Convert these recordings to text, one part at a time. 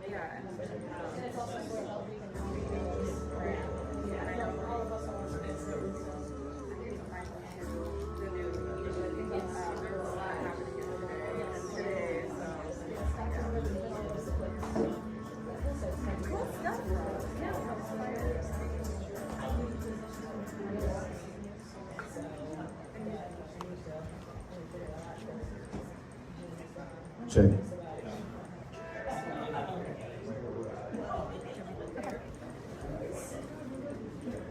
Yeah. And it's also Check.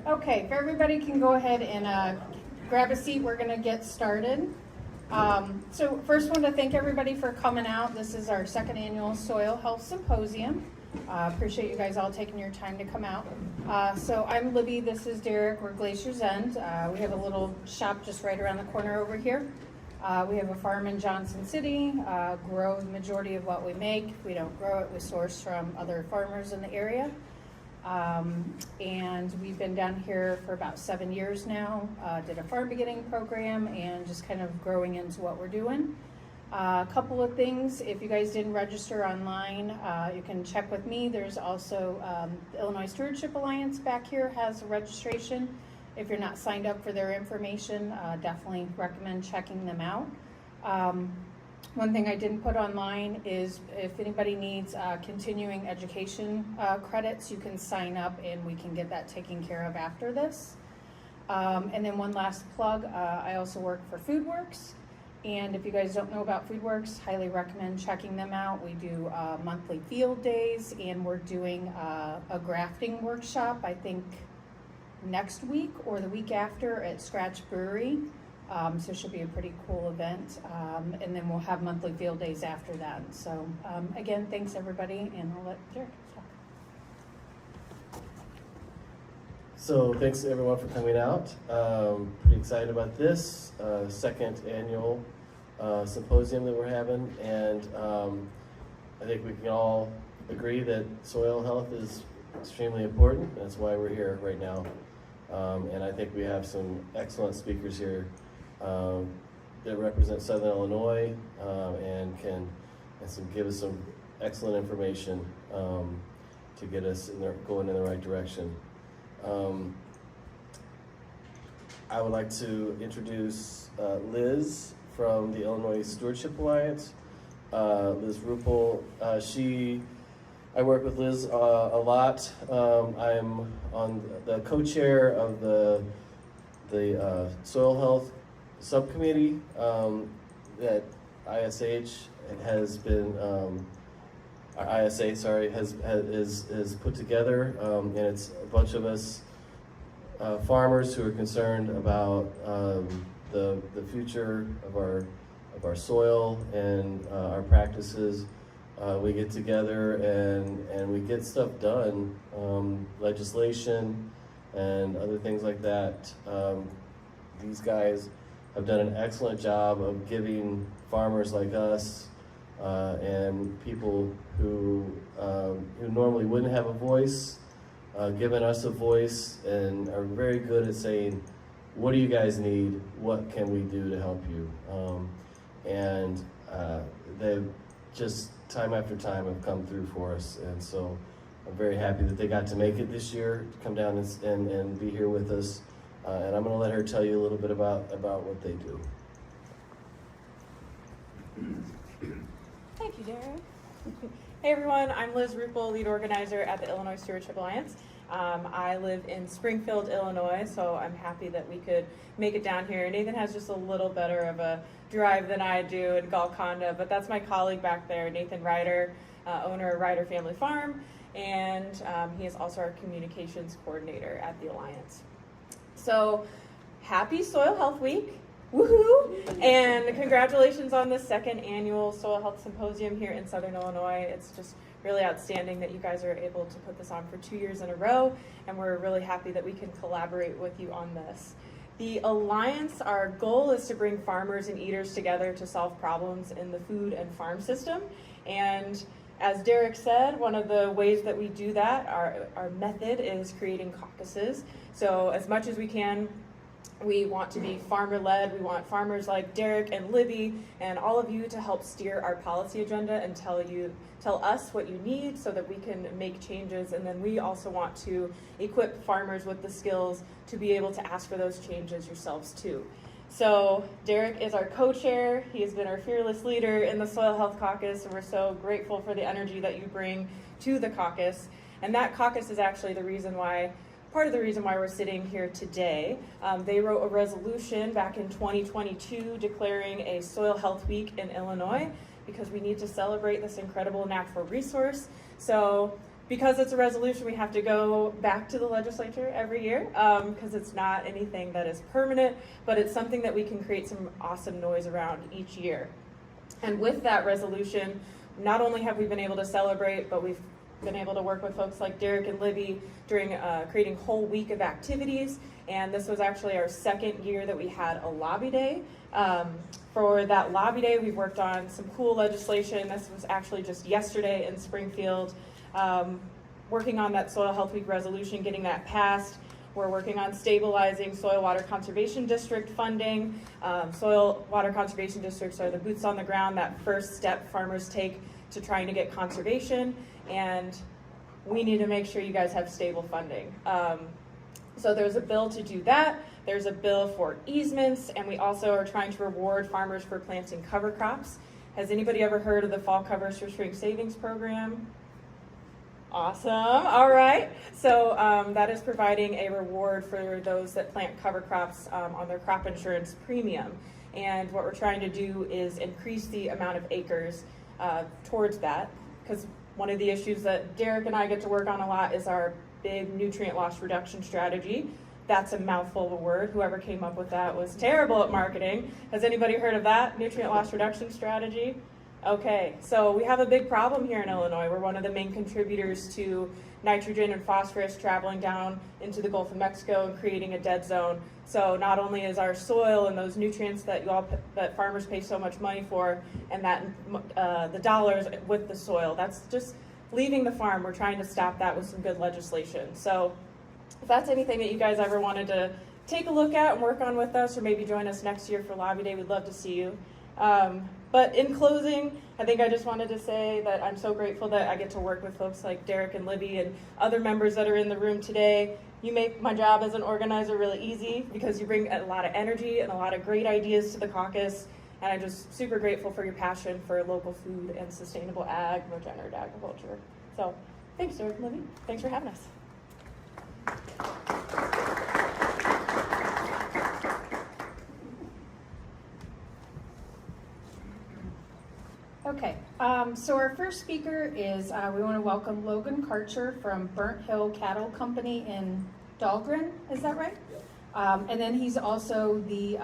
Okay, if everybody can go ahead and grab a seat, we're going to get started. So first, want to thank everybody for coming out. This is our second annual Soil Health Symposium. Appreciate you guys all taking your time to come out. So I'm Libby, this is Derek, we're Glaciers End. We have a little shop just right around the corner over here. We have a farm in Johnson City, grow the majority of what we make. If we don't grow it, we source from other farmers in the area. And we've been down here for about 7 years now, did a farm beginning program and just kind of growing into what we're doing. A couple of things, if you guys didn't register online, you can check with me. There's also the Illinois Stewardship Alliance back here has a registration. If you're not signed up for their information, definitely recommend checking them out. One thing I didn't put online is if anybody needs continuing education credits, you can sign up and we can get that taken care of after this. And then one last plug, I also work for FoodWorks. And if you guys don't know about FoodWorks, highly recommend checking them out. We do monthly field days and we're doing a grafting workshop, I think next week or the week after at Scratch Brewery. So it should be a pretty cool event. And then we'll have monthly field days after that. So again, thanks everybody, and I'll let Derek talk. So thanks everyone for coming out. Pretty excited about this second annual symposium that we're having, and I think we can all agree that soil health is extremely important. That's why we're here right now. And I think we have some excellent speakers here that represent Southern Illinois and can give us some excellent information to get us going in the right direction. I would like to introduce Liz from the Illinois Stewardship Alliance. Liz Ruppel. I work with Liz a lot. I'm on the co-chair of the soil health subcommittee that ISH has been, ISA, sorry, has put together, and it's a bunch of us farmers who are concerned about the future of our soil and our practices. We get together and we get stuff done, legislation and other things like that. These guys have done an excellent job of giving farmers like us and people who normally wouldn't have a voice, giving us a voice, and are very good at saying, what do you guys need? What can we do to help you? And they've just time after time have come through for us, and so I'm very happy that they got to make it this year, to come down and be here with us. And I'm going to let her tell you a little bit about what they do. Thank you, Derek. Hey everyone, I'm Liz Ruppel, lead organizer at the Illinois Stewardship Alliance. I live in Springfield, Illinois, so I'm happy that we could make it down here. Nathan has just a little better of a drive than I do in Golconda, but that's my colleague back there, Nathan Ryder, owner of Ryder Family Farm, and he is also our communications coordinator at the Alliance. So, happy Soil Health Week. Woohoo! And congratulations on the second annual Soil Health Symposium here in Southern Illinois. It's just really outstanding that you guys are able to put this on for 2 years in a row, and we're really happy that we can collaborate with you on this. The Alliance, our goal is to bring farmers and eaters together to solve problems in the food and farm system. And as Derek said, one of the ways that we do that, our method is creating caucuses. So as much as we can, We want to be farmer-led. We want farmers like Derek and Libby and all of you to help steer our policy agenda and tell us what you need so that we can make changes. And then we also want to equip farmers with the skills to be able to ask for those changes yourselves too. So Derek is our co-chair. He has been our fearless leader in the Soil Health Caucus, and we're so grateful for the energy that you bring to the caucus. And that caucus is actually part of the reason why we're sitting here today. They wrote a resolution back in 2022 declaring a Soil Health Week in Illinois because we need to celebrate this incredible natural resource. So because it's a resolution, we have to go back to the legislature every year because it's not anything that is permanent, but it's something that we can create some awesome noise around each year. And with that resolution, not only have we been able to celebrate, but we've been able to work with folks like Derek and Libby during creating a whole week of activities. And this was actually our second year that we had a lobby day. For that lobby day, we've worked on some cool legislation. This was actually just yesterday in Springfield. Working on that Soil Health Week resolution, getting that passed. We're working on stabilizing soil water conservation district funding. Soil water conservation districts are the boots on the ground, that first step farmers take to trying to get conservation, and we need to make sure you guys have stable funding. So there's a bill to do that. There's a bill for easements, and we also are trying to reward farmers for planting cover crops. Has anybody ever heard of the Fall Cover Spring Savings Program? Awesome. All right. So that is providing a reward for those that plant cover crops on their crop insurance premium. And what we're trying to do is increase the amount of acres towards that, because one of the issues that Derek and I get to work on a lot is our big nutrient loss reduction strategy. That's a mouthful of a word. Whoever came up with that was terrible at marketing. Has anybody heard of that, nutrient loss reduction strategy? Okay, so we have a big problem here in Illinois. We're one of the main contributors to nitrogen and phosphorus traveling down into the Gulf of Mexico and creating a dead zone. So not only is our soil and those nutrients that that farmers pay so much money for, and that the dollars with the soil, that's just leaving the farm. We're trying to stop that with some good legislation. So if that's anything that you guys ever wanted to take a look at and work on with us, or maybe join us next year for Lobby Day, we'd love to see you. But in closing, I think I just wanted to say that I'm so grateful that I get to work with folks like Derek and Libby and other members that are in the room today. You make my job as an organizer really easy because you bring a lot of energy and a lot of great ideas to the caucus. And I'm just super grateful for your passion for local food and sustainable ag, regenerative agriculture. So thanks, Derek and Libby. Thanks for having us. Okay, so our first speaker is, we want to welcome Logan Karcher from Burnt Hill Cattle Company in Dahlgren, is that right? And then he's also the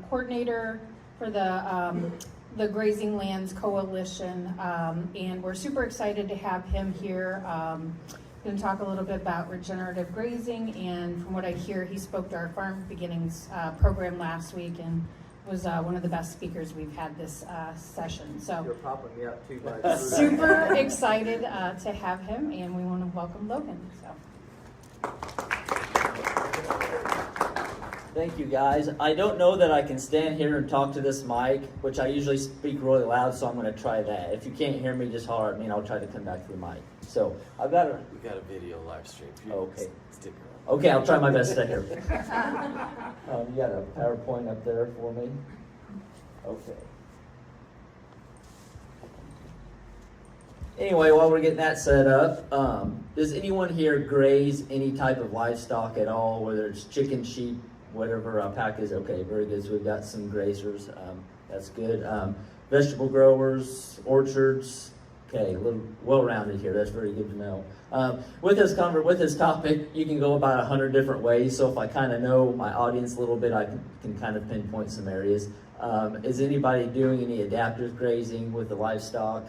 coordinator for the Grazing Lands Coalition, and we're super excited to have him here. Going to talk a little bit about regenerative grazing, and from what I hear, he spoke to our Farm Beginnings program last week and was one of the best speakers we've had this session. So you're popping me up too much. Super excited to have him, and we want to welcome Logan. So. Thank you, guys. I don't know that I can stand here and talk to this mic, which I usually speak really loud, so I'm going to try that. If you can't hear me, just holler at me, and I'll try to come back to the mic. So I've got a... We got a video live stream. Okay. Stick around. Okay, I'll try my best to hear. You got a PowerPoint up there for me? Okay. Anyway, while we're getting that set up, does anyone here graze any type of livestock at all, whether it's chicken, sheep, whatever pack is? Okay, very good. So we've got some grazers. That's good. Vegetable growers, orchards. Okay, a little well-rounded here. That's very good to know. With this topic, you can go about 100 different ways. So if I kind of know my audience a little bit, I can kind of pinpoint some areas. Is anybody doing any adaptive grazing with the livestock?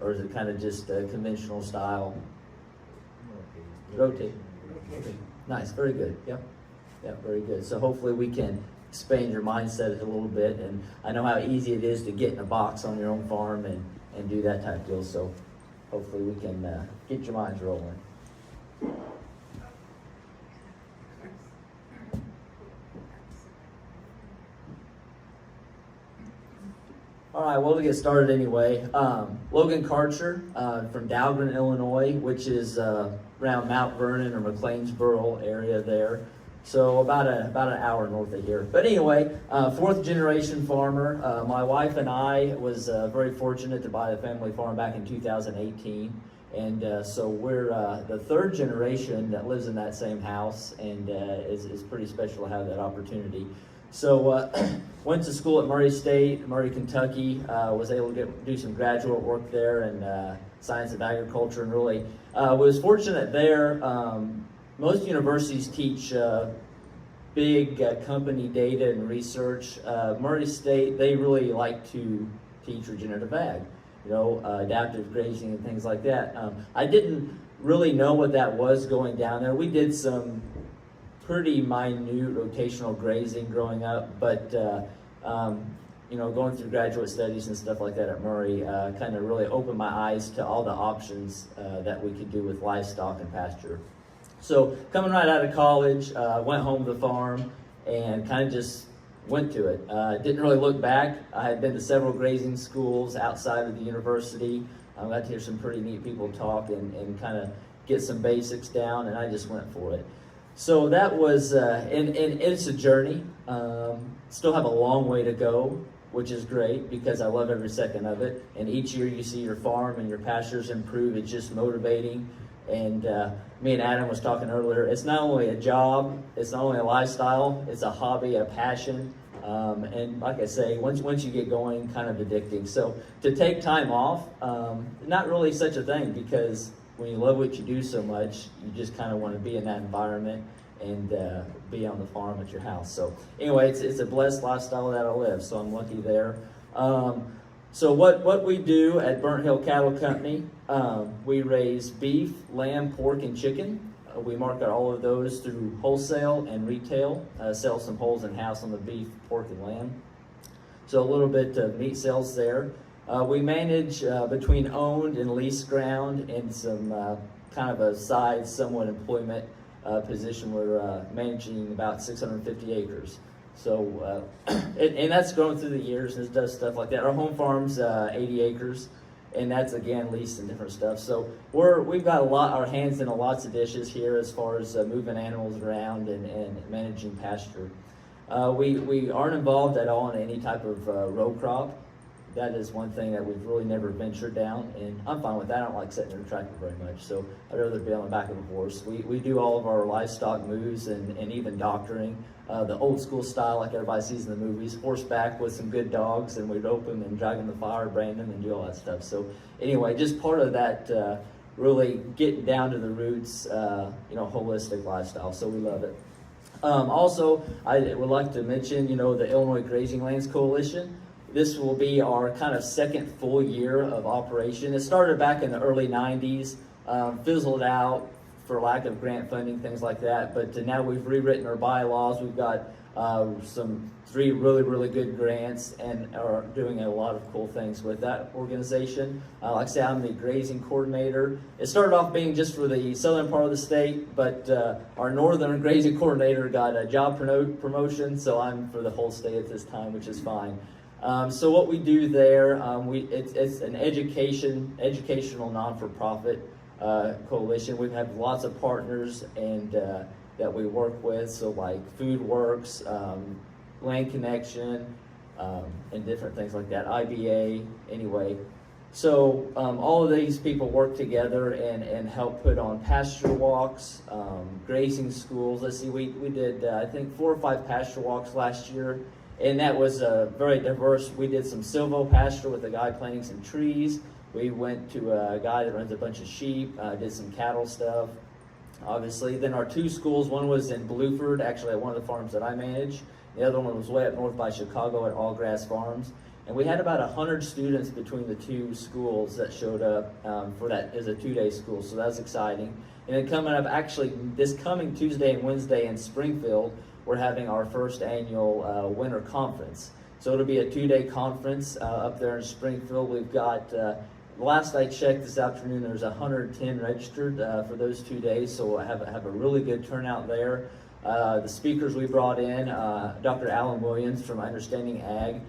Or is it kind of just a conventional style? Rotate. Okay. Nice, very good. Yep. Yeah, very good. So hopefully we can expand your mindset a little bit. And I know how easy it is to get in a box on your own farm and do that type of deal. So hopefully we can get your minds rolling. right, well, to get started anyway, Logan Karcher from Dahlgren, Illinois, which is around Mount Vernon or McLeansboro area there. So about an hour north of here. But anyway, fourth generation farmer. My wife and I was very fortunate to buy the family farm back in 2018. And so we're the third generation that lives in that same house, and it's pretty special to have that opportunity. So went to school at Murray State, Murray, Kentucky, was able to do some graduate work there in science of agriculture, and really was fortunate there. Most universities teach big company data and research. Murray State, they really like to teach regenerative ag, adaptive grazing and things like that. I didn't really know what that was going down there. We did some pretty minute rotational grazing growing up, but going through graduate studies and stuff like that at Murray kind of really opened my eyes to all the options that we could do with livestock and pasture. So coming right out of college, went home to the farm and kind of just went to it. Didn't really look back. I had been to several grazing schools outside of the university. I got to hear some pretty neat people talk and kind of get some basics down, and I just went for it. So that was, and it's a journey. Still have a long way to go, which is great because I love every second of it. And each year you see your farm and your pastures improve. It's just motivating. And me and Adam was talking earlier, it's not only a job, it's not only a lifestyle, it's a hobby, a passion. And like I say, once you get going, kind of addicting. So to take time off, not really such a thing, because when you love what you do so much, you just kind of want to be in that environment and be on the farm at your house. So anyway, it's a blessed lifestyle that I live, so I'm lucky there. So what we do at Burnt Hill Cattle Company, we raise beef, lamb, pork, and chicken. We market all of those through wholesale and retail, sell some wholes in-house on the beef, pork, and lamb. So a little bit of meat sales there. We manage between owned and leased ground and some kind of a side, somewhat employment position. We're managing about 650 acres. So, and that's grown through the years, and it does stuff like that. Our home farm's 80 acres, and that's again leased and different stuff. So we've got our hands in lots of dishes here as far as moving animals around and managing pasture. We aren't involved at all in any type of row crop. That is one thing that we've really never ventured down, and I'm fine with that. I don't like sitting in a tractor very much, so I'd rather be on the back of a horse. We do all of our livestock moves and even doctoring, the old school style like everybody sees in the movies, horseback with some good dogs, and we'd rope them and drag them to the fire, brand them, and do all that stuff. So anyway, just part of that really getting down to the roots, holistic lifestyle, so we love it. Also, I would like to mention, the Illinois Grazing Lands Coalition. This will be our kind of second full year of operation. It started back in the early 90s, fizzled out for lack of grant funding, things like that. But now we've rewritten our bylaws. We've got three really, really good grants and are doing a lot of cool things with that organization. Like I say, I'm the grazing coordinator. It started off being just for the southern part of the state, but our northern grazing coordinator got a job promotion, so I'm for the whole state at this time, which is fine. So what we do there, it's an educational non-for-profit coalition. We have lots of partners and that we work with, so like Food Works, Land Connection, and different things like that, IBA, anyway. So all of these people work together and help put on pasture walks, grazing schools. Let's see, we did, I think, 4 or 5 pasture walks last year. And that was very diverse. We did some silvopasture with a guy planting some trees. We went to a guy that runs a bunch of sheep, did some cattle stuff, obviously. Then our 2 schools, one was in Blueford, actually at one of the farms that I manage. The other one was way up north by Chicago at Allgrass Farms. And we had about 100 students between the 2 schools that showed up for that as a 2-day school, so that was exciting. And then coming up, actually, this coming Tuesday and Wednesday in Springfield, we're having our first annual winter conference. So it'll be a 2-day conference up there in Springfield. We've got, last I checked this afternoon, there's 110 registered for those 2 days, so we'll have a really good turnout there. The speakers we brought in, Dr. Alan Williams from Understanding Ag.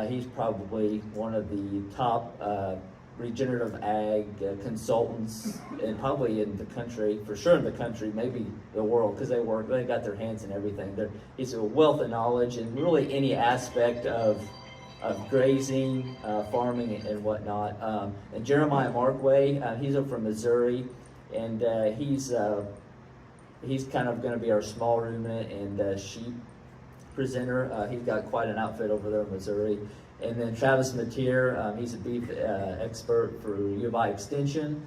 He's probably one of the top regenerative ag consultants, and probably in the country, for sure in the country, maybe the world, because they got their hands in everything. He's a wealth of knowledge in really any aspect of grazing, farming, and whatnot. And Jeremiah Markway, he's up from Missouri, and he's kind of going to be our small ruminant and sheep presenter. He's got quite an outfit over there in Missouri. And then Travis Mateer, he's a beef expert for U of I Extension.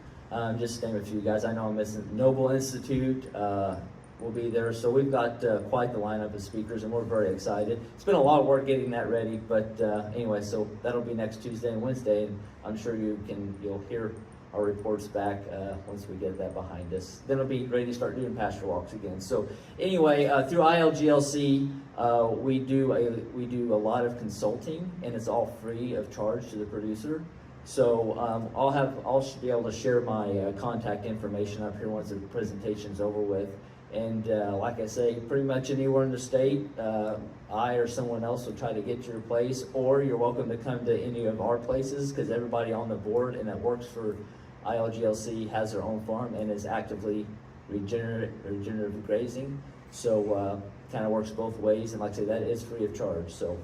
Just to name a few guys. I know I'm missing Noble Institute will be there. So we've got quite the lineup of speakers, and we're very excited. It's been a lot of work getting that ready, but anyway, so that'll be next Tuesday and Wednesday, and I'm sure you'll hear our reports back once we get that behind us. Then it'll be ready to start doing pasture walks again. So anyway, through ILGLC, we do a lot of consulting, and it's all free of charge to the producer. So I'll be able to share my contact information up here once the presentation's over with. And like I say, pretty much anywhere in the state, I or someone else will try to get to your place, or you're welcome to come to any of our places, because everybody on the board and that works for ILGLC has their own farm and is actively regenerative grazing. So kind of works both ways, and like I say, that is free of charge. So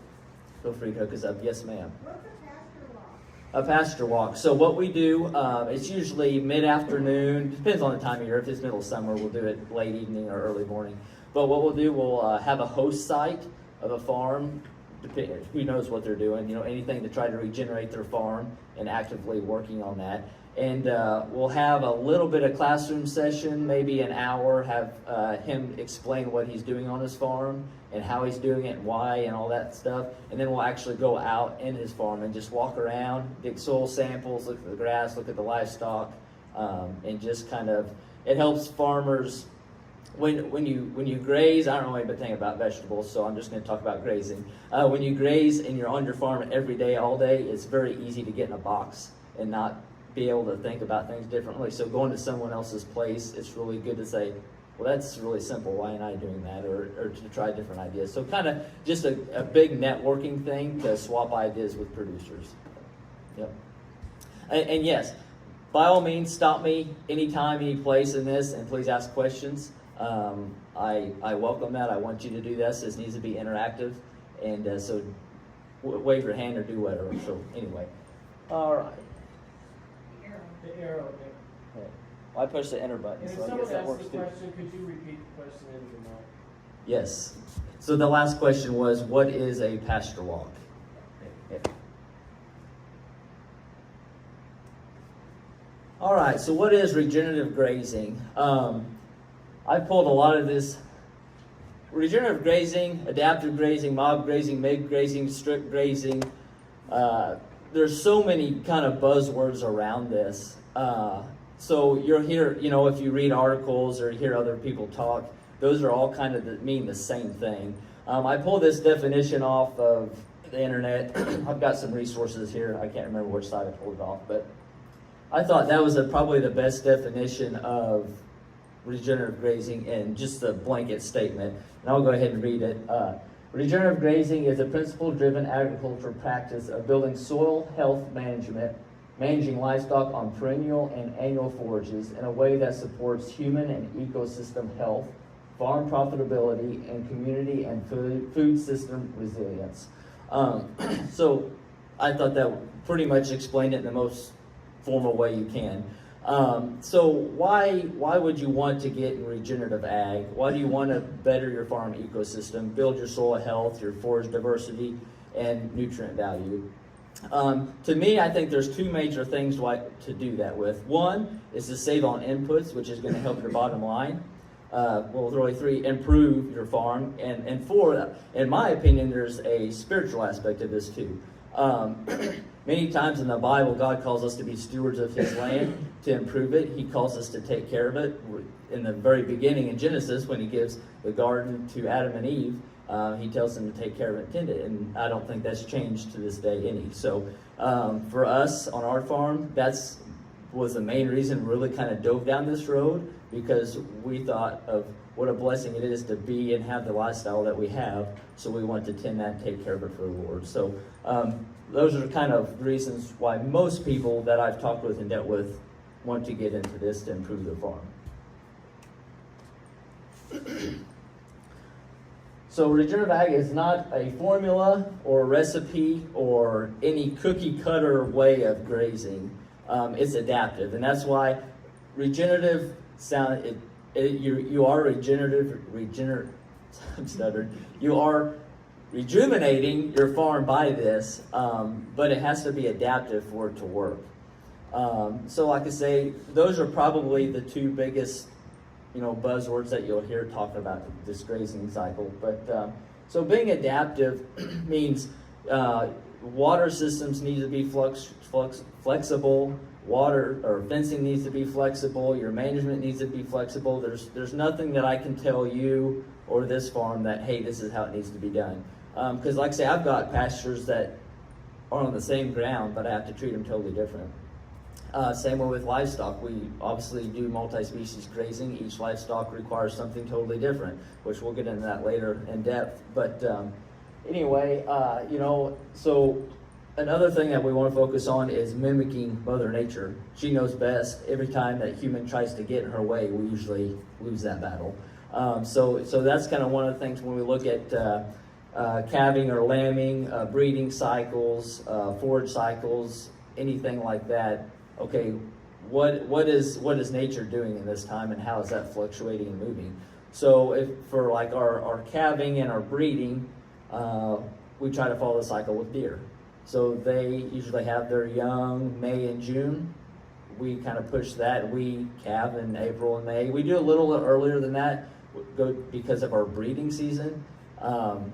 feel free to hook us up. Yes, ma'am. What's a pasture walk? A pasture walk. So what we do, it's usually mid-afternoon, depends on the time of year. If it's middle of summer, we'll do it late evening or early morning. But what we'll do, we'll have a host site of a farm, who knows what they're doing, anything to try to regenerate their farm, and actively working on that. And we'll have a little bit of classroom session, maybe an hour, have him explain what he's doing on his farm and how he's doing it and why and all that stuff. And then we'll actually go out in his farm and just walk around, dig soil samples, look at the grass, look at the livestock, and just kind of, it helps farmers. When you graze, I don't know anything about vegetables, so I'm just going to talk about grazing. When you graze and you're on your farm every day, all day, it's very easy to get in a box and not be able to think about things differently. So going to someone else's place, it's really good to say, well, that's really simple. Why am I doing that? Or to try different ideas. So kind of just a big networking thing to swap ideas with producers. Yep. And yes, by all means, stop me anytime, any place in this, and please ask questions. I welcome that. I want you to do this. This needs to be interactive. And so wave your hand or do whatever. So anyway. All right. The arrow there. Okay. Well, I pushed the enter button, If so I someone guess that asks works the too. question, could you repeat the question into the mic? Yes. So the last question was, what is a pasture walk? Okay. All right, so what is regenerative grazing? I pulled a lot of this. Regenerative grazing, adaptive grazing, mob grazing, MIG grazing, strip grazing. There's so many kind of buzzwords around this. So you're here, if you read articles or hear other people talk, those are all kind of mean the same thing. I pulled this definition off of the internet. I've got some resources here. I can't remember which side I pulled it off, but I thought that was probably the best definition of regenerative grazing in just a blanket statement. And I'll go ahead and read it. Regenerative grazing is a principle-driven agricultural practice of building soil health management, managing livestock on perennial and annual forages in a way that supports human and ecosystem health, farm profitability, and community and food system resilience. So I thought that pretty much explained it in the most formal way you can. So why would you want to get in regenerative ag? Why do you want to better your farm ecosystem, build your soil health, your forage diversity, and nutrient value? To me, I think there's two major things to do that with. One is to save on inputs, which is going to help your bottom line. Well, really three, improve your farm. And four, in my opinion, there's a spiritual aspect of this too. Many times in the Bible, God calls us to be stewards of His land, to improve it. He calls us to take care of it. In the very beginning in Genesis, when He gives the garden to Adam and Eve, He tells them to take care of it and tend it. And I don't think that's changed to this day any. So for us on our farm, that's was the main reason we really kind of dove down this road, because we thought of what a blessing it is to be and have the lifestyle that we have. So we want to tend that and take care of it for the Lord. So those are kind of reasons why most people that I've talked with and dealt with want to get into this to improve their farm. So regenerative ag is not a formula or a recipe or any cookie cutter way of grazing. It's adaptive, and that's why regenerative sound. You are I'm stuttered. You are rejuvenating your farm by this, but it has to be adaptive for it to work. So like I say, those are probably the two biggest, buzzwords that you'll hear talking about this grazing cycle. But so being adaptive means water systems need to be flexible. Water or fencing needs to be flexible. Your management needs to be flexible. There's nothing that I can tell you or this farm that, hey, this is how it needs to be done. Because like I say, I've got pastures that are on the same ground, but I have to treat them totally different. Same way with livestock. We obviously do multi-species grazing. Each livestock requires something totally different, which we'll get into that later in depth. But anyway, so another thing that we want to focus on is mimicking Mother Nature. She knows best. Every time that human tries to get in her way, we usually lose that battle. So that's kind of one of the things when we look at calving or lambing, breeding cycles, forage cycles, anything like that. Okay, what is nature doing in this time, and how is that fluctuating and moving? So if for like our calving and our breeding, we try to follow the cycle with deer. So they usually have their young May and June. We kind of push that. We calve in April and May. We do a little earlier than that because of our breeding season. And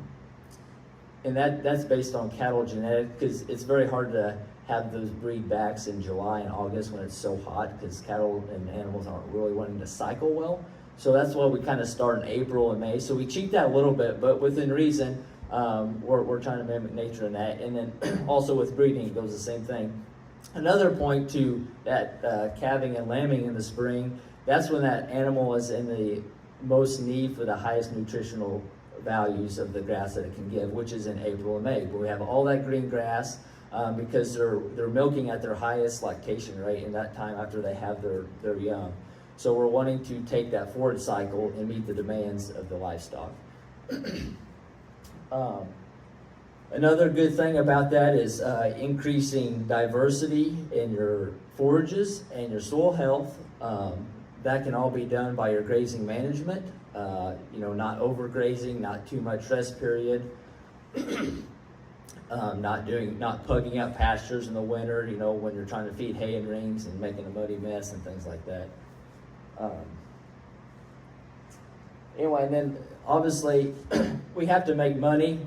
that's based on cattle genetic, because it's very hard to have those breed backs in July and August when it's so hot, because cattle and animals aren't really wanting to cycle well. So that's why we kind of start in April and May. So we cheat that a little bit, but within reason. We're trying to mimic nature in that. And then also with breeding, it goes the same thing. Another point to that calving and lambing in the spring, that's when that animal is in the most need for the highest nutritional values of the grass that it can give, which is in April and May. But we have all that green grass because they're milking at their highest lactation rate in that time after they have their young. So we're wanting to take that forward cycle and meet the demands of the livestock. Another good thing about that is increasing diversity in your forages and your soil health. That can all be done by your grazing management. Not overgrazing, not too much rest period, not plugging up pastures in the winter. When you're trying to feed hay and rings and making a muddy mess and things like that. Anyway, and then obviously we have to make money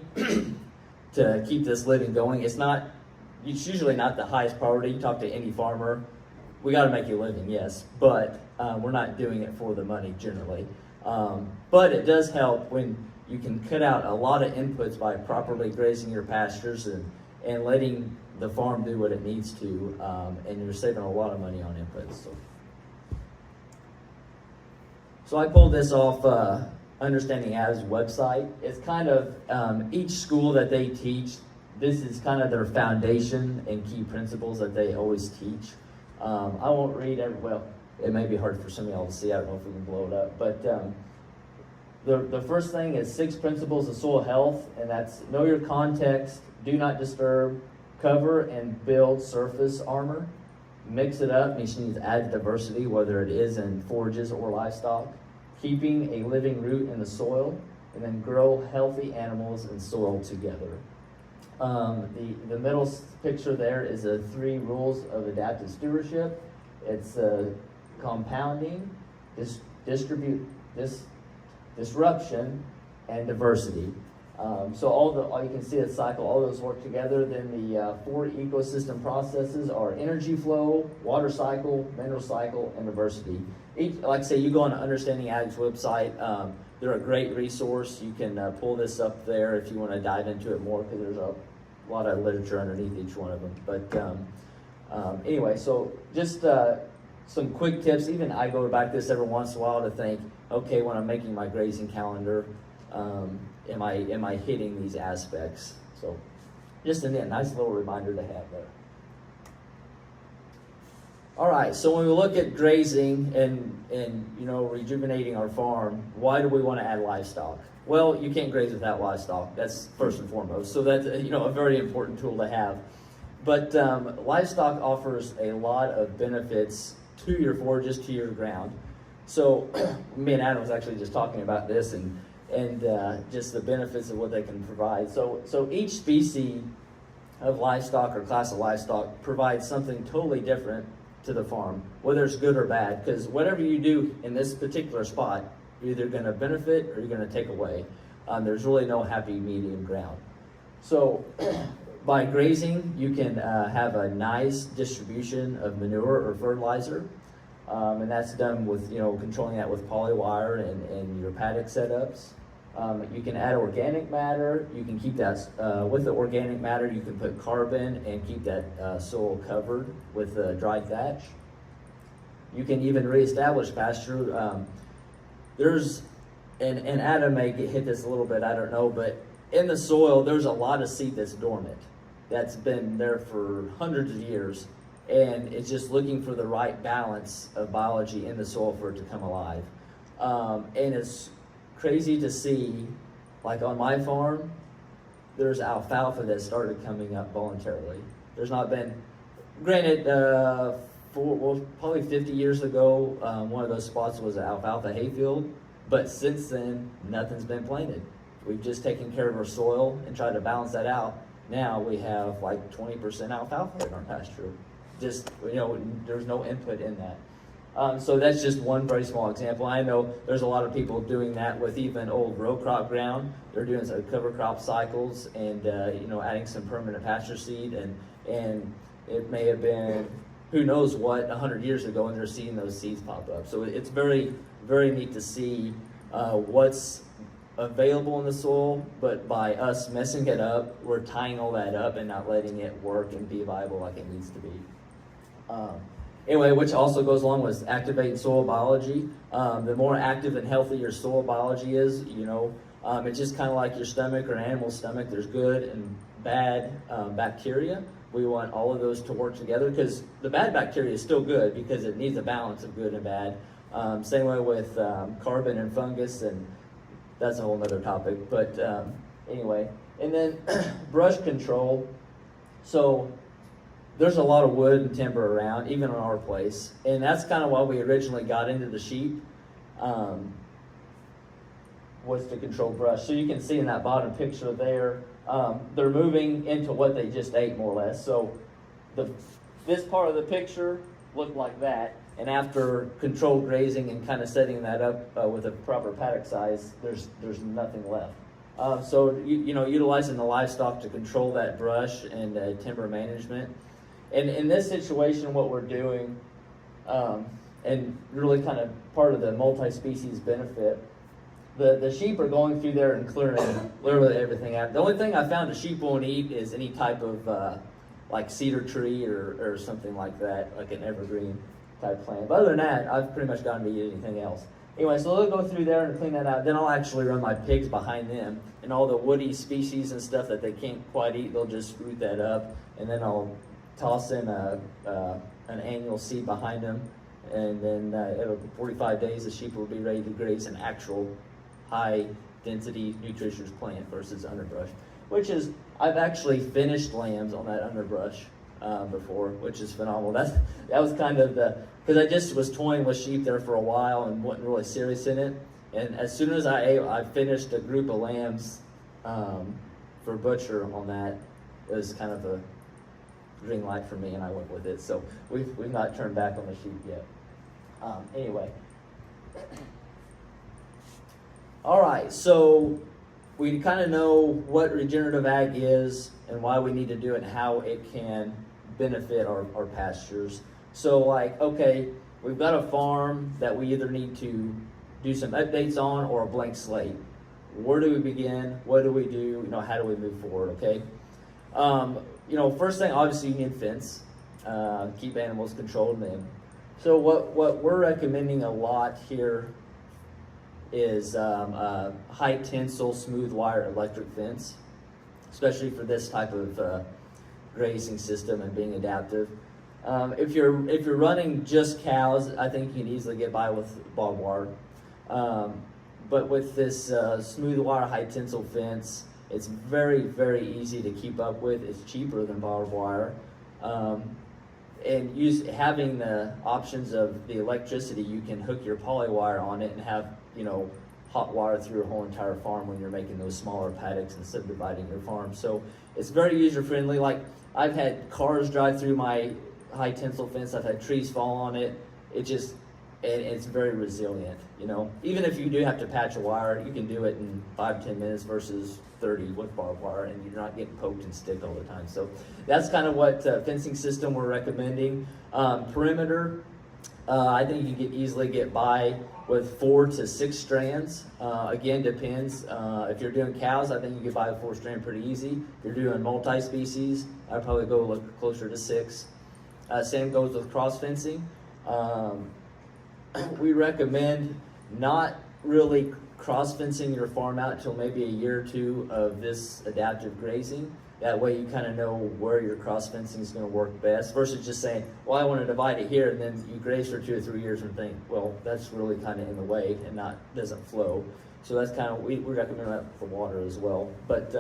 to keep this living going. It's usually not the highest priority. You talk to any farmer, we got to make a living, yes, but we're not doing it for the money generally. But it does help when you can cut out a lot of inputs by properly grazing your pastures and letting the farm do what it needs to, and you're saving a lot of money on inputs. So I pulled this off Understanding Ag's website. It's kind of each school that they teach, this is kind of their foundation and key principles that they always teach. I won't read it may be hard for some of y'all to see. I don't know if we can blow it up. But the first thing is 6 principles of soil health, and that's know your context, do not disturb, cover and build surface armor, mix it up, means you need to add diversity, whether it is in forages or livestock, keeping a living root in the soil, and then grow healthy animals and soil together. The middle picture there is the 3 rules of adaptive stewardship. It's compounding, disruption, and diversity. So you can see the cycle, all those work together. Then the 4 ecosystem processes are energy flow, water cycle, mineral cycle, and diversity. Like I say, you go on Understanding Ag's website. They're a great resource. You can pull this up there if you want to dive into it more, because there's a lot of literature underneath each one of them. But Anyway, so just some quick tips. Even I go back to this every once in a while to think, okay, when I'm making my grazing calendar, am I hitting these aspects? So just a nice little reminder to have there. All right, so when we look at grazing and rejuvenating our farm, why do we want to add livestock? Well, you can't graze without livestock. That's first and foremost. So that's a very important tool to have. But livestock offers a lot of benefits to your forages, to your ground. So me and Adam was actually just talking about this and just the benefits of what they can provide. So each species of livestock or class of livestock provides something totally different to the farm, whether it's good or bad, because whatever you do in this particular spot, you're either going to benefit or you're going to take away. There's really no happy medium ground. So by grazing, you can have a nice distribution of manure or fertilizer, and that's done with controlling that with polywire and your paddock setups. You can add organic matter. You can keep that with the organic matter. You can put carbon and keep that soil covered with dry thatch. You can even reestablish pasture. There's and Adam may hit this a little bit. I don't know, but in the soil, there's a lot of seed that's dormant, that's been there for hundreds of years, and it's just looking for the right balance of biology in the soil for it to come alive. And it's crazy to see, like on my farm, there's alfalfa that started coming up voluntarily. There's not been, granted, probably 50 years ago, one of those spots was an alfalfa hayfield, but since then, nothing's been planted. We've just taken care of our soil and tried to balance that out. Now we have like 20% alfalfa in our pasture. Just, there's no input in that. So that's just one very small example. I know there's a lot of people doing that with even old row crop ground. They're doing some cover crop cycles and adding some permanent pasture seed, and it may have been who knows what 100 years ago, and they're seeing those seeds pop up. So it's very, very neat to see what's available in the soil, but by us messing it up, we're tying all that up and not letting it work and be viable like it needs to be. Anyway, which also goes along with activating soil biology. The more active and healthy your soil biology is, it's just kind of like your stomach or an animal's stomach. There's good and bad bacteria. We want all of those to work together because the bad bacteria is still good because it needs a balance of good and bad. Same way with carbon and fungus, and that's a whole other topic. But anyway, and then brush control. So there's a lot of wood and timber around, even in our place, and that's kind of why we originally got into the sheep, was to control brush. So you can see in that bottom picture there, they're moving into what they just ate, more or less. So this part of the picture looked like that, and after controlled grazing and kind of setting that up with a proper paddock size, there's nothing left. So utilizing the livestock to control that brush and timber management. And in this situation, what we're doing, and really kind of part of the multi-species benefit, the sheep are going through there and clearing literally everything out. The only thing I found the sheep won't eat is any type of like cedar tree or something like that, like an evergreen type plant. But other than that, I've pretty much gotten to eat anything else. Anyway, so they'll go through there and clean that out. Then I'll actually run my pigs behind them, and all the woody species and stuff that they can't quite eat, they'll just root that up, and then I'll toss in an annual seed behind them, and then in 45 days the sheep will be ready to graze an actual high density nutritious plant versus underbrush, which is, I've actually finished lambs on that underbrush before, which is phenomenal. That was kind of because I just was toying with sheep there for a while and wasn't really serious in it, and as soon as I finished a group of lambs for butcher on that, it was kind of a green light for me, and I went with it. So we've not turned back on the sheep yet. Anyway, all right. So we kind of know what regenerative ag is and why we need to do it and how it can benefit our pastures. So like, okay, we've got a farm that we either need to do some updates on or a blank slate. Where do we begin? What do we do? How do we move forward? Okay. First thing, obviously you need fence. keep animals controlled in them. So what we're recommending a lot here is high tensile smooth wire electric fence, especially for this type of grazing system and being adaptive. If you're running just cows, I think you can easily get by with barbed wire. But with this smooth wire high tensile fence, it's very, very easy to keep up with. It's cheaper than barbed wire. And having the options of the electricity, you can hook your poly wire on it and have, hot water through your whole entire farm when you're making those smaller paddocks and subdividing your farm. So it's very user friendly. Like, I've had cars drive through my high tensile fence. I've had trees fall on it. It's very resilient. Even if you do have to patch a wire, you can do it in 5-10 minutes versus 30 with barbed wire, and you're not getting poked and sticked all the time. So that's kind of what fencing system we're recommending. Perimeter, I think you can easily get by with 4 to 6 strands. Again, depends. If you're doing cows, I think you get by with 4 strand pretty easy. If you're doing multi-species, I'd probably go look closer to 6. Same goes with cross fencing. We recommend not really cross fencing your farm out until maybe a year or 2 of this adaptive grazing. That way you kind of know where your cross fencing is going to work best versus just saying, well, I want to divide it here, and then you graze for 2 or 3 years and think, well, that's really kind of in the way and doesn't flow. So that's kind of, we recommend that for water as well. But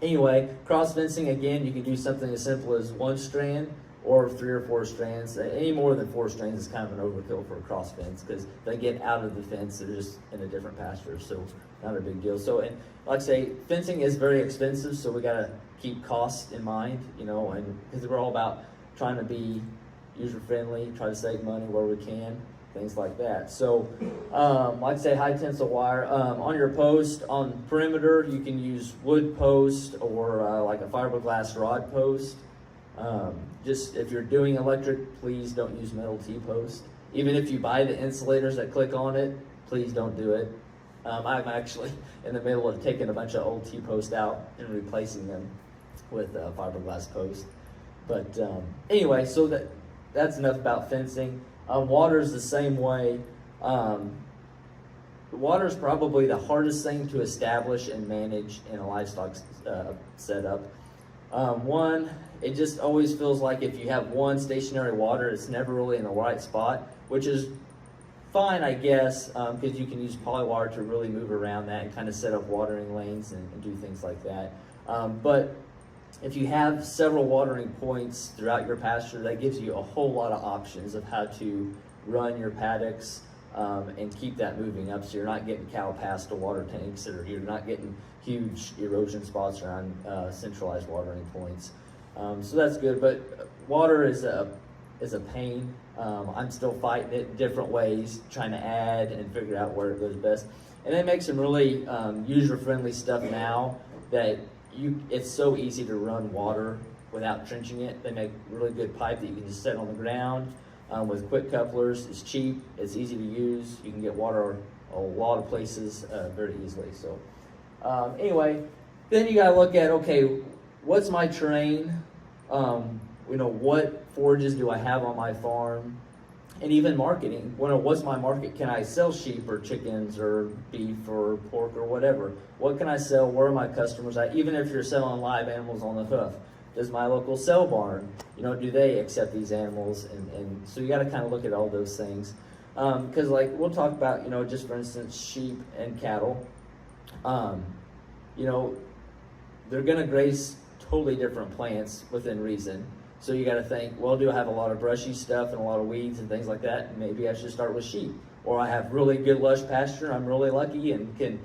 anyway, cross fencing, again, you can do something as simple as 1 strand or 3 or 4 strands. Any more than 4 strands is kind of an overkill for a cross fence because they get out of the fence, they're just in a different pasture, so not a big deal. So, and like I say, fencing is very expensive, so we gotta keep costs in mind, and because we're all about trying to be user friendly, try to save money where we can, things like that. So, like I say, high tensile wire. On your post, on perimeter, you can use wood post or like a fiberglass rod post. Just if you're doing electric, please don't use metal T-post. Even if you buy the insulators that click on it, please don't do it. I'm actually in the middle of taking a bunch of old T-posts out and replacing them with fiberglass post. But anyway, so that's enough about fencing. Water is the same way. Water is probably the hardest thing to establish and manage in a livestock setup. One, it just always feels like if you have one stationary water, it's never really in the right spot, which is fine, I guess, because you can use polywire to really move around that and kind of set up watering lanes and do things like that. But if you have several watering points throughout your pasture, that gives you a whole lot of options of how to run your paddocks and keep that moving up, so you're not getting cow past to water tanks, or you're not getting huge erosion spots around centralized watering points. So that's good, but water is a pain. I'm still fighting it different ways, trying to add and figure out where it goes best. And they make some really user-friendly stuff now that it's so easy to run water without trenching it. They make really good pipe that you can just set on the ground with quick couplers. It's cheap, it's easy to use. You can get water a lot of places very easily. So anyway, then you gotta look at, okay, what's my terrain? What forages do I have on my farm? And even marketing. What's my market? Can I sell sheep or chickens or beef or pork or whatever? What can I sell? Where are my customers at? Even if you're selling live animals on the hoof, does my local sell barn, do they accept these animals? And so you got to kind of look at all those things. Because like we'll talk about, just for instance, sheep and cattle. They're going to graze totally different plants within reason. So you got to think, well, do I have a lot of brushy stuff and a lot of weeds and things like that? Maybe I should start with sheep. Or I have really good lush pasture, I'm really lucky and can,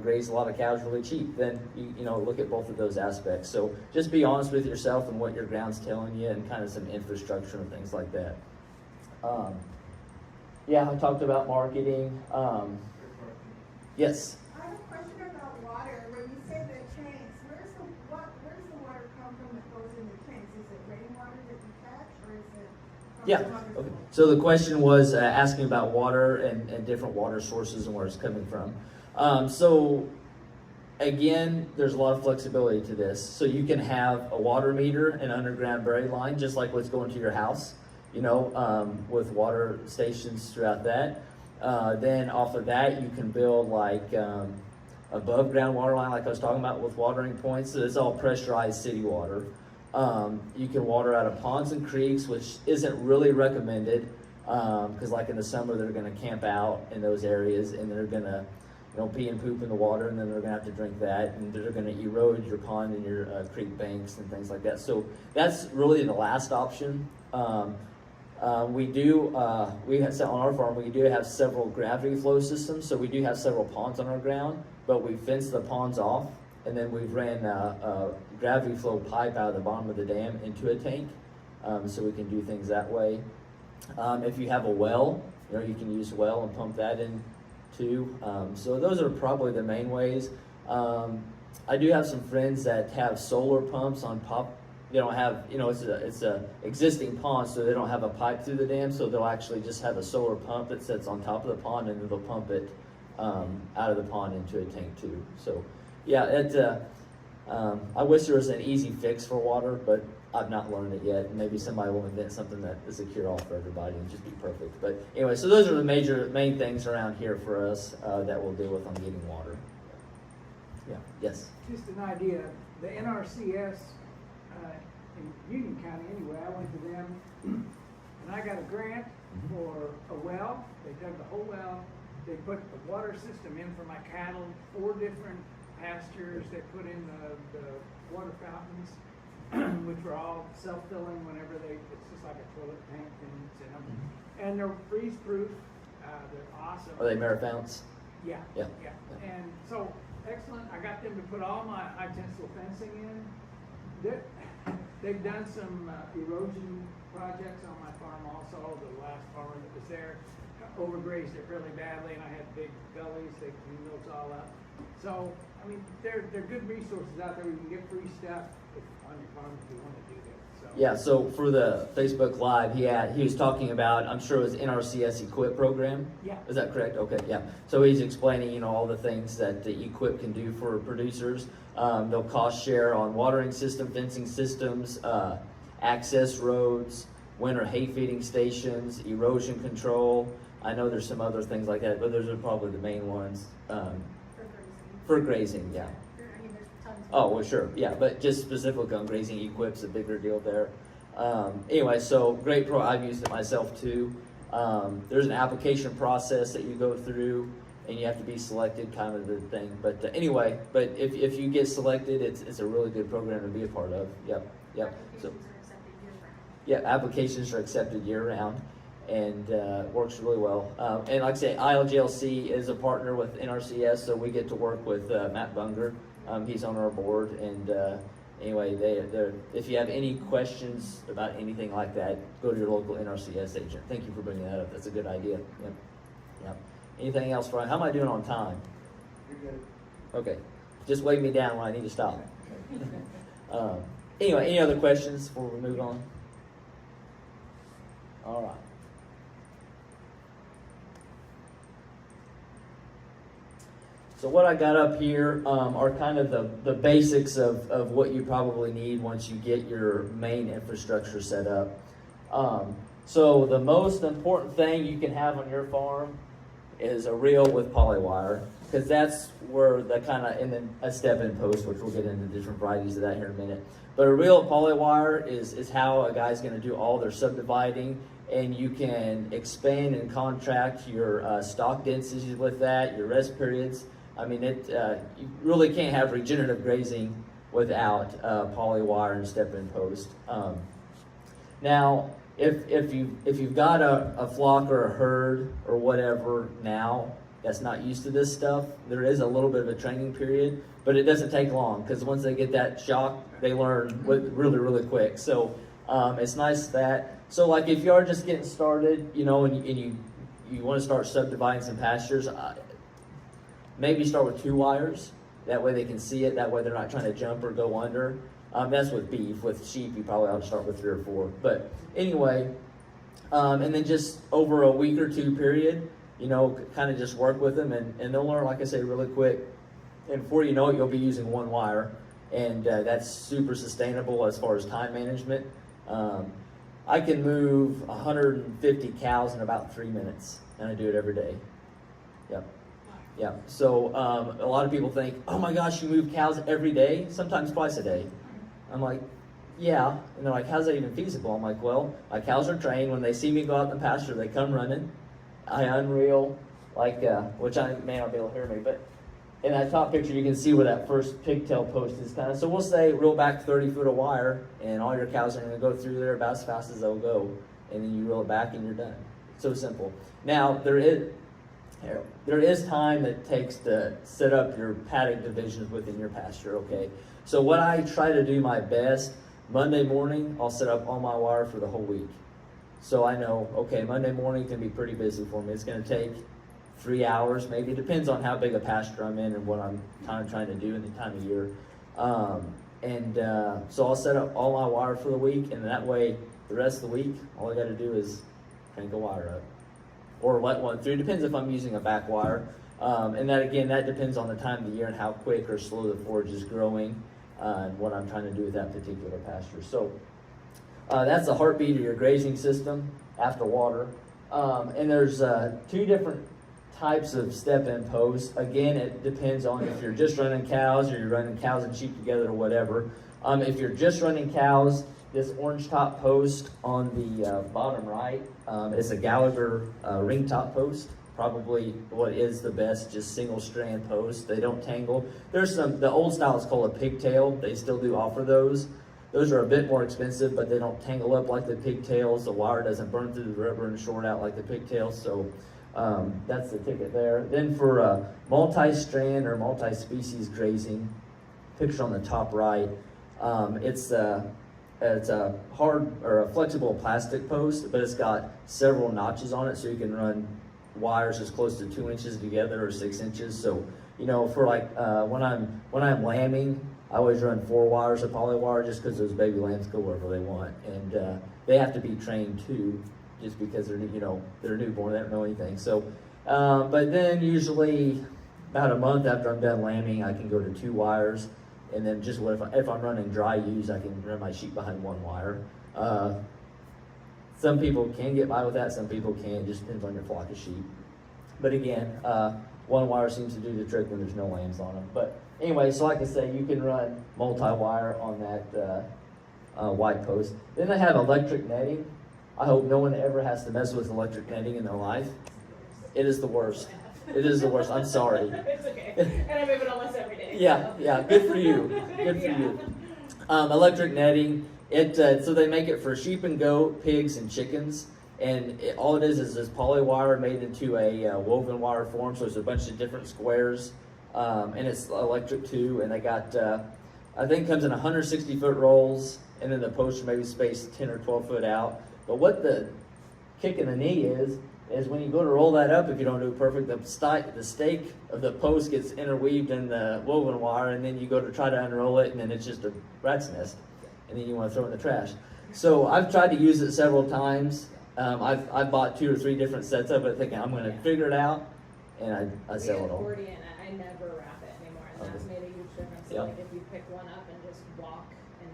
graze a lot of cows really cheap. Then, look at both of those aspects. So just be honest with yourself and what your ground's telling you and kind of some infrastructure and things like that. I talked about marketing. Yes? I have a question about water. When you say the tanks, where's the water come from that goes in the tanks? Is it rainwater that you catch, or is it from Yeah. some other Okay. source? So the question was asking about water and different water sources and where it's coming from. So again, there's a lot of flexibility to this. So you can have a water meter and underground bury line, just like what's going to your house, with water stations throughout that. Then off of that, you can build like above ground water line, like I was talking about with watering points. So it's all pressurized city water. You can water out of ponds and creeks, which isn't really recommended, because like in the summer, they're going to camp out in those areas and they're going to pee and poop in the water, and then they're going to have to drink that, and they're going to erode your pond and your creek banks and things like that. So that's really the last option. We have on our farm, we do have several gravity flow systems, so we do have several ponds on our ground, but we fence the ponds off, and then we've ran a gravity flow pipe out of the bottom of the dam into a tank, so we can do things that way. If you have a well, you can use a well and pump that in too. So those are probably the main ways. I do have some friends that have solar pumps on top. They don't have, it's a existing pond, so they don't have a pipe through the dam, so they'll actually just have a solar pump that sits on top of the pond, and then they'll pump it out of the pond into a tank too. So yeah, I wish there was an easy fix for water, but I've not learned it yet. Maybe somebody will invent something that is a cure-all for everybody and just be perfect. But anyway, so those are the main things around here for us that we'll deal with on getting water. Yeah. Yes. Just an idea, the NRCS in Union County anyway, I went to them and I got a grant for a well. They dug the whole well. They put the water system in for my cattle, 4 different pastures. They put in the water fountains, which were all self-filling whenever it's just like a toilet tank and it's in them. And they're freeze-proof. They're awesome. Are they Marafounts? Yeah. Yeah. And so, excellent. I got them to put all my high tensile fencing in. They've done some erosion projects on my farm also. The last farmer that was there overgrazed it really badly, and I had big gullies. They cleaned those all up. So, I mean, they're good resources out there. You can get free stuff on your farm if you want to do that. So. Yeah, so for the Facebook Live, he was talking about, I'm sure it was NRCS Equip program. Yeah. Is that correct? Okay, yeah. So he's explaining, all the things that the Equip can do for producers. They'll cost share on watering system, fencing systems, access roads, winter hay feeding stations, erosion control. I know there's some other things like that, but those are probably the main ones. For grazing, yeah. I mean, there's tons of Oh, well, sure, yeah, but just specifically on grazing, Equip's a bigger deal there. Anyway, so great pro, I've used it myself too. There's an application process that you go through, and you have to be selected, kind of the thing. But anyway, but if you get selected, it's a really good program to be a part of. Yep. So applications are accepted year-round. yeah, applications are accepted year-round, and works really well. And like I say, ILGLC is a partner with NRCS, so we get to work with Matt Bunger. He's on our board, and anyway, they're, if you have any questions about anything like that, go to your local NRCS agent. Thank you for bringing that up. That's a good idea. Yep. Anything else, Brian? How am I doing on time? You're good. Okay. Just wave me down when I need to stop. Anyway, any other questions before we move on? All right. So what I got up here are kind of the basics of what you probably need once you get your main infrastructure set up. So the most important thing you can have on your farm is a reel with polywire, because that's where the kind of, and then a step-in post, which we'll get into different varieties of that here in a minute. But a reel of polywire is how a guy's going to do all their subdividing, and you can expand and contract your stock densities with that, your rest periods. I mean, you really can't have regenerative grazing without polywire and step-in post. Now, if you've got a flock or a herd or whatever now that's not used to this stuff, there is a little bit of a training period, but it doesn't take long, because once they get that shock, they learn really, really quick. So it's nice that, so like if you are just getting started, and you want to start subdividing some pastures, maybe start with 2 wires. That way they can see it. That way they're not trying to jump or go under. That's with beef. With sheep, you probably ought to start with 3 or 4. But anyway, and then just over a week or 2 period, kind of just work with them, and they'll learn, like I say, really quick. And before you know it, you'll be using one wire, and that's super sustainable as far as time management. I can move 150 cows in about 3 minutes, and I do it every day. Yep. Yeah. So a lot of people think, oh my gosh, you move cows every day, sometimes twice a day. I'm like, yeah. And they're like, how's that even feasible? I'm like, well, my cows are trained. When they see me go out in the pasture, they come running. I unreel, like, which I may not be able to hear me, but in that top picture, you can see where that first pigtail post is kind of. So we'll say reel back 30 foot of wire, and all your cows are going to go through there about as fast as they'll go. And then you reel it back, and you're done. So simple. Now, there is time that it takes to set up your paddock divisions within your pasture, okay? So what I try to do my best, Monday morning, I'll set up all my wire for the whole week. So I know, okay, Monday morning can be pretty busy for me. It's going to take 3 hours, maybe. It depends on how big a pasture I'm in and what I'm kind of trying to do in the time of year. So I'll set up all my wire for the week, and that way, the rest of the week, all I got to do is crank a wire up. Or let one through. Depends if I'm using a back wire. And that, again, that depends on the time of the year and how quick or slow the forage is growing and what I'm trying to do with that particular pasture. So that's the heartbeat of your grazing system after water. And there's 2 different types of step-in posts. Again, it depends on if you're just running cows or you're running cows and sheep together or whatever. If you're just running cows, this orange top post on the bottom right is a Gallagher ring top post. Probably what is the best, just single strand post. They don't tangle. There's the old style is called a pigtail. They still do offer those. Those are a bit more expensive, but they don't tangle up like the pigtails. The wire doesn't burn through the rubber and short out like the pigtails. So that's the ticket there. Then for multi-strand or multi-species grazing, picture on the top right, it's a hard or a flexible plastic post, but it's got several notches on it, so you can run wires as close to 2 inches together or 6 inches. So, you know, for like when I'm lambing, I always run 4 wires of poly wire just because those baby lambs go wherever they want, and they have to be trained too, just because they're newborn, they don't know anything. So, but then usually about a month after I'm done lambing, I can go to 2 wires. And then just if I'm running dry ewes, I can run my sheep behind 1 wire. Some people can get by with that, some people can't. It just depends on your flock of sheep. But again, 1 wire seems to do the trick when there's no lambs on them. But anyway, so like I say, you can run multi-wire on that white post. Then they have electric netting. I hope no one ever has to mess with electric netting in their life. It is the worst. It is the worst. I'm sorry. It's okay. And I move it almost every day. Yeah, yeah. Good for you. Good for you. Electric netting. So they make it for sheep and goat, pigs, and chickens. And all it is this poly wire made into a woven wire form. So there's a bunch of different squares, and it's electric too. And they got, I think, comes in 160 foot rolls, and then the posts are maybe spaced 10 or 12 foot out. But what the kick in the knee is when you go to roll that up, if you don't do it perfect, the stake of the post gets interweaved in the woven wire, and then you go to try to unroll it, and then it's just a rat's nest, and then you want to throw it in the trash. So I've tried to use it several times. I've bought 2 or 3 different sets of it, thinking I'm going to figure it out, and I sell it all. Accordion, I never wrap it anymore, and that's made a huge difference. So Yeah. like if you pick one up and just walk and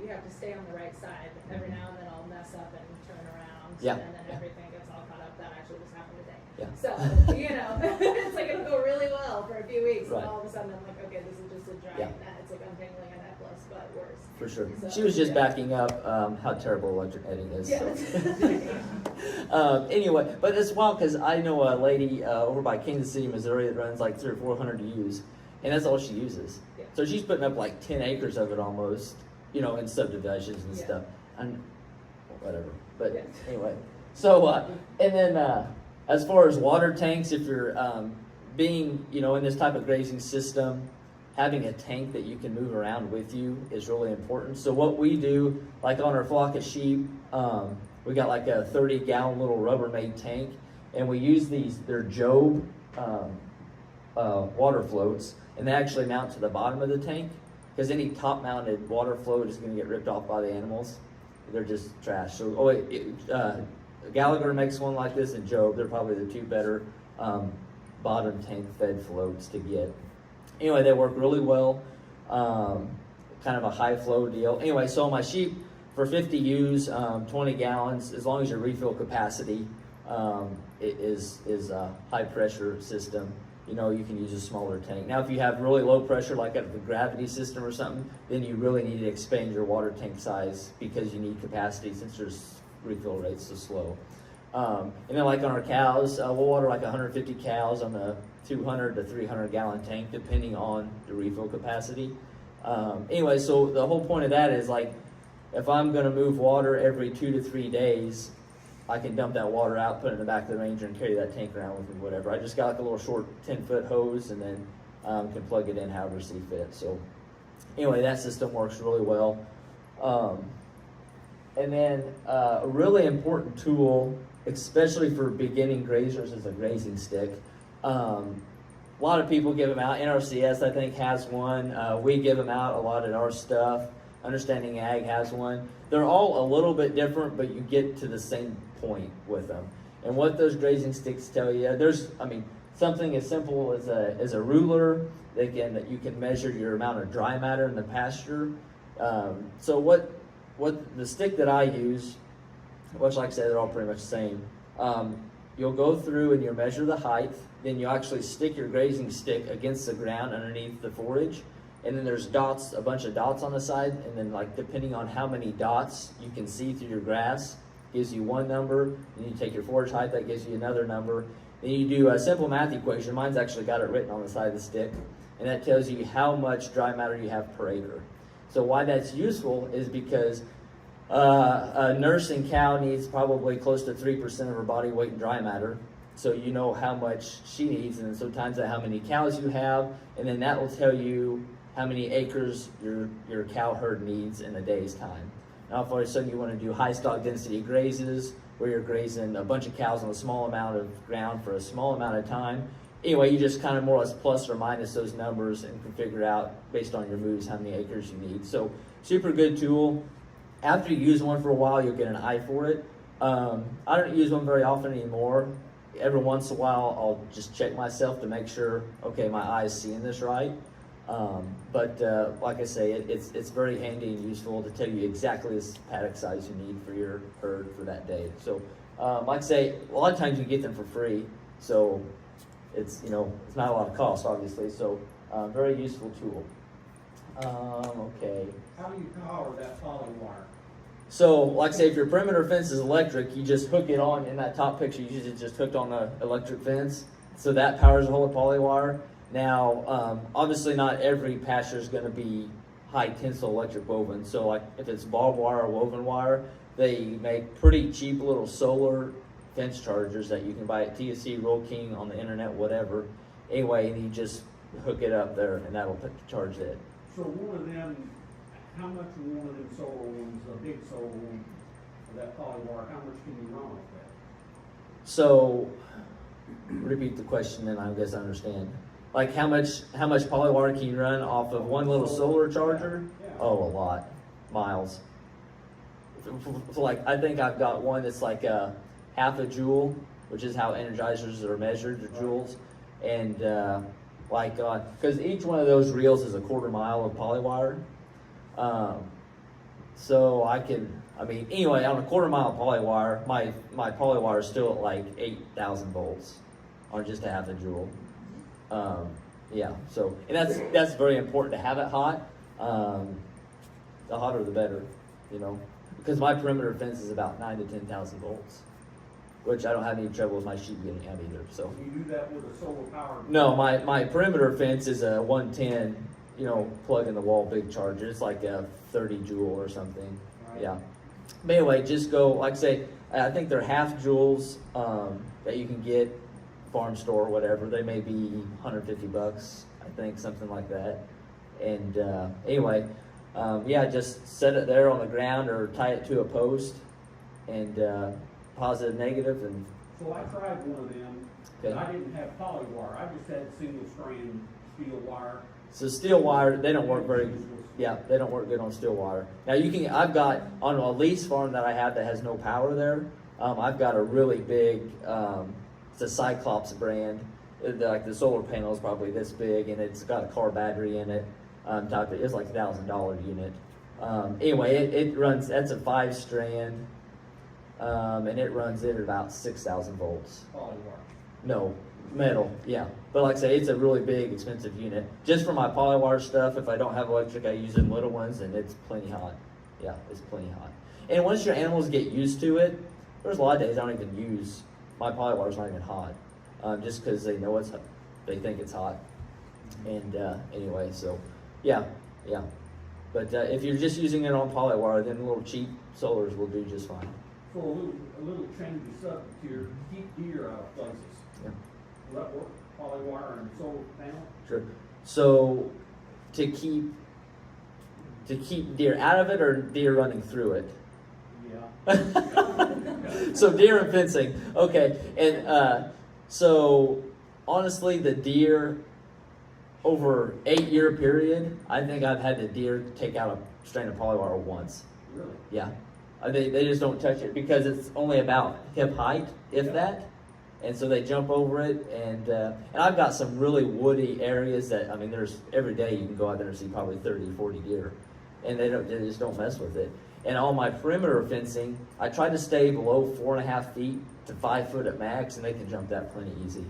you have to stay on the right side. Every now and then I'll mess up and turn around, Yeah. and then everything gets all caught up. That actually just happened today. Yeah. So, it's like it'll go really well for a few weeks, Right. and all of a sudden I'm like, okay, this is just a giant net. It's like untangling a necklace, but worse. For sure. So, She was just yeah. backing up how terrible electric netting is. Yeah. So. Anyway, but it's wild because I know a lady over by Kansas City, Missouri that runs like 300 or 400 ewes, and that's all she uses. Yeah. So she's putting up like 10 acres of it almost, in subdivisions and Yeah. stuff. And whatever. But Yeah. anyway. So, and then as far as water tanks, if you're being, in this type of grazing system, having a tank that you can move around with you is really important. So what we do, like on our flock of sheep, we got like a 30-gallon little Rubbermaid tank, and we use they're Job water floats, and they actually mount to the bottom of the tank, because any top-mounted water float is going to get ripped off by the animals. They're just trash. So, Gallagher makes one like this, and Job, they're probably the 2 better bottom tank fed floats to get. Anyway, they work really well. Kind of a high flow deal. Anyway, so my sheep for 50 ewes, 20 gallons, as long as your refill capacity is a high pressure system, you know, you can use a smaller tank. Now, if you have really low pressure, like at the gravity system or something, then you really need to expand your water tank size because you need capacity since your refill rate's so slow. And then like on our cows, we'll water like 150 cows on a 200 to 300 gallon tank, depending on the refill capacity. Anyway, so the whole point of that is like, if I'm going to move water every 2 to 3 days, I can dump that water out, put it in the back of the Ranger, and carry that tank around with me, whatever. I just got like a little short 10-foot hose, and then can plug it in however see fit. So anyway, that system works really well. And then a really important tool, especially for beginning grazers, is a grazing stick. A lot of people give them out. NRCS, I think, has one. We give them out a lot at our stuff. Understanding Ag has one. They're all a little bit different, but you get to the same point with them. And what those grazing sticks tell you, something as simple as a ruler. You can measure your amount of dry matter in the pasture. So what the stick that I use, which like I said, they're all pretty much the same. You'll go through and you'll measure the height. Then you actually stick your grazing stick against the ground underneath the forage. And then there's dots, a bunch of dots on the side. And then like depending on how many dots you can see through your grass, gives you one number. Then you take your forage height, that gives you another number. Then you do a simple math equation. Mine's actually got it written on the side of the stick. And that tells you how much dry matter you have per acre. So why that's useful is because a nursing cow needs probably close to 3% of her body weight in dry matter. So you know how much she needs, and then so times that how many cows you have, and then that will tell you how many acres your cow herd needs in a day's time. Now, if all of a sudden you want to do high stock density grazes, where you're grazing a bunch of cows on a small amount of ground for a small amount of time, anyway, you just kind of more or less plus or minus those numbers and can figure out based on your moves how many acres you need. So super good tool. After you use one for a while, you'll get an eye for it. I don't use one very often anymore. Every once in a while, I'll just check myself to make sure, okay, my eye's seeing this right. But like I say, it's very handy and useful to tell you exactly the paddock size you need for your herd for that day. So like I say, a lot of times you get them for free, so it's it's not a lot of cost, obviously. So very useful tool. Okay. How do you power that poly wire? So, like I say, if your perimeter fence is electric, you just hook it on. In that top picture, you just hooked on the electric fence. So that powers the whole poly wire. Now, obviously not every pasture is going to be high tensile electric woven. So like if it's barbed wire or woven wire, they make pretty cheap little solar fence chargers that you can buy at TSC, Roll King, on the internet, whatever. Anyway, and you just hook it up there and that'll charge it. So one of them, how much of one of them solar ones, a big solar one, of that poly wire, how much can you run off that? So, repeat the question and I guess I understand. Like how much poly wire can you run off of one little solar charger? Yeah. Oh, a lot. Miles. Like I think I've got one that's like a half a joule, which is how energizers are measured, the joules. And because each one of those reels is a quarter mile of poly wire. So anyway, on a quarter mile of poly wire, my poly wire is still at like 8,000 volts on just a half a joule. So, and that's very important to have it hot. The hotter the better, because my perimeter fence is about 9,000 to 10,000 volts, which I don't have any trouble with my sheep getting out either. So you do that with a solar powered? No, my perimeter fence is a 110, plug in the wall big charger. It's like a 30 joule or something. Right. Yeah. But anyway, just go, like I say, I think they're half joules that you can get farm store or whatever. They may be $150, I think, something like that. And anyway, just set it there on the ground or tie it to a post and positive, negative, and So I tried one of them, and I didn't have poly wire. I just had single strand steel wire. so steel wire, they don't work they don't work good on steel wire. Now I've got, on a lease farm that I have that has no power there, I've got a really big, it's a Cyclops brand. Like the solar panel is probably this big, and it's got a car battery in it. It's like $1,000 unit. Anyway, it runs. That's a 5-strand, and it runs at about 6,000 volts. Polywire. No, metal, yeah. But like I say, it's a really big, expensive unit. Just for my polywire stuff, if I don't have electric, I use them little ones, and it's plenty hot. Yeah, it's plenty hot. And once your animals get used to it, there's a lot of days I don't even use, my polywire's not even hot. Just because they know they think it's hot. And anyway, so, yeah. But if you're just using it on polywire, then little cheap solars will do just fine. For a little change of subject here, keep deer out of places. Yeah. Will that work? Polywire and solar panel? Sure. So to keep deer out of it, or deer running through it? Yeah. So deer and fencing. Okay. And so honestly, the deer over 8-year period, I think I've had the deer take out a strand of polywire once. Really? Yeah. They just don't touch it because it's only about hip height, if Yeah. that. And so they jump over it, and I've got some really woody areas that, I mean, there's every day you can go out there and see probably 30, 40 deer, and they just don't mess with it. And on my perimeter fencing, I try to stay below 4.5 feet to 5 foot at max, and they can jump that plenty easy.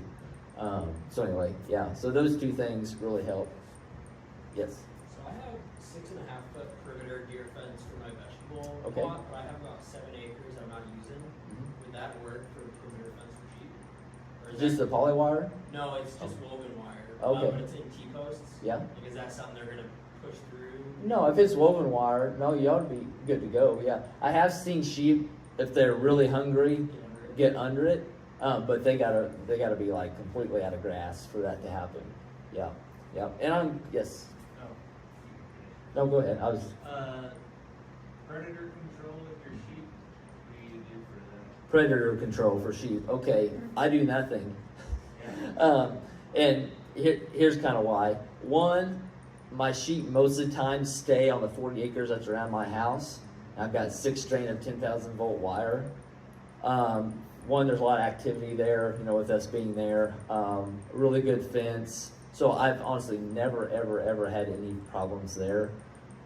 So anyway, yeah. So those two things really help. Yes. So I have 6.5 foot perimeter deer fence for my vegetable Okay. plot, but I have about 7 acres I'm not using. Would that work for perimeter fence for sheep? Or is Just the that, polywire? no, it's just woven wire. Okay. But it's in T-posts. Yeah. Like, is that something they're gonna push through? No, if it's woven wire, no, you ought to be good to go. Yeah, I have seen sheep, if they're really hungry, get under it, but they gotta be like completely out of grass for that to happen. Yeah. And yes. No, go ahead. I was Predator control with your sheep. What do you do for that? predator control for sheep. Okay, I do nothing. And here's kind of why. One, my sheep most of the time stay on the 40 acres that's around my house. I've got 6 strand of 10,000 volt wire. One, there's a lot of activity there, with us being there. Really good fence. So I've honestly never, ever had any problems there.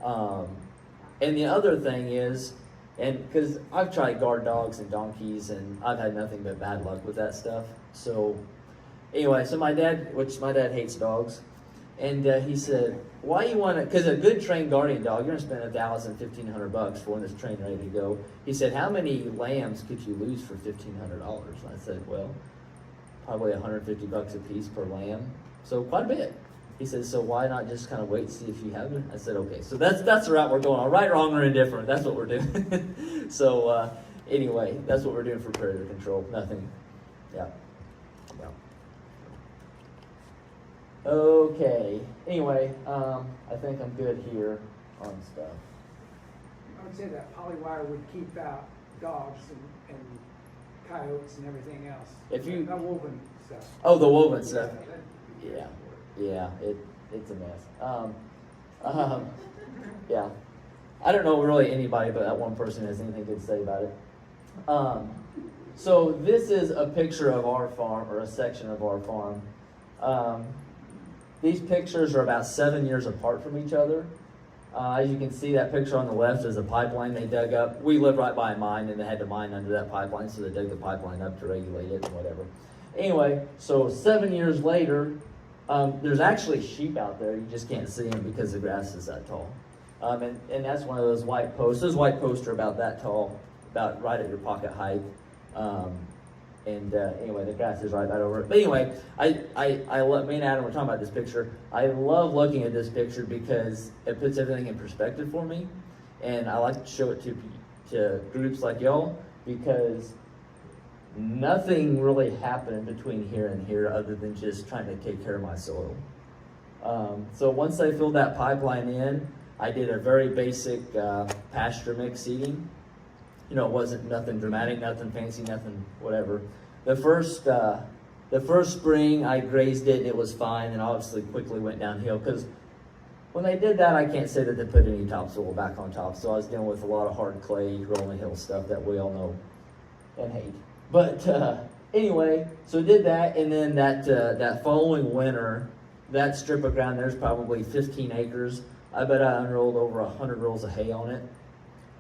And the other thing is, and because I've tried guard dogs and donkeys, and I've had nothing but bad luck with that stuff. So anyway, so my dad hates dogs, and he said, why you want to, because a good trained guardian dog, you're going to spend $1,000, $1,500 for one that's trained ready to go. He said, how many lambs could you lose for $1,500? I said, well, probably $150 a piece per lamb. So quite a bit. He said, so why not just kind of wait and see if you have it? I said, okay. So that's the route we're going on. Right, wrong, or indifferent. That's what we're doing. So anyway, that's what we're doing for predator control. Nothing. Yeah. Okay. Anyway, I think I'm good here on stuff. I would say that polywire would keep out dogs and coyotes and everything else. If you- That woven stuff. Oh, the woven stuff. that- Yeah, it's a mess. Yeah. I don't know really anybody but that one person has anything good to say about it. So this is a picture of our farm, or a section of our farm. These pictures are about 7 years apart from each other. As you can see, that picture on the left is a pipeline they dug up. We live right by a mine, and they had to mine under that pipeline, so they dug the pipeline up to regulate it and whatever. Anyway, so 7 years later, there's actually sheep out there. You just can't see them because the grass is that tall. And that's one of those white posts. Those white posts are about that tall, about right at your pocket height. Anyway, the grass is right about over it. But anyway, I love, me and Adam were talking about this picture. I love looking at this picture because it puts everything in perspective for me. And I like to show it to groups like y'all, because nothing really happened between here and here other than just trying to take care of my soil. So once I filled that pipeline in, I did a very basic pasture mix seeding. It wasn't nothing dramatic, nothing fancy, nothing whatever. The first spring I grazed it and it was fine, and obviously quickly went downhill because when they did that, I can't say that they put any topsoil back on top. So I was dealing with a lot of hard clay, rolling hill stuff that we all know and hate. But anyway, so we did that, and then that following winter, that strip of ground there's probably 15 acres. I bet I unrolled over 100 rolls of hay on it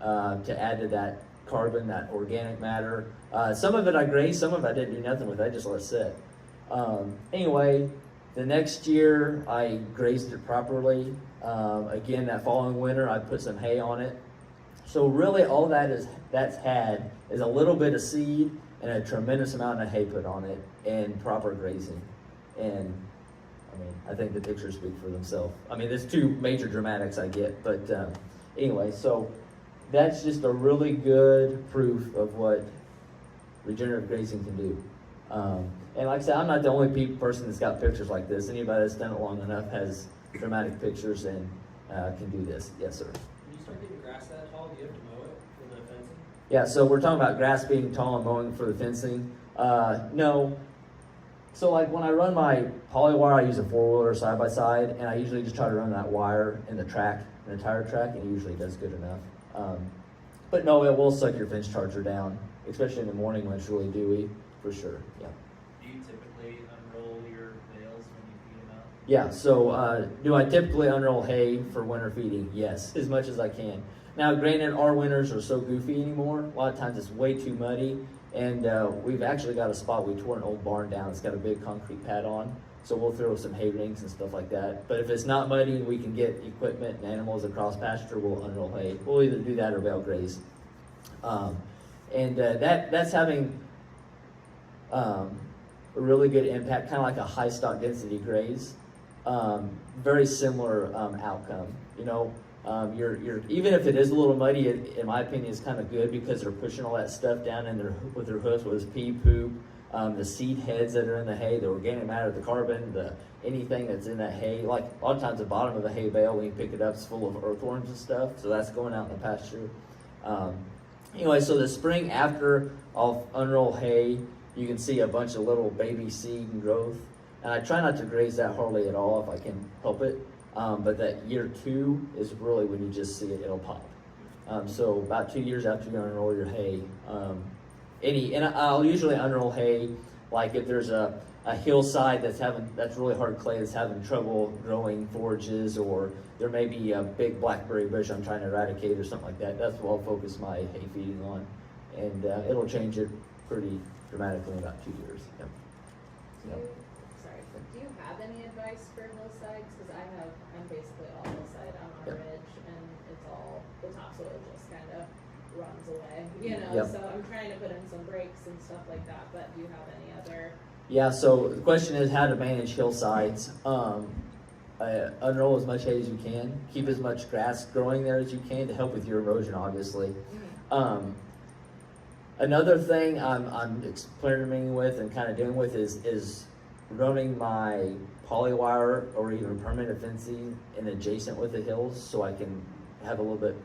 to add to that carbon, that organic matter. Some of it I grazed, some of it I didn't do nothing with. I just let it sit. Anyway, the next year I grazed it properly. Again, that following winter I put some hay on it. So really all that's had is a little bit of seed and a tremendous amount of hay put on it and proper grazing. And I mean, I think the pictures speak for themselves. I mean, there's two major dramatics I get, but anyway, so that's just a really good proof of what regenerative grazing can do. And like I said, I'm not the only person that's got pictures like this. Anybody that's done it long enough has dramatic pictures and can do this. Yes, sir. When you start getting grass that tall, do you have to mow it for the fencing? Yeah, so we're talking about grass being tall and mowing for the fencing. No. So like when I run my polywire, I use a 4-wheeler side by side, and I usually just try to run that wire in the track, in the tire track, and it usually does good enough. But no, it will suck your fence charger down, especially in the morning when it's really dewy, for sure. Yeah. Do you typically unroll your bales when you feed them out? Yeah, so do I typically unroll hay for winter feeding? Yes, as much as I can. Now, granted, our winters are so goofy anymore. A lot of times it's way too muddy, and we've actually got a spot, we tore an old barn down. It's got a big concrete pad on, so we'll throw some hay rings and stuff like that. But if it's not muddy and we can get equipment and animals across pasture, we'll unroll hay. We'll either do that or bale graze. That's having a really good impact, kind of like a high stock density graze. Very similar outcome. You know, you're even if it is a little muddy, in my opinion, it's kind of good because they're pushing all that stuff down in with their hoofs, whether it's pea poop, the seed heads that are in the hay, the organic matter, the carbon, anything that's in that hay. Like a lot of times, the bottom of the hay bale when you pick it up is full of earthworms and stuff, so that's going out in the pasture. Anyway, so the spring after I'll unroll hay, you can see a bunch of little baby seed and growth. And I try not to graze that hardly at all if I can help it. But that year 2 is really when you just see it, it'll pop. So about 2 years after you unroll your hay, and I'll usually unroll hay like if there's a hillside that's really hard clay that's having trouble growing forages, or there may be a big blackberry bush I'm trying to eradicate or something like that. That's what I'll focus my hay feeding on, and it'll change it pretty dramatically in about 2 years. Yep. Do you have any advice for hillsides? Because I'm basically all hillside. I'm on a Yep. ridge, and it's all, the topsoil just kind of runs away, you know? Yep. So I'm trying to put in some breaks and stuff like that, but do you have any other? Yeah, so the question is how to manage hillsides. Unroll as much hay as you can. Keep as much grass growing there as you can to help with your erosion, obviously. Another thing I'm experimenting with and kind of dealing with is running my polywire or even permanent fencing in adjacent with the hills, so I can have a little bit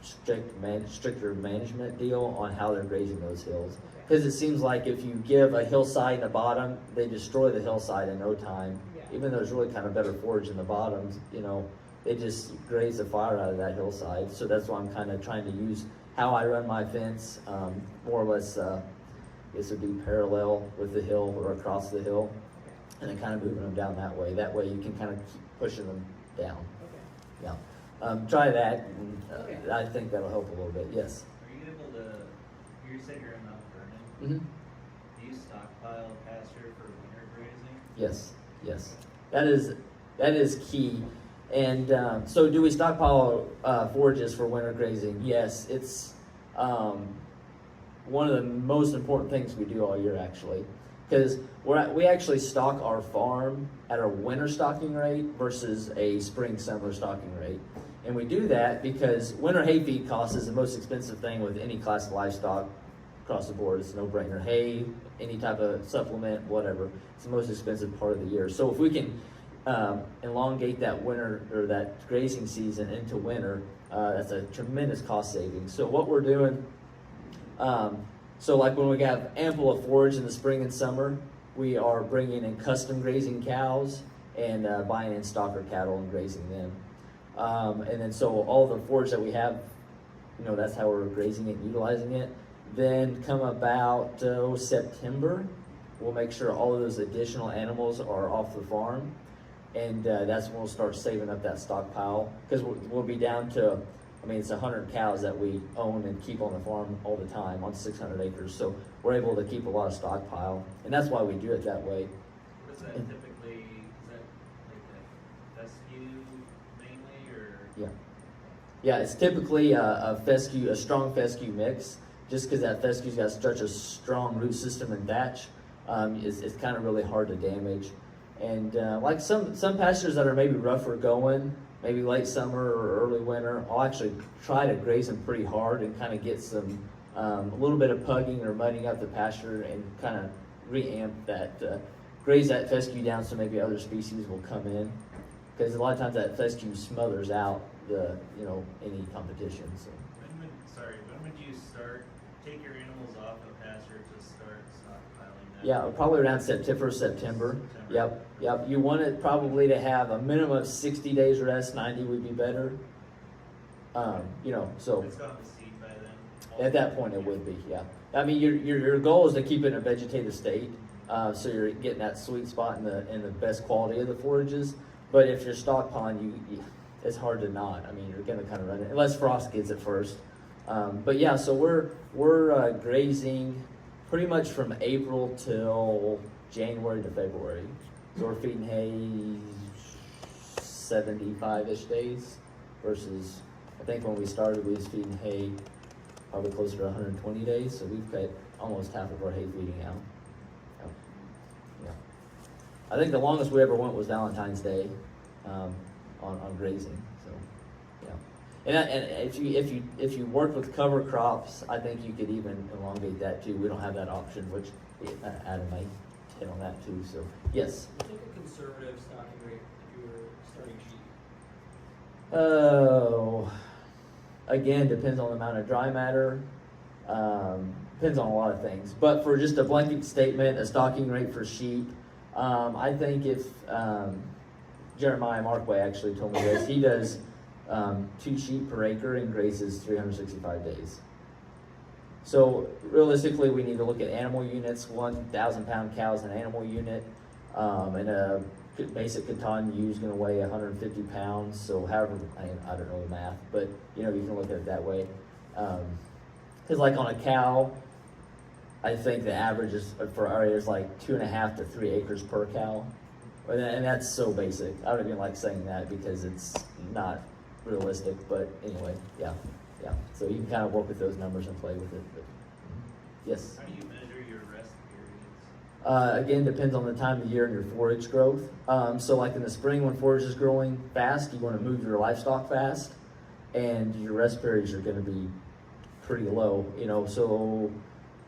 stricter management deal on how they're grazing those hills. Because it seems like if you give a hillside in the bottom, they destroy the hillside in no time. Yeah. Even though there's really kind of better forage in the bottoms, you know, they just graze the fire out of that hillside. So that's why I'm kind of trying to use how I run my fence, more or less, this would be parallel with the hill or across the hill, and then kind of moving them down that way. That way you can kind of keep pushing them down. Okay. Yeah. Try that, and Okay. I think that'll help a little bit. Yes. Are you able to, you said you're in Mount Vernon, Mm-hmm. do you stockpile pasture for winter grazing? Yes. Yes. That is key. And so do we stockpile forages for winter grazing? Yes. It's one of the most important things we do all year, actually. Because we actually stock our farm at a winter stocking rate versus a spring-summer stocking rate. And we do that because winter hay feed cost is the most expensive thing with any class of livestock across the board. It's a no-brainer. Hay, any type of supplement, whatever. It's the most expensive part of the year. So if we can elongate that winter or that grazing season into winter, that's a tremendous cost savings. So what we're doing, so like when we have ample of forage in the spring and summer, we are bringing in custom grazing cows and buying in stocker cattle and grazing them. And then so all the forage that we have, you know, that's how we're grazing it and utilizing it. Then come about September, we'll make sure all of those additional animals are off the farm, and that's when we'll start saving up that stockpile, because we'll be down to, I mean, it's 100 cows that we own and keep on the farm all the time on 600 acres, so we're able to keep a lot of stockpile, and that's why we do it that way. What is that typically, is that like a fescue mainly, or? Yeah. Yeah, it's typically a fescue, a strong fescue mix, just because that fescue's got such a strong root system and thatch. It's kind of really hard to damage. And like some pastures that are maybe rougher going, maybe late summer or early winter, I'll actually try to graze them pretty hard and kind of get some, a little bit of pugging or mudding up the pasture and kind of reamp that, graze that fescue down so maybe other species will come in. Because a lot of times that fescue smothers out the, any competition. So. When would you take your animals off of pasture to start stockpiling that? Yeah, probably around September. Yep. You want it probably to have a minimum of 60 days rest. 90 would be better. So. It's gone to seed by then? At that point, it would be. Yeah. I mean, your goal is to keep it in a vegetative state, so you're getting that sweet spot in the best quality of the forages. But if you're stockpiling, it's hard to not. I mean, you're going to kind of run it unless frost gets it first. But yeah, so we're grazing pretty much from April till January to February. So we're feeding hay 75-ish days versus, I think when we started we was feeding hay probably closer to 120 days. So we've cut almost half of our hay feeding out. Yeah. I think the longest we ever went was Valentine's Day on grazing. So yeah. And if you work with cover crops, I think you could even elongate that too. We don't have that option, which Adam might hit on that too. So yes. Would you take a conservative stocking rate if you were starting sheep? Oh, again, depends on the amount of dry matter. Depends on a lot of things. But for just a blanket statement, a stocking rate for sheep, I think if Jeremiah Markway actually told me this, he does 2 sheep per acre and grazes 365 days. So realistically, we need to look at animal units. 1,000 pound cow is an animal unit, and a basic Catan ewe is going to weigh 150 pounds. So however, I don't know the math, but you can look at it that way. Because like on a cow, I think the average is for our area is like 2.5 to 3 acres per cow, and that's so basic. I don't even like saying that because it's not realistic. But anyway, yeah. So you can kind of work with those numbers and play with it. But, yes. How do you measure your rest periods? Again, depends on the time of year and your forage growth. So like in the spring when forage is growing fast, you want to move your livestock fast, and your rest periods are going to be pretty low. So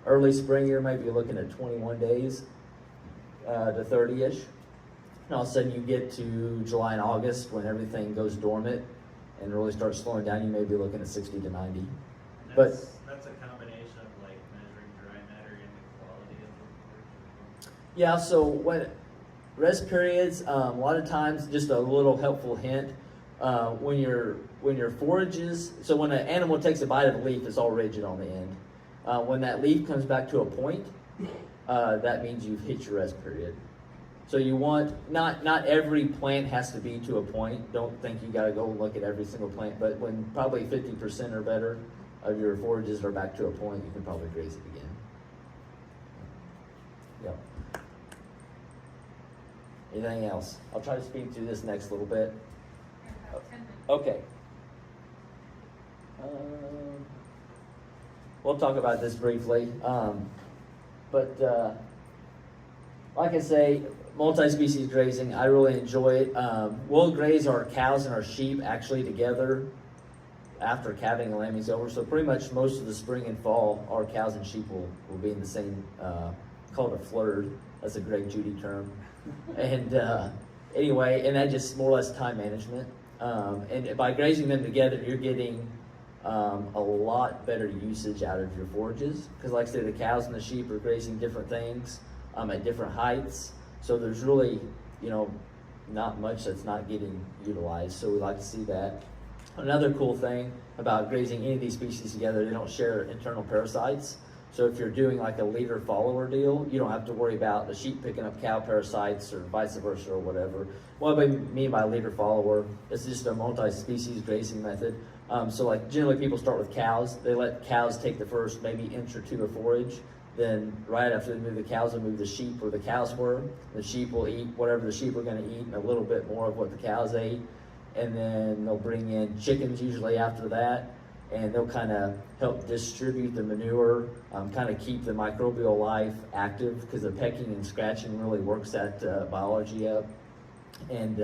early spring you're maybe looking at 21 days to 30-ish. And all of a sudden you get to July and August when everything goes dormant and really starts slowing down, you may be looking at 60 to 90. That's a combination of like measuring dry matter and the quality of the forage. Yeah, so when rest periods, a lot of times, just a little helpful hint, when your forages, so when an animal takes a bite of a leaf, it's all rigid on the end. When that leaf comes back to a point, that means you've hit your rest period. So you want, not every plant has to be to a point. Don't think you got to go look at every single plant, but when probably 50% or better of your forages are back to a point, you can probably graze it again. Yep. Anything else? I'll try to speed through this next little bit. Okay. We'll talk about this briefly. But like I say, multi-species grazing, I really enjoy it. We'll graze our cows and our sheep actually together after calving and lambing's over. So pretty much most of the spring and fall, our cows and sheep will be in the same, called a flurd. That's a Greg Judy term. And anyway, and that just more or less time management. And by grazing them together, you're getting a lot better usage out of your forages. Because like I said, the cows and the sheep are grazing different things at different heights. So there's really, not much that's not getting utilized. So we like to see that. Another cool thing about grazing any of these species together, they don't share internal parasites. So if you're doing like a leader follower deal, you don't have to worry about the sheep picking up cow parasites or vice versa or whatever. What I mean by leader follower, it's just a multi-species grazing method. So like generally people start with cows. They let cows take the first maybe inch or two of forage. Then right after they move the cows, they'll move the sheep where the cows were. The sheep will eat whatever the sheep are going to eat and a little bit more of what the cows ate. And then they'll bring in chickens usually after that. And they'll kind of help distribute the manure, kind of keep the microbial life active because the pecking and scratching really works that biology up. And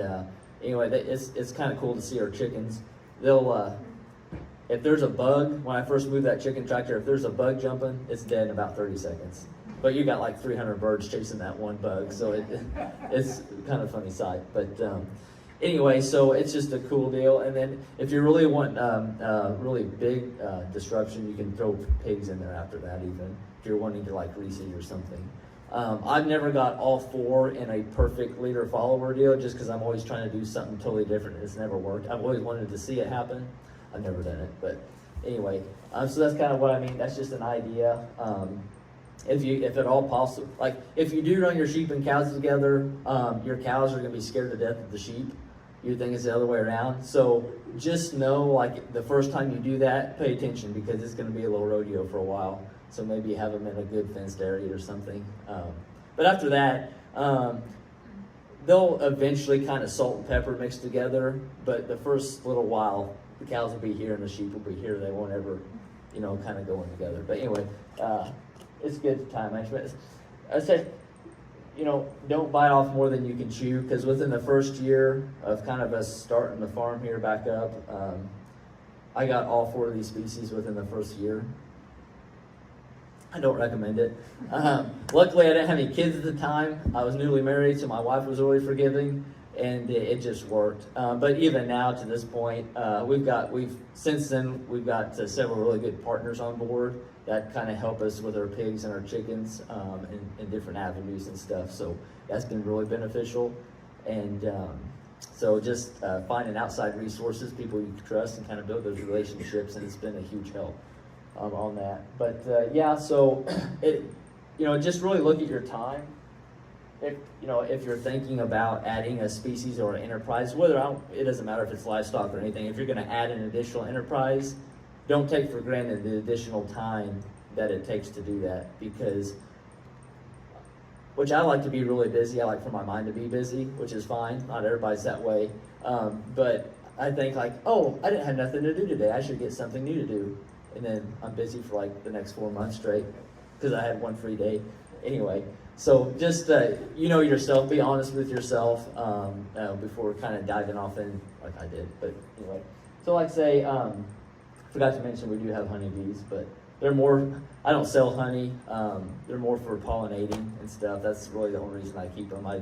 anyway, it's kind of cool to see our chickens. They'll, if there's a bug, when I first moved that chicken tractor, if there's a bug jumping, it's dead in about 30 seconds. But you got like 300 birds chasing that one bug, so it's kind of a funny sight. But anyway, so it's just a cool deal. And then if you really want really big disruption, you can throw pigs in there after that even, if you're wanting to like reseed or something. I've never got all four in a perfect leader follower deal just because I'm always trying to do something totally different. It's never worked. I've always wanted to see it happen. I've never done it, but anyway, so that's kind of what I mean. That's just an idea. If at all possible, like if you do run your sheep and cows together, your cows are going to be scared to death of the sheep. You think it's the other way around. So just know, like the first time you do that, pay attention because it's going to be a little rodeo for a while. So maybe have them in a good fenced area or something. But after that, they'll eventually kind of salt and pepper mix together. But the first little while, the cows will be here and the sheep will be here. They won't ever, kind of go in together. But anyway, it's good time management. I said, don't bite off more than you can chew, because within the first year of kind of us starting the farm here back up, I got all four of these species within the first year. I don't recommend it. Luckily, I didn't have any kids at the time. I was newly married, so my wife was really forgiving, and it just worked. But even now, to this point, since then we've got several really good partners on board that kind of help us with our pigs and our chickens in different avenues and stuff. So that's been really beneficial. And so just finding outside resources, people you can trust, and kind of build those relationships, and it's been a huge help on that. But so just really look at your time. If you're thinking about adding a species or an enterprise, it doesn't matter if it's livestock or anything. If you're going to add an additional enterprise, don't take for granted the additional time that it takes to do that, which I like to be really busy. I like for my mind to be busy, which is fine. Not everybody's that way. But I think I didn't have nothing to do today. I should get something new to do. And then I'm busy for like the next 4 months straight because I had one free day. Anyway, so just, yourself, be honest with yourself before kind of diving off in like I did. But anyway, so like say, forgot to mention we do have honeybees, but they're more, I don't sell honey. They're more for pollinating and stuff. That's really the only reason I keep them. I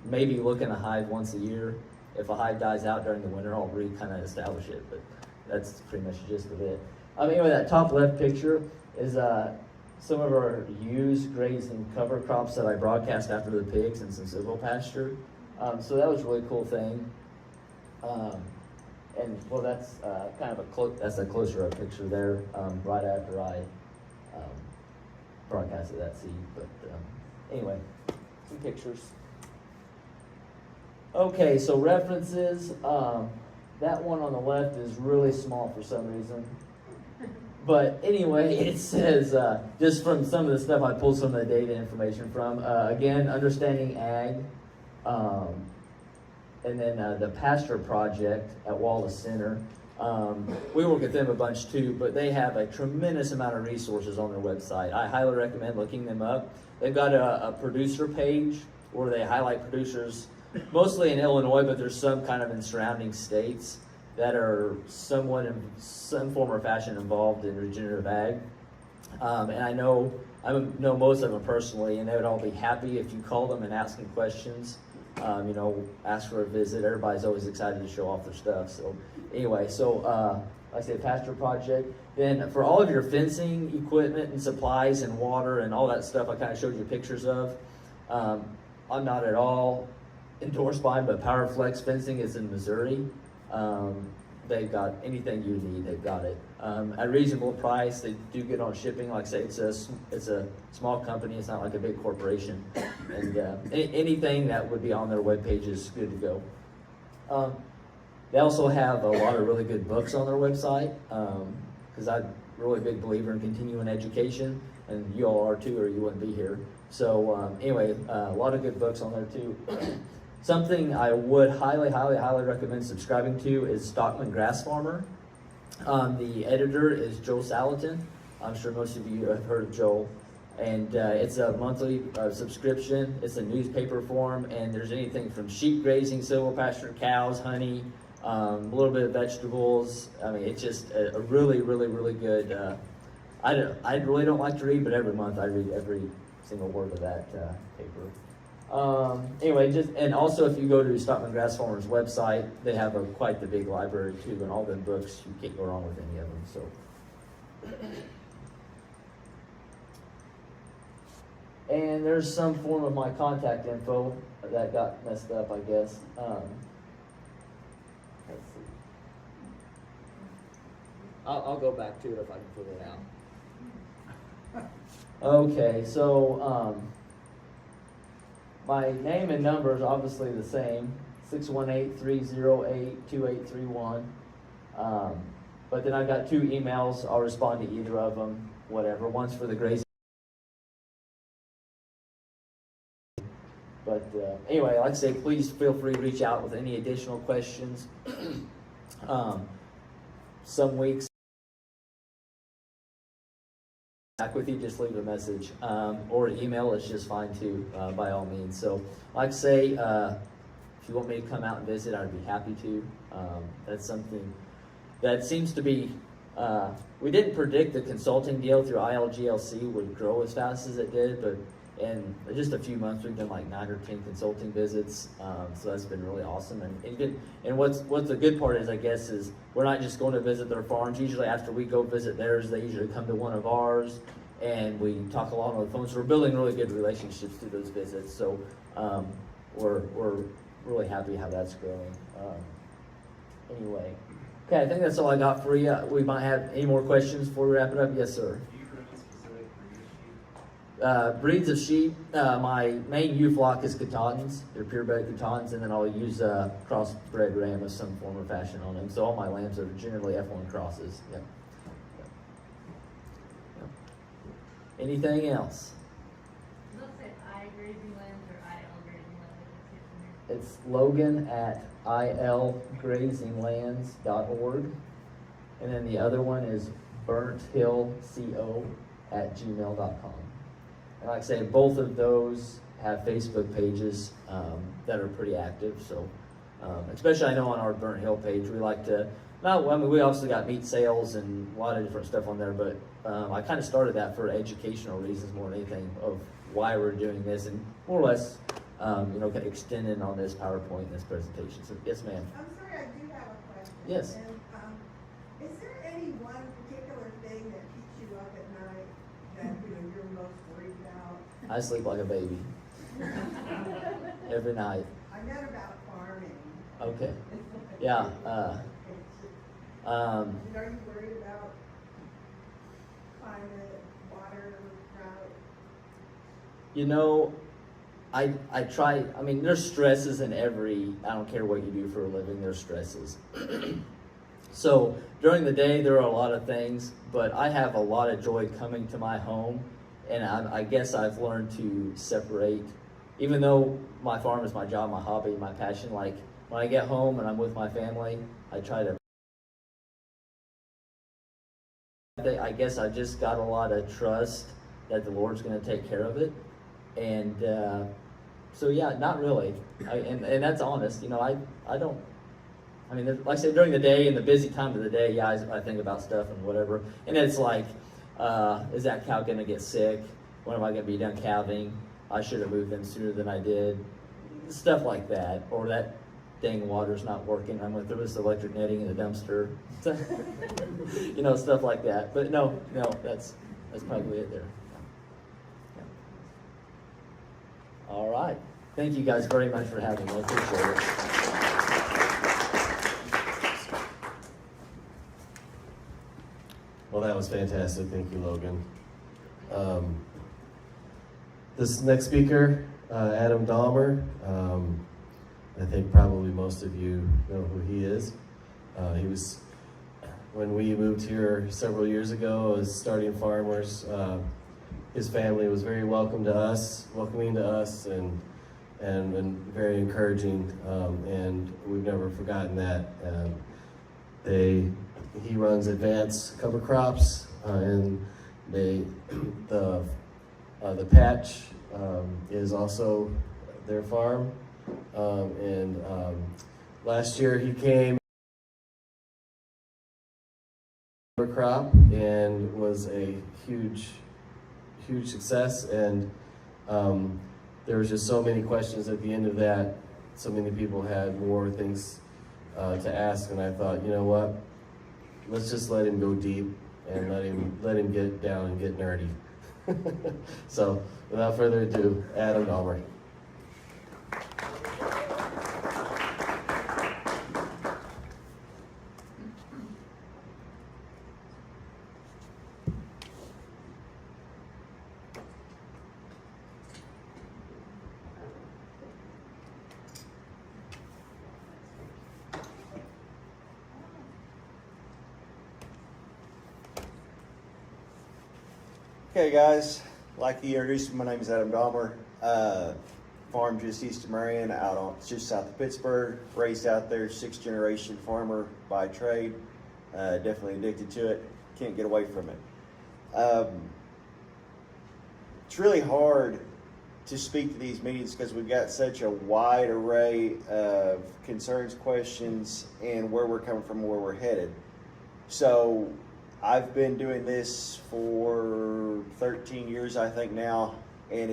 maybe look in a hive once a year. If a hive dies out during the winter, I'll kind of establish it, but that's pretty much the gist of it. Anyway, that top left picture is some of our ewes grazing cover crops that I broadcast after the pigs and some silvopasture. So that was a really cool thing. That's kind of that's a closer up picture there, right after I broadcasted that seed. But anyway, some pictures. Okay, so references. That one on the left is really small for some reason. But anyway, it says, just from some of the stuff I pulled some of the data information from, again, Understanding Ag, and then the Pasture Project at Wallace Center. We work with them a bunch too, but they have a tremendous amount of resources on their website. I highly recommend looking them up. They've got a producer page where they highlight producers, mostly in Illinois, but there's some kind of in surrounding states that are somewhat in some form or fashion involved in regenerative ag. And I know most of them personally, and they would all be happy if you call them and ask them questions. Ask for a visit. Everybody's always excited to show off their stuff. So anyway, like I said, Pasture Project. Then for all of your fencing equipment and supplies and water and all that stuff I kind of showed you pictures of, I'm not at all endorsed by them, but PowerFlex Fencing is in Missouri. They've got anything you need, they've got it. at a reasonable price. They do good on shipping. Like I say, it's a small company. It's not like a big corporation. And anything that would be on their webpage is good to go. They also have a lot of really good books on their website, because I'm a really big believer in continuing education, and you all are too, or you wouldn't be here. So anyway, a lot of good books on there too. Something I would highly recommend subscribing to is Stockman Grass Farmer. The editor is Joe Salatin. I'm sure most of you have heard of Joel. And it's a monthly subscription. It's a newspaper form, and there's anything from sheep grazing, silvopasture cows, honey, a little bit of vegetables. I mean, it's just a really good. I really don't like to read, but every month I read every single word of that paper. Anyway, and also if you go to Stockman Grass Farmer's website, they have quite the big library too, and all the books, you can't go wrong with any of them. So. And there's some form of my contact info that got messed up, I guess. Let's see. I'll go back to it if I can figure it out. Okay, so my name and number is obviously the same, 618-308-2831. But then I've got 2 emails. I'll respond to either of them, whatever. One's for the grazing. But anyway, like I say, please feel free to reach out with any additional questions. Some weeks back with you, just leave a message, or email is just fine too, by all means. So like I say, if you want me to come out and visit, I'd be happy to. That's something that seems to be, we didn't predict the consulting deal through ILGLC would grow as fast as it did, but in just a few months, we've done like 9 or 10 consulting visits, so that's been really awesome. And what's the good part is, I guess, is we're not just going to visit their farms. Usually after we go visit theirs, they usually come to one of ours, and we talk a lot on the phone. So we're building really good relationships through those visits. So we're really happy how that's growing. Anyway, okay, I think that's all I got for you. We might have any more questions before we wrap it up. Yes, sir. Breeds of sheep, my main ewe flock is Katahdins. They're purebred Katahdins, and then I'll use a crossbred ram of some form or fashion on them. So all my lambs are generally F1 crosses. Yep. Anything else? Does it say I grazing lands or IL grazing lands? It's Logan at ilgrazinglands.org. And then the other one is burnthillco@gmail.com. And like I say, both of those have Facebook pages that are pretty active. So, especially I know on our Burnt Hill page, we like to, we also got meat sales and a lot of different stuff on there, but I kind of started that for educational reasons more than anything of why we're doing this, and more or less, kind of extending on this PowerPoint and this presentation. So, yes, ma'am. I'm sorry, I do have a question. Yes. And, is there any one particular thing that keeps you up at night that you're most worried about? I sleep like a baby every night. I meant about farming. Okay. Yeah. Are you worried about climate, water, drought? I try, there's stresses in every, I don't care what you do for a living, there's stresses. So during the day, there are a lot of things, but I have a lot of joy coming to my home, and I guess I've learned to separate, even though my farm is my job, my hobby, my passion. Like when I get home and I'm with my family, I try to, I guess I just got a lot of trust that the Lord's going to take care of it. And so yeah, not really. And that's honest. I don't, like I said, during the day and the busy time of the day, yeah, I think about stuff and whatever. And it's like, is that cow going to get sick? When am I going to be done calving? I should have moved them sooner than I did. Stuff like that. Or that dang water's not working. I'm going to throw this electric netting in the dumpster. Stuff like that. But no, that's probably it there. Yeah. All right. Thank you guys very much for having me. I appreciate it. was fantastic. Thank you, Logan. This next speaker, Adam Dahmer. I think probably most of you know who he is. He was, when we moved here several years ago as starting farmers, his family was very welcoming to us, and very encouraging, and we've never forgotten that. He runs advanced cover crops, and the patch is also their farm. Last year he came crop and was a huge success, and there was just so many questions at the end of that. So many people had more things to ask, and I thought, you know what, let's just let him go deep and let him get down and get nerdy. So without further ado, Adam Dahmer. Okay, guys, like he introduced me, my name is Adam Dahmer. Farm just east of Marion, just south of Pittsburgh. Raised out there, 6th generation farmer by trade. Definitely addicted to it. Can't get away from it. It's really hard to speak to these meetings because we've got such a wide array of concerns, questions, and where we're coming from, where we're headed. So I've been doing this for 13 years, I think now, and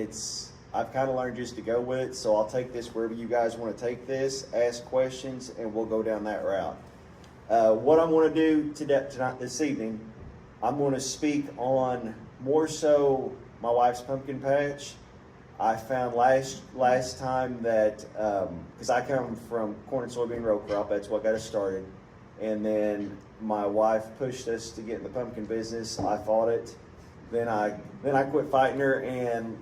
I've kind of learned just to go with it, so I'll take this wherever you guys want to take this, ask questions, and we'll go down that route. What I'm going to do tonight, this evening, I'm going to speak on more so my wife's pumpkin patch. I found last time that, because I come from corn and soybean row crop, that's what got us started. And then my wife pushed us to get in the pumpkin business. I fought it. Then I quit fighting her and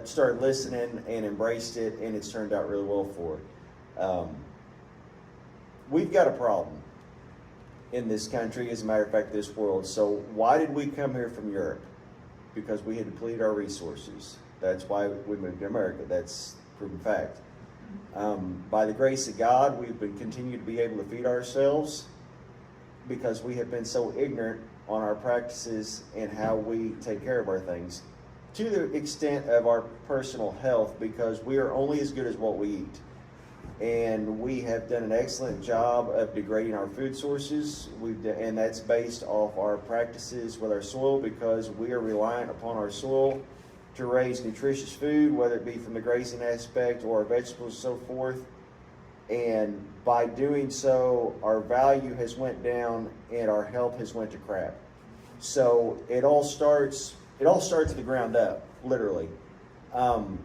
started listening and embraced it, and it's turned out really well for it. We've got a problem in this country, as a matter of fact, this world. So why did we come here from Europe? Because we had depleted our resources. That's why we moved to America. That's proven fact. By the grace of God, we've been continued to be able to feed ourselves because we have been so ignorant on our practices and how we take care of our things, to the extent of our personal health, because we are only as good as what we eat. And we have done an excellent job of degrading our food sources, and that's based off our practices with our soil, because we are reliant upon our soil to raise nutritious food, whether it be from the grazing aspect or our vegetables and so forth. And by doing so, our value has went down and our health has went to crap. So it all starts at the ground up, literally. I'm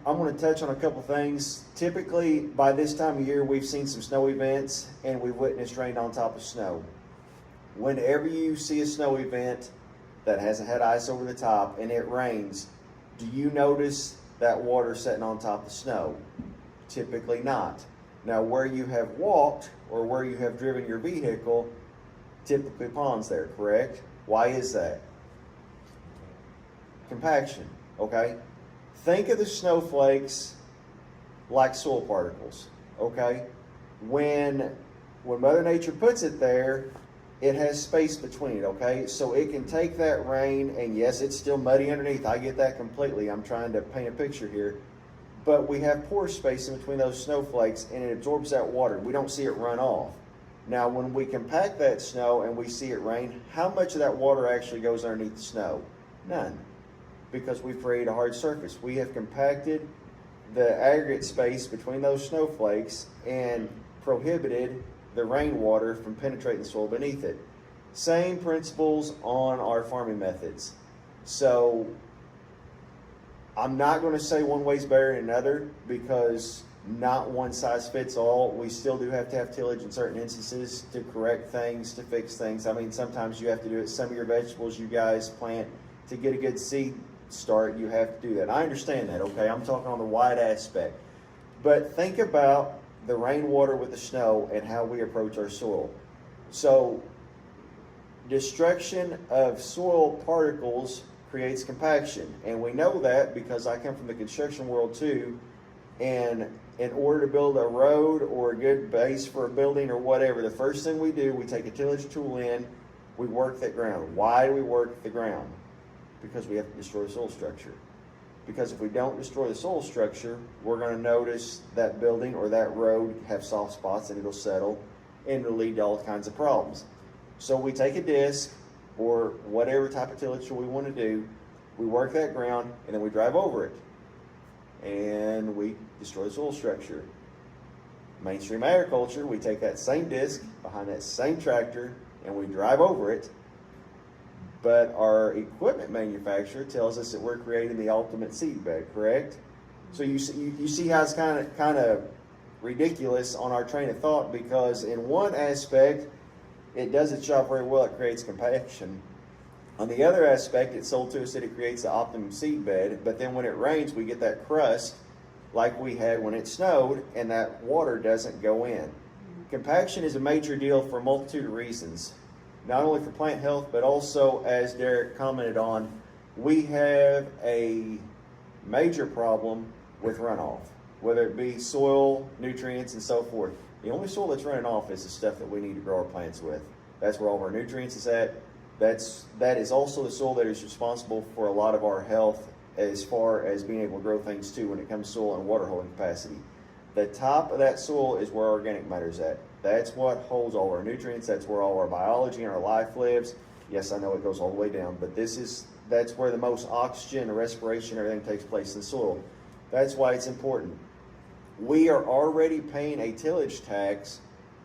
going to touch on a couple things. Typically, by this time of year, we've seen some snow events and we've witnessed rain on top of snow. Whenever you see a snow event that hasn't had ice over the top and it rains, do you notice that water sitting on top of the snow? Typically not. Now, where you have walked or where you have driven your vehicle, typically ponds there, correct? Why is that? Compaction, okay? Think of the snowflakes like soil particles, okay? When Mother Nature puts it there, it has space between it, okay? So it can take that rain, and yes, it's still muddy underneath. I get that completely. I'm trying to paint a picture here. But we have pore space in between those snowflakes, and it absorbs that water. We don't see it run off. Now, when we compact that snow and we see it rain, how much of that water actually goes underneath the snow? None. Because we've created a hard surface. We have compacted the aggregate space between those snowflakes and prohibited the rainwater from penetrating the soil beneath it. Same principles on our farming methods. So I'm not going to say one way's better than another, because not one size fits all. We still do have to have tillage in certain instances to correct things, to fix things. I mean, sometimes you have to do it. Some of your vegetables you guys plant to get a good seed start, you have to do that. I understand that, okay? I'm talking on the wide aspect. But think about the rainwater with the snow and how we approach our soil. So, destruction of soil particles creates compaction. And we know that because I come from the construction world too. And in order to build a road or a good base for a building or whatever, the first thing we do, we take a tillage tool in, we work that ground. Why do we work the ground? Because we have to destroy soil structure. Because if we don't destroy the soil structure, we're going to notice that building or that road have soft spots and it'll settle and it'll lead to all kinds of problems. So we take a disc or whatever type of tillage tool we want to do, we work that ground and then we drive over it. And we destroy the soil structure. Mainstream agriculture, we take that same disc behind that same tractor and we drive over it. But our equipment manufacturer tells us that we're creating the ultimate seed bed, correct? So you see how it's kind of ridiculous on our train of thought, because in one aspect, it does its job very well, it creates compaction. On the other aspect, it's sold to us that it creates the optimum seed bed, but then when it rains, we get that crust like we had when it snowed, and that water doesn't go in. Compaction is a major deal for a multitude of reasons, not only for plant health, but also, as Derek commented on, we have a major problem with runoff, whether it be soil, nutrients, and so forth. The only soil that's running off is the stuff that we need to grow our plants with. That's where all of our nutrients is at. That is also the soil that is responsible for a lot of our health as far as being able to grow things too when it comes to soil and water holding capacity. The top of that soil is where organic matter is at. That's what holds all our nutrients. That's where all our biology and our life lives. Yes, I know it goes all the way down, but that's where the most oxygen, the respiration, everything takes place in the soil. That's why it's important. We are already paying a tillage tax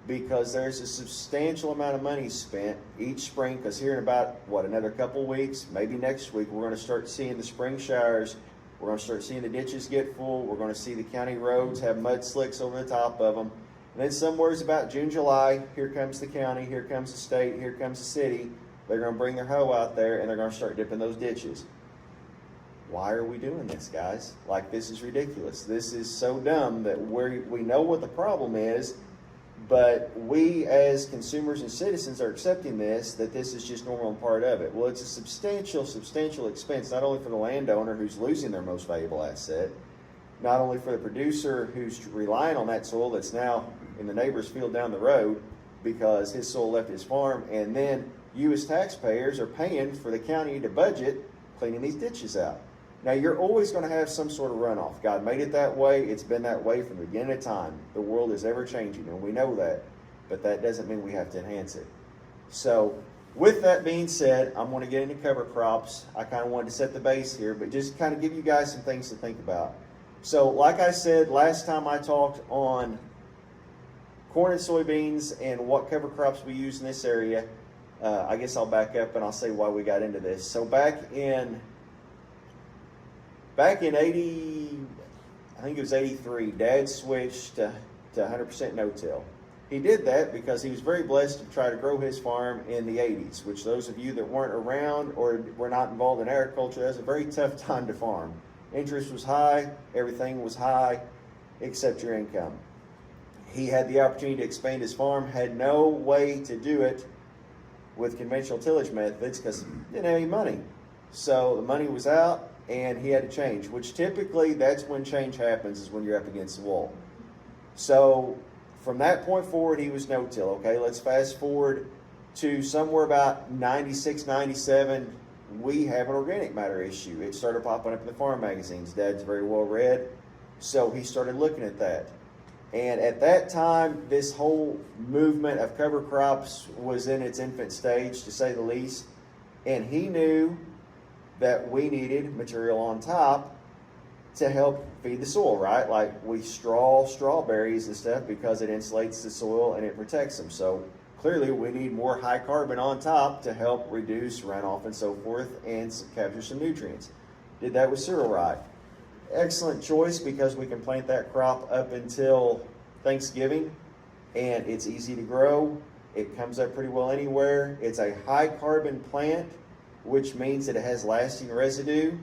because there's a substantial amount of money spent each spring, because here in about, another couple weeks, maybe next week, we're going to start seeing the spring showers. We're going to start seeing the ditches get full. We're going to see the county roads have mud slicks over the top of them. And then somewhere about June, July, here comes the county, here comes the state, here comes the city. They're going to bring their hoe out there and they're going to start dipping those ditches. Why are we doing this, guys? Like, this is ridiculous. This is so dumb that we know what the problem is, but we as consumers and citizens are accepting this, that this is just normal and part of it. Well, it's a substantial expense, not only for the landowner who's losing their most valuable asset, not only for the producer who's relying on that soil that's now in the neighbor's field down the road because his soil left his farm, and then you as taxpayers are paying for the county to budget cleaning these ditches out. Now, you're always going to have some sort of runoff. God made it that way. It's been that way from the beginning of time. The world is ever changing, and we know that, but that doesn't mean we have to enhance it. So, with that being said, I'm going to get into cover crops. I kind of wanted to set the base here, but just kind of give you guys some things to think about. So, like I said, last time I talked on corn and soybeans and what cover crops we use in this area, I guess I'll back up and I'll say why we got into this. So, back in 80, I think it was 83, Dad switched to 100% no-till. He did that because he was very blessed to try to grow his farm in the 80s, which those of you that weren't around or were not involved in agriculture, that was a very tough time to farm. Interest was high, everything was high, except your income. He had the opportunity to expand his farm, had no way to do it with conventional tillage methods because he didn't have any money. So the money was out, and he had to change, which typically that's when change happens, is when you're up against the wall. So from that point forward, he was no-till. Okay, let's fast forward to somewhere about 96, 97, we have an organic matter issue. It started popping up in the farm magazines. Dad's very well read, so he started looking at that. And at that time, this whole movement of cover crops was in its infant stage, to say the least, and he knew that we needed material on top to help feed the soil, right? Like we straw strawberries and stuff because it insulates the soil and it protects them. So clearly we need more high carbon on top to help reduce runoff and so forth and capture some nutrients. Did that with cereal rye. excellent choice because we can plant that crop up until Thanksgiving, and it's easy to grow. It comes up pretty well anywhere. It's a high carbon plant, which means that it has lasting residue,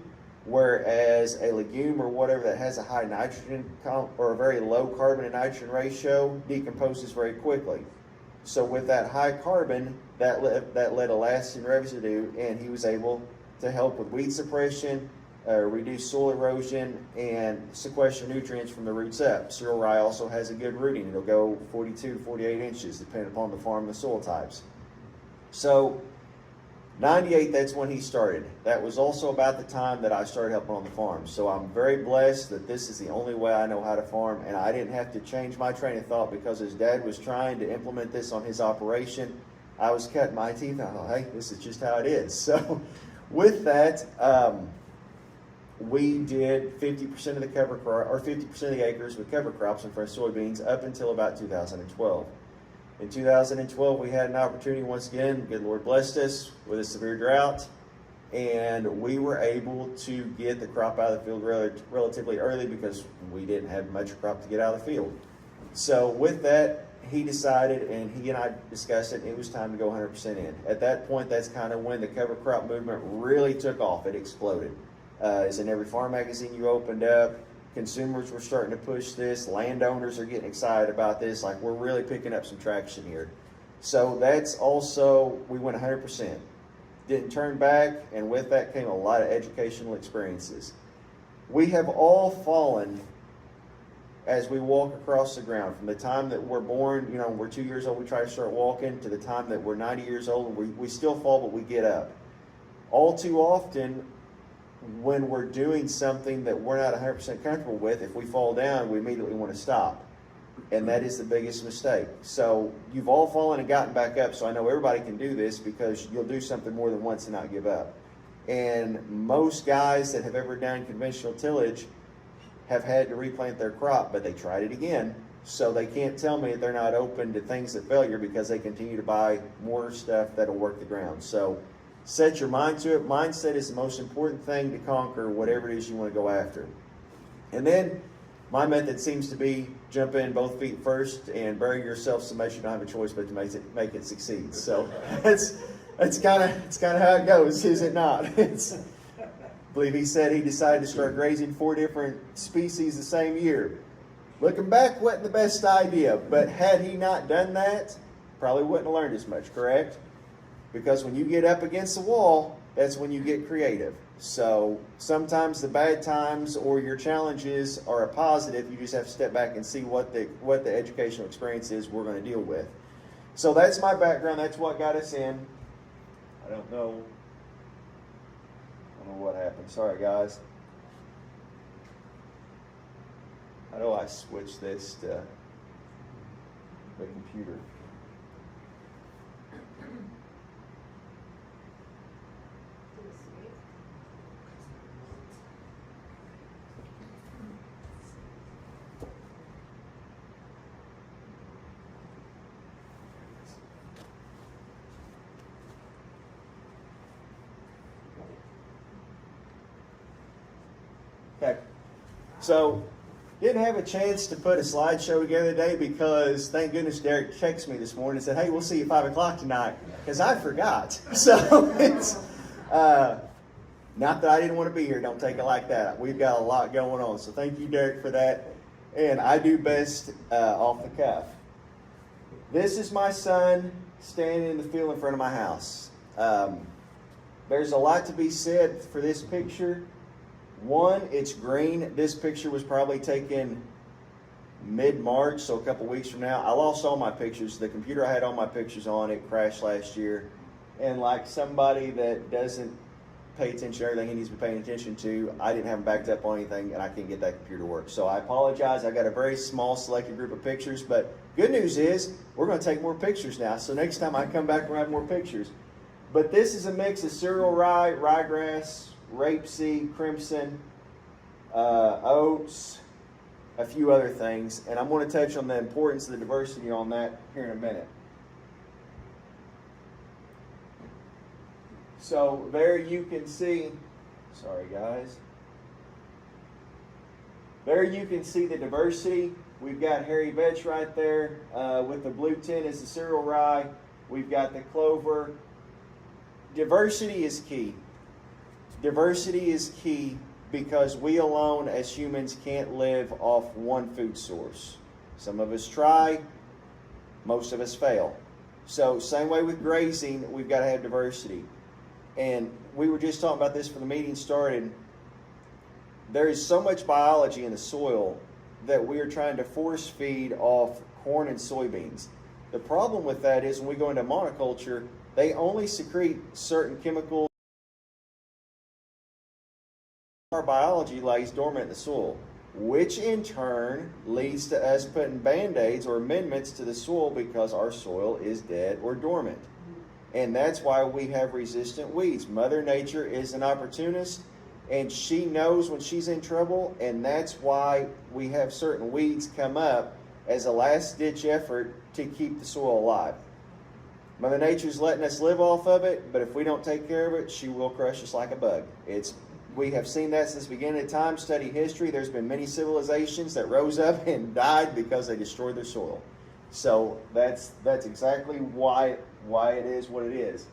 whereas a legume or whatever that has a high nitrogen or a very low carbon to nitrogen ratio decomposes very quickly. So with that high carbon, that led a lasting residue, and he was able to help with weed suppression, reduce soil erosion, and sequester nutrients from the roots up. Cereal rye also has a good rooting. It'll go 42 to 48 inches depending upon the farm and the soil types. So 98, that's when he started. That was also about the time that I started helping on the farm. So I'm very blessed that this is the only way I know how to farm, and I didn't have to change my train of thought because his dad was trying to implement this on his operation. I was cutting my teeth. I thought, hey, this is just how it is. So with that, we did 50% of the cover crop, or 50% of the acres with cover crops and fresh soybeans up until about 2012. In 2012, we had an opportunity once again. Good Lord blessed us with a severe drought, and we were able to get the crop out of the field relatively early because we didn't have much crop to get out of the field. So with that, he decided, and he and I discussed it, and it was time to go 100% in. At that point, that's kind of when the cover crop movement really took off. It exploded. It's in every farm magazine you opened up. Consumers were starting to push this. Landowners are getting excited about this. Like, we're really picking up some traction here. So that's also, we went 100%. Didn't turn back, and with that came a lot of educational experiences. We have all fallen as we walk across the ground. From the time that we're born, we're 2 years old, we try to start walking, to the time that we're 90 years old, we still fall, but we get up. All too often, when we're doing something that we're not 100% comfortable with, if we fall down, we immediately want to stop. And that is the biggest mistake. So you've all fallen and gotten back up, so I know everybody can do this because you'll do something more than once and not give up. And most guys that have ever done conventional tillage have had to replant their crop, but they tried it again. So they can't tell me that they're not open to things at failure because they continue to buy more stuff that'll work the ground. So set your mind to it. Mindset is the most important thing to conquer whatever it is you want to go after. And then my method seems to be jump in both feet first and bury yourself so much you don't have a choice but to make it succeed. So that's kind of how it goes, is it not? I believe he said he decided to start grazing 4 different species the same year. Looking back, wasn't the best idea, but had he not done that, probably wouldn't have learned as much, correct? Because when you get up against the wall, that's when you get creative. So sometimes the bad times or your challenges are a positive. You just have to step back and see what the educational experience is we're going to deal with. So that's my background. That's what got us in. I don't know what happened. Sorry, guys. How do I switch this to the computer? Okay, so didn't have a chance to put a slideshow together today because thank goodness Derek texted me this morning and said, hey, we'll see you at 5 o'clock tonight, because I forgot. So it's not that I didn't want to be here, don't take it like that. We've got a lot going on, so thank you, Derek, for that. And I do best off the cuff. This is my son standing in the field in front of my house. There's a lot to be said for this picture. One, it's green. This picture was probably taken mid-March, so a couple weeks from now. I lost all my pictures. The computer I had all my pictures on, it crashed last year. And like somebody that doesn't pay attention to everything he needs to be paying attention to, I didn't have them backed up on anything, and I can't get that computer to work. So I apologize. I got a very small selected group of pictures, but good news is we're going to take more pictures now. So next time I come back, we're going to have more pictures. But this is a mix of cereal rye, ryegrass, rapeseed, crimson, oats, a few other things, and I'm going to touch on the importance of the diversity on that here in a minute. So there you can see, sorry guys, There you can see the diversity. We've got hairy vetch right there with the blue tint as the cereal rye. We've got the clover. Diversity is key. Diversity is key because we alone as humans can't live off one food source. Some of us try, most of us fail. So same way with grazing, we've got to have diversity. And we were just talking about this before the meeting started. There is so much biology in the soil that we are trying to force feed off corn and soybeans. The problem with that is when we go into monoculture, they only secrete certain chemicals. Our biology lays dormant in the soil, which in turn leads to us putting band-aids or amendments to the soil because our soil is dead or dormant. And that's why we have resistant weeds. Mother Nature is an opportunist, and she knows when she's in trouble, and that's why we have certain weeds come up as a last-ditch effort to keep the soil alive. Mother Nature's letting us live off of it, but if we don't take care of it, she will crush us like a bug. We have seen that since the beginning of time. Study history. There's been many civilizations that rose up and died because they destroyed their soil. So that's exactly why it is what it is.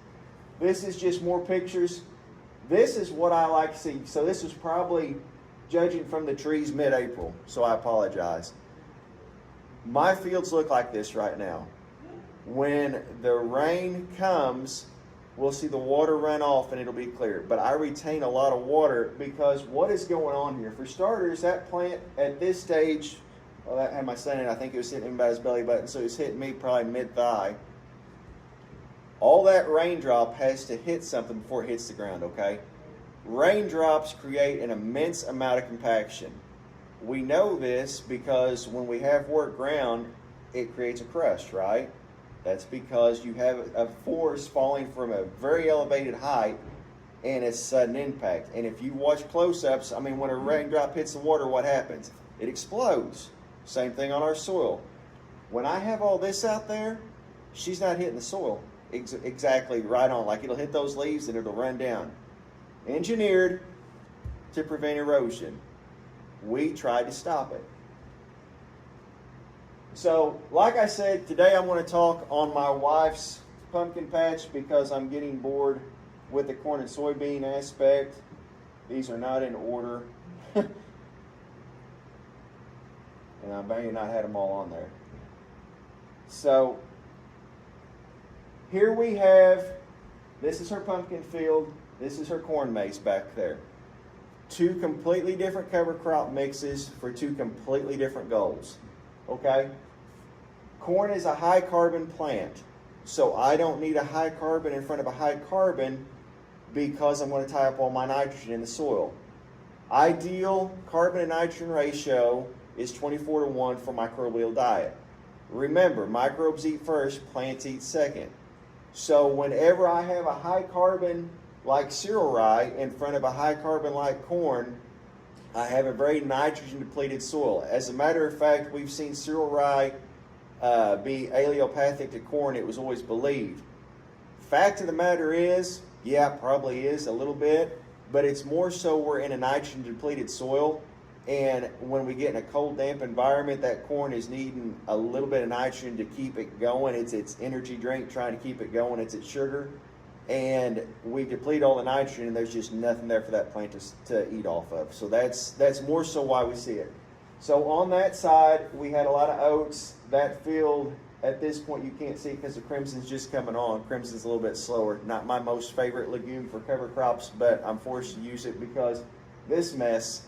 This is just more pictures. This is what I like to see. So this is probably judging from the trees mid-April, so I apologize. My fields look like this right now. When the rain comes, we'll see the water run off and it'll be clear. But I retain a lot of water because what is going on here? For starters, that plant at this stage, well, that had my son in, I think it was hitting him by his belly button, so it's hitting me probably mid-thigh. All that raindrop has to hit something before it hits the ground, okay? Raindrops create an immense amount of compaction. We know this because when we have work ground, it creates a crust, right? That's because you have a force falling from a very elevated height and it's sudden impact. And if you watch close-ups, I mean, when a raindrop hits the water, what happens? It explodes. Same thing on our soil. When I have all this out there, she's not hitting the soil exactly right on. Like it'll hit those leaves and it'll run down. Engineered to prevent erosion. We tried to stop it. So, like I said, today I'm going to talk on my wife's pumpkin patch because I'm getting bored with the corn and soybean aspect. These are not in order. And I may not have them all on there. So, here we have, this is her pumpkin field, this is her corn maze back there. Two completely different cover crop mixes for two completely different goals. Okay? Corn is a high carbon plant, so I don't need a high carbon in front of a high carbon because I'm going to tie up all my nitrogen in the soil. Ideal carbon and nitrogen ratio is 24:1 for microbial diet. Remember, microbes eat first, plants eat second. So whenever I have a high carbon like cereal rye in front of a high carbon like corn, I have a very nitrogen depleted soil. As a matter of fact, we've seen cereal rye be allelopathic to corn. It was always believed. Fact of the matter is, yeah, probably is a little bit, but it's more so we're in a nitrogen depleted soil, and when we get in a cold, damp environment, that corn is needing a little bit of nitrogen to keep it going. It's its energy drink trying to keep it going. It's its sugar. And we deplete all the nitrogen, and there's just nothing there for that plant to eat off of. So that's more so why we see it. So on that side, we had a lot of oats. That field, at this point, you can't see because the crimson's just coming on. Crimson's a little bit slower. Not my most favorite legume for cover crops, but I'm forced to use it because this mess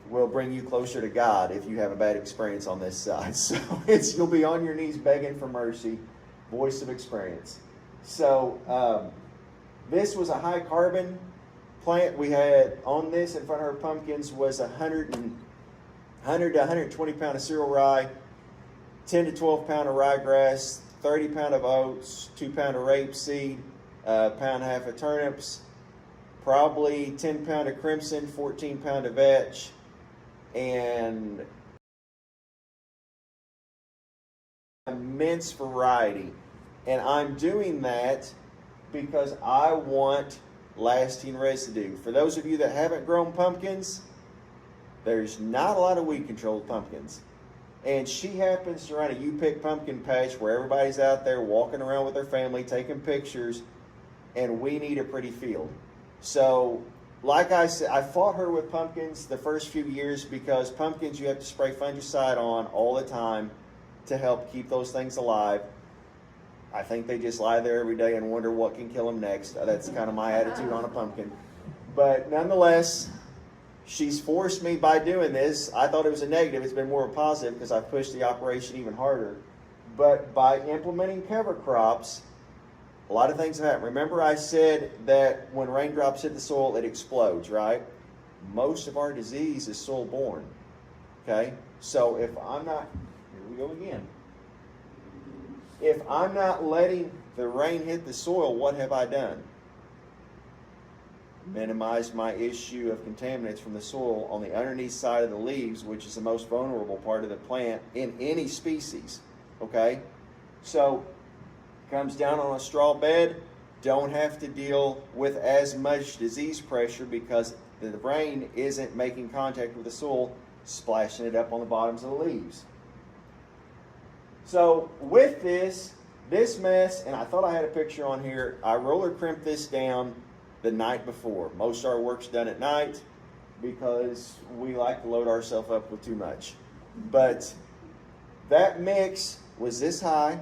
will bring you closer to God if you have a bad experience on this side. So you'll be on your knees begging for mercy. Voice of experience. So this was a high carbon plant. We had on this in front of our pumpkins was 100 to 120 pound of cereal rye, 10 to 12 pound of ryegrass, 30 pound of oats, 2 pound of rapeseed, pound and a half of turnips, probably 10 pound of crimson, 14 pound of vetch, and immense variety. And I'm doing that because I want lasting residue. For those of you that haven't grown pumpkins, there's not a lot of weed control with pumpkins. And she happens to run a U-pick pumpkin patch where everybody's out there walking around with their family, taking pictures, and we need a pretty field. So, like I said, I fought her with pumpkins the first few years because pumpkins you have to spray fungicide on all the time to help keep those things alive. I think they just lie there every day and wonder what can kill them next. That's kind of my attitude on a pumpkin. But nonetheless, she's forced me by doing this. I thought it was a negative. It's been more of a positive because I've pushed the operation even harder. But by implementing cover crops, a lot of things have happened. Remember I said that when raindrops hit the soil, it explodes, right? Most of our disease is soil-borne, okay? So if I'm not, here we go again. If I'm not letting the rain hit the soil, what have I done? Minimize my issue of contaminants from the soil on the underneath side of the leaves, which is the most vulnerable part of the plant in any species, okay? So, comes down on a straw bed, don't have to deal with as much disease pressure because the rain isn't making contact with the soil, splashing it up on the bottoms of the leaves. So with this mess, and I thought I had a picture on here, I roller crimped this down the night before. Most of our work's done at night because we like to load ourselves up with too much. But that mix was this high.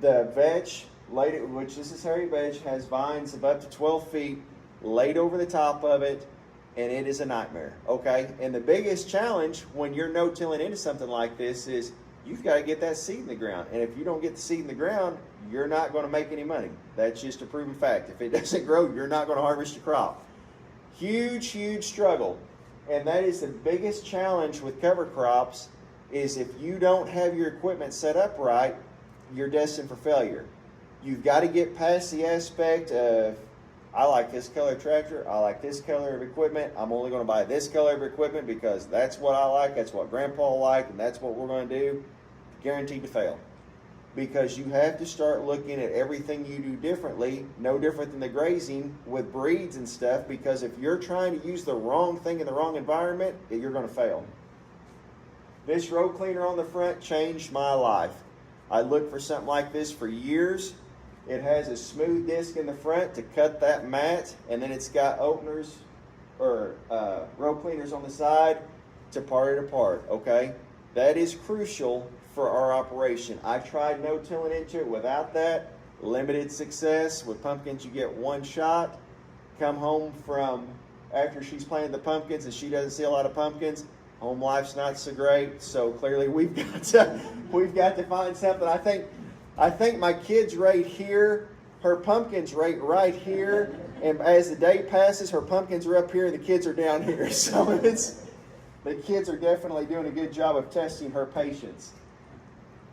The vetch, which this is hairy vetch, has vines of up to 12 feet laid over the top of it, and it is a nightmare, okay? And the biggest challenge when you're no-tilling into something like this is you've got to get that seed in the ground. And if you don't get the seed in the ground, you're not going to make any money. That's just a proven fact. If it doesn't grow, you're not going to harvest your crop. Huge, huge struggle. And that is the biggest challenge with cover crops is if you don't have your equipment set up right, you're destined for failure. You've got to get past the aspect of, I like this color tractor, I like this color of equipment, I'm only going to buy this color of equipment because that's what I like, that's what Grandpa liked, and that's what we're going to do. Guaranteed to fail. Because you have to start looking at everything you do differently, no different than the grazing with breeds and stuff, because if you're trying to use the wrong thing in the wrong environment, you're going to fail. This row cleaner on the front changed my life. I looked for something like this for years. It has a smooth disc in the front to cut that mat, and then it's got openers or row cleaners on the side to part it apart, okay? That is crucial for our operation. I tried no-tilling into it without that. Limited success. With pumpkins, you get one shot. Come home from after she's planted the pumpkins and she doesn't see a lot of pumpkins. Home life's not so great. So clearly we've got to find something. I think my kid's right here. Her pumpkin's right here. And as the day passes, her pumpkins are up here and the kids are down here. So the kids are definitely doing a good job of testing her patience.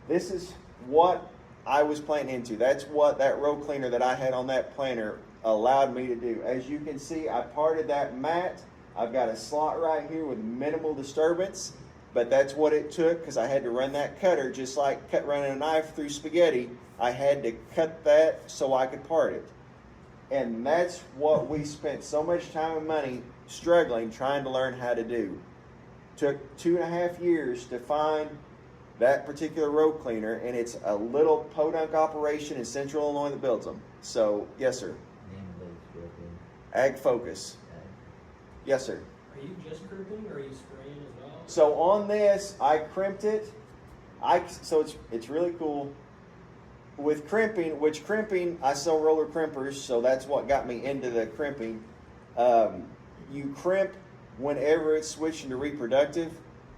This is what I was planting into. That's what that row cleaner that I had on that planter allowed me to do. As you can see, I parted that mat. I've got a slot right here with minimal disturbance, but that's what it took because I had to run that cutter just like running a knife through spaghetti. I had to cut that so I could part it. And that's what we spent so much time and money struggling trying to learn how to do. Took 2.5 years to find that particular row cleaner, and it's a little podunk operation in Central Illinois that builds them. So, yes, sir. Ag Focus. Yes, sir. Are you just crimping or are you spraying as well? So on this, I crimped it. So it's really cool. With crimping, I sell roller crimpers, so that's what got me into the crimping. You crimp whenever it's switching to reproductive,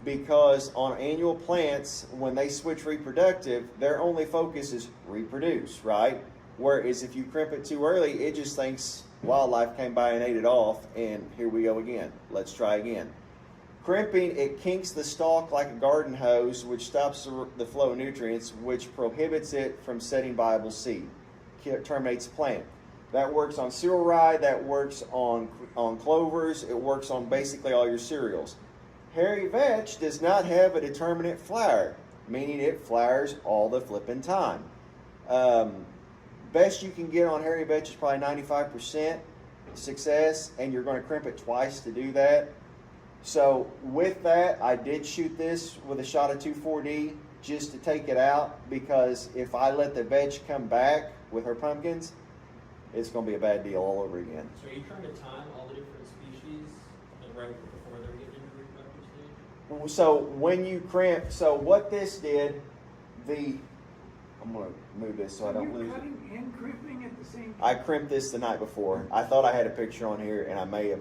because on annual plants, when they switch reproductive, their only focus is reproduce, right? Whereas if you crimp it too early, it just thinks wildlife came by and ate it off, and here we go again. Let's try again. Crimping, it kinks the stalk like a garden hose, which stops the flow of nutrients, which prohibits it from setting viable seed. It terminates the plant. That works on cereal rye, that works on clovers, it works on basically all your cereals. Hairy vetch does not have a determinate flower, meaning it flowers all the flipping time. Best you can get on hairy vetch is probably 95% success, and you're going to crimp it twice to do that. So with that, I did shoot this with a shot of 2,4-D just to take it out, because if I let the veg come back with her pumpkins, it's going to be a bad deal all over again. So are you trying to time all the different species like right before they're getting into reproductive stage? So when you crimp, so what this did, I'm going to move this so I don't You're lose it. cutting and crimping at the same time? I crimped this the night before. I thought I had a picture on here, and I may have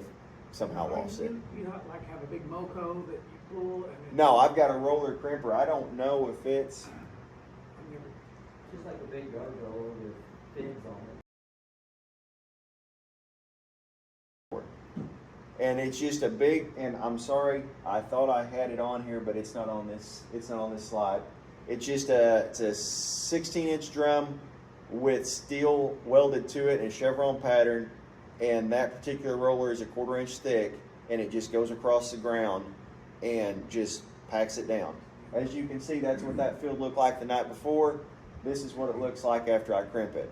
somehow lost it. You don't like have a big moco that you pull and then... No, I've got a roller crimper. I don't know if it's... I've never- Just like a big gargoyle with fins on it. And it's just a big, and I'm sorry, I thought I had it on here, but it's not on this slide. It's just it's a 16-inch drum with steel welded to it in a chevron pattern, and that particular roller is a 1/4 inch thick, and it just goes across the ground and just packs it down. As you can see, that's what that field looked like the night before. This is what it looks like after I crimp it.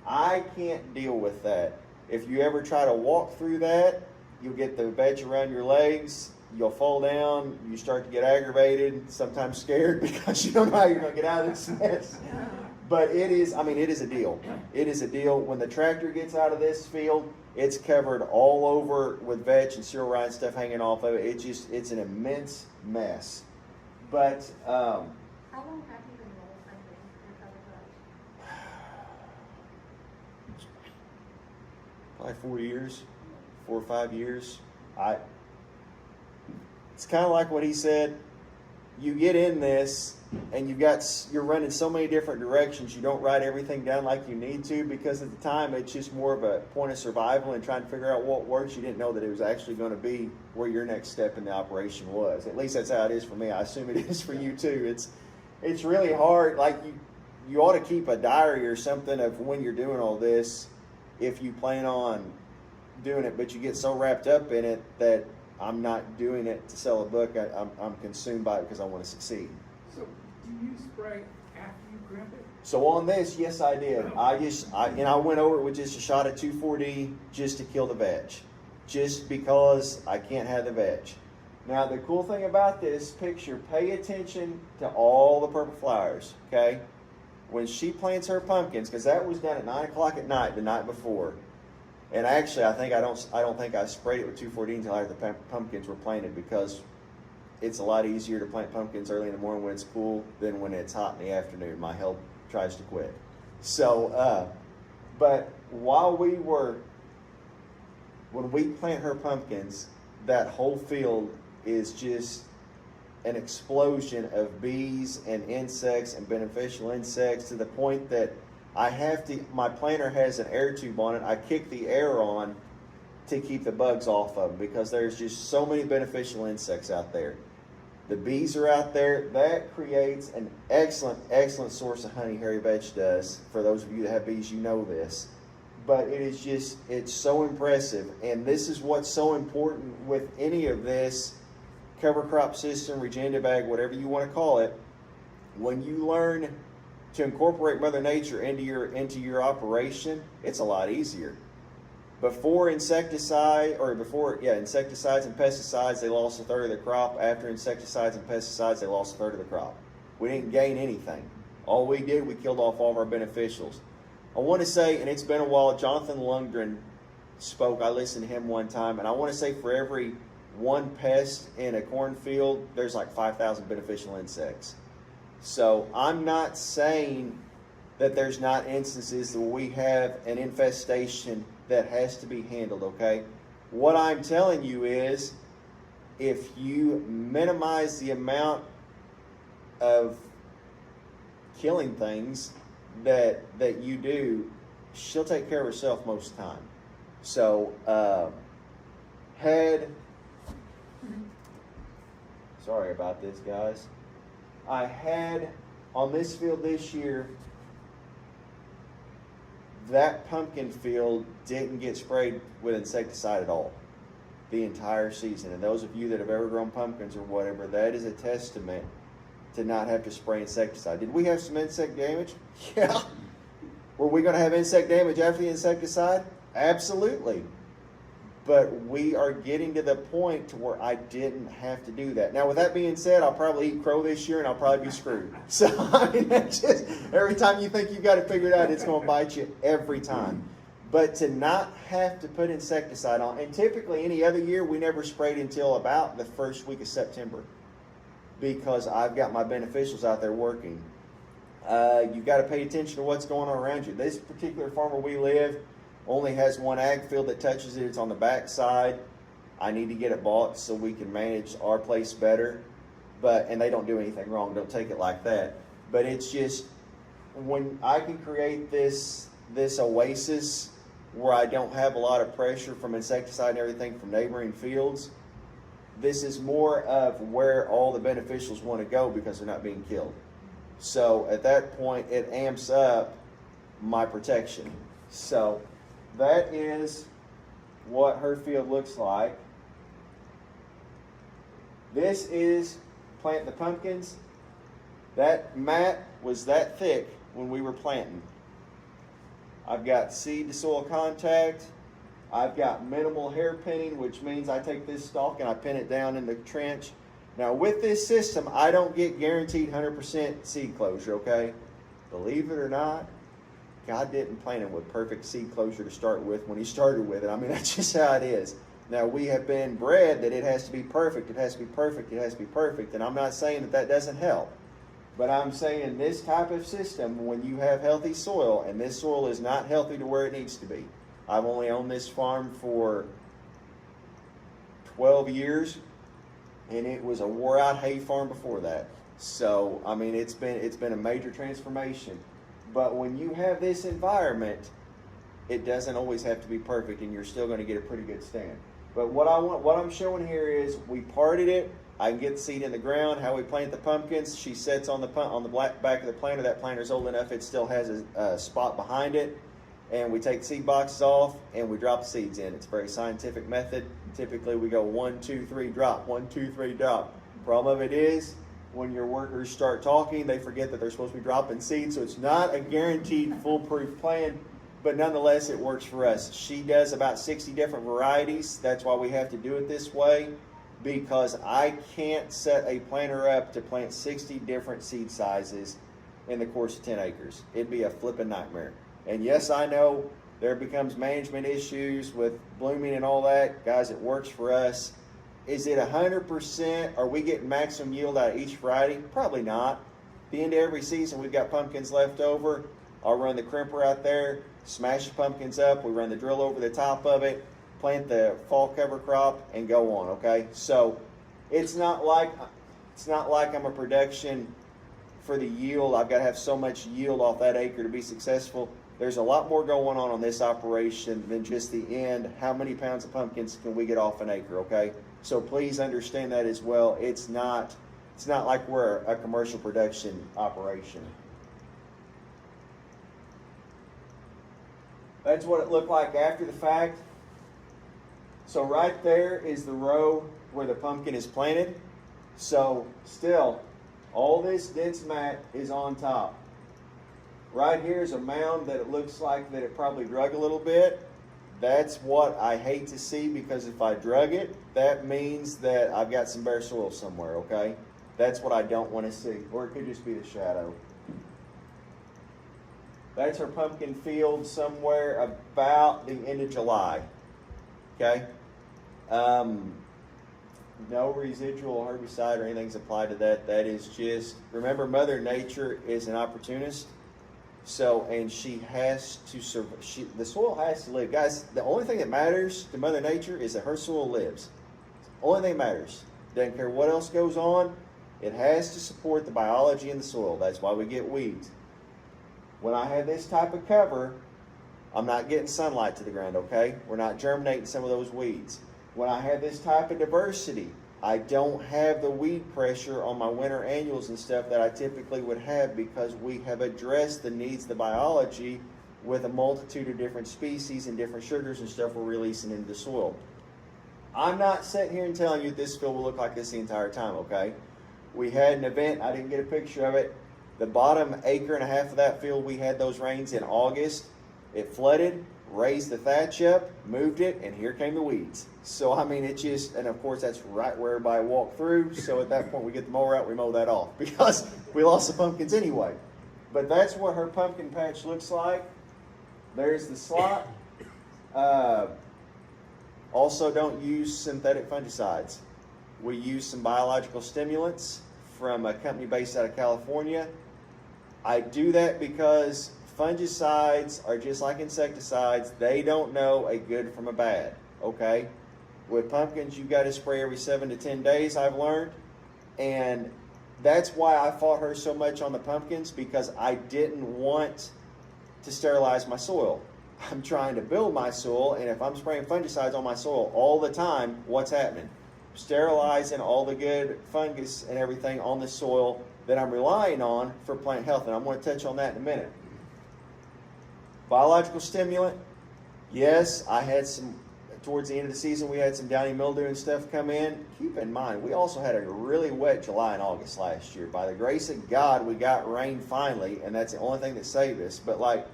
I can't deal with that. If you ever try to walk through that, you'll get the veg around your legs, you'll fall down, you start to get aggravated, sometimes scared because you don't know how you're going to get out of this mess. But it is a deal. It is a deal. When the tractor gets out of this field, it's covered all over with veg and cereal rind stuff hanging off of it. It's an immense mess. But How long have you been roll crumping your cover veg? probably 4 years, 4 or 5 years. It's kind of like what he said. You get in this and you're running so many different directions. You don't write everything down like you need to, because at the time it's just more of a point of survival and trying to figure out what works. You didn't know that it was actually going to be where your next step in the operation was. At least that's how it is for me. I assume it is for you too. It's really hard. Like you ought to keep a diary or something of when you're doing all this, if you plan on doing it, but you get so wrapped up in it that I'm not doing it to sell a book. I'm consumed by it because I want to succeed. So do you spray after you crimp it? So on this, yes, I did. I went over it with just a shot of 2,4-D just to kill the veg, just because I can't have the veg. Now the cool thing about this picture, pay attention to all the purple flowers. Okay, when she plants her pumpkins, because that was done at 9 o'clock at night the night before. And actually, I don't think I sprayed it with 2,4-D until after the pumpkins were planted, because it's a lot easier to plant pumpkins early in the morning when it's cool than when it's hot in the afternoon. My help tries to quit. So, but when we plant her pumpkins, that whole field is just an explosion of bees and insects and beneficial insects, to the point that my planter has an air tube on it. I kick the air on to keep the bugs off of them, because there's just so many beneficial insects out there. The bees are out there. That creates an excellent, excellent source of honey, hairy veg does. For those of you that have bees, you know this. But it's so impressive. And this is what's so important with any of this cover crop system, regenerative ag, whatever you want to call it. When you learn to incorporate Mother Nature into your operation, it's a lot easier. Before insecticides and pesticides, they lost 1/3 of the crop. After insecticides and pesticides, they lost 1/3 of the crop. We didn't gain anything. All we did, we killed off all of our beneficials. I want to say, and it's been a while, Jonathan Lundgren spoke. I listened to him one time, and I want to say for every one pest in a cornfield, there's like 5,000 beneficial insects. So I'm not saying that there's not instances where we have an infestation that has to be handled, okay? What I'm telling you is, if you minimize the amount of killing things that you do, she'll take care of herself most of the time. So, sorry about this, guys. I had on this field this year, that pumpkin field didn't get sprayed with insecticide at all the entire season. And those of you that have ever grown pumpkins or whatever, that is a testament to not have to spray insecticide. Did we have some insect damage? Yeah. Were we going to have insect damage after the insecticide? Absolutely. but we are getting to the point to where I didn't have to do that. Now, with that being said, I'll probably eat crow this year and I'll probably be screwed. So, I mean, that's just, every time you think you've got it figured out, it's going to bite you every time. But to not have to put insecticide on, and typically any other year, we never sprayed until about the first week of September because I've got my beneficials out there working. You've got to pay attention to what's going on around you. This particular farm where we live only has one ag field that touches it. It's on the back side. I need to get it bought so we can manage our place better. And they don't do anything wrong. Don't take it like that. But it's just when I can create this oasis where I don't have a lot of pressure from insecticide and everything from neighboring fields, this is more of where all the beneficials want to go because they're not being killed. So at that point, it amps up my protection. So that is what her field looks like. This is planting the pumpkins. That mat was that thick when we were planting. I've got seed to soil contact. I've got minimal hair pinning, which means I take this stalk and I pin it down in the trench. Now with this system, I don't get guaranteed 100% seed closure, okay? Believe it or not, God didn't plan it with perfect seed closure to start with when he started with it. I mean, that's just how it is. Now, we have been bred that it has to be perfect, it has to be perfect, it has to be perfect. And I'm not saying that that doesn't help. But I'm saying this type of system, when you have healthy soil, and this soil is not healthy to where it needs to be. I've only owned this farm for 12 years, and it was a wore-out hay farm before that. So, I mean, it's been a major transformation. But when you have this environment, it doesn't always have to be perfect, and you're still going to get a pretty good stand. But what I'm showing here is we parted it. I can get the seed in the ground. How we plant the pumpkins, she sets on the back of the planter. That planter's old enough it still has a spot behind it. And we take the seed boxes off and we drop the seeds in. It's a very scientific method. Typically we go 1, 2, 3, drop, 1, 2, 3, drop. Problem of it is, when your workers start talking, they forget that they're supposed to be dropping seeds. So it's not a guaranteed foolproof plan, but nonetheless it works for us. She does about 60 different varieties. That's why we have to do it this way, because I can't set a planter up to plant 60 different seed sizes in the course of 10 acres. It'd be a flipping nightmare. And yes, I know there becomes management issues with blooming and all that. Guys, it works for us. Is it 100%? Are we getting maximum yield out of each variety? Probably not. At the end of every season, we've got pumpkins left over. I'll run the crimper out there, smash the pumpkins up. We run the drill over the top of it, plant the fall cover crop, and go on, okay? So it's not like I'm a production for the yield. I've got to have so much yield off that acre to be successful. There's a lot more going on this operation than just the end. How many pounds of pumpkins can we get off an acre, okay? So please understand that as well. It's not like we're a commercial production operation. That's what it looked like after the fact. So right there is the row where the pumpkin is planted. So still, all this dense mat is on top. Right here is a mound that it looks like that it probably drug a little bit. That's what I hate to see, because if I drug it, that means that I've got some bare soil somewhere, okay? That's what I don't want to see. Or it could just be the shadow. That's our pumpkin field somewhere about the end of July, okay? No residual herbicide or anything's applied to that. That is just, remember, Mother Nature is an opportunist. So, and she has to survive. The soil has to live. Guys, the only thing that matters to Mother Nature is that her soil lives. The only thing that matters. Doesn't care what else goes on. It has to support the biology in the soil. That's why we get weeds. When I have this type of cover, I'm not getting sunlight to the ground, okay? We're not germinating some of those weeds. When I have this type of diversity, I don't have the weed pressure on my winter annuals and stuff that I typically would have, because we have addressed the needs of the biology with a multitude of different species and different sugars and stuff we're releasing into the soil. I'm not sitting here and telling you this field will look like this the entire time, okay? We had an event, I didn't get a picture of it. The bottom acre and a half of that field, we had those rains in August. It flooded, raised the thatch up, moved it, and here came the weeds. So, I mean, it just, and of course, that's right where everybody walked through. So at that point, we get the mower out, we mow that off because we lost the pumpkins anyway. But that's what her pumpkin patch looks like. There's the slot. Also, don't use synthetic fungicides. We use some biological stimulants from a company based out of California. I do that because fungicides are just like insecticides. They don't know a good from a bad, okay? With pumpkins, you've got to spray every 7 to 10 days, I've learned. And that's why I fought her so much on the pumpkins, because I didn't want to sterilize my soil. I'm trying to build my soil, and if I'm spraying fungicides on my soil all the time, what's happening? Sterilizing all the good fungus and everything on the soil that I'm relying on for plant health, and I'm going to touch on that in a minute. Biological stimulant, yes, I had some, towards the end of the season, we had some downy mildew and stuff come in. Keep in mind, we also had a really wet July and August last year. By the grace of God, we got rain finally, and that's the only thing that saved us. But like,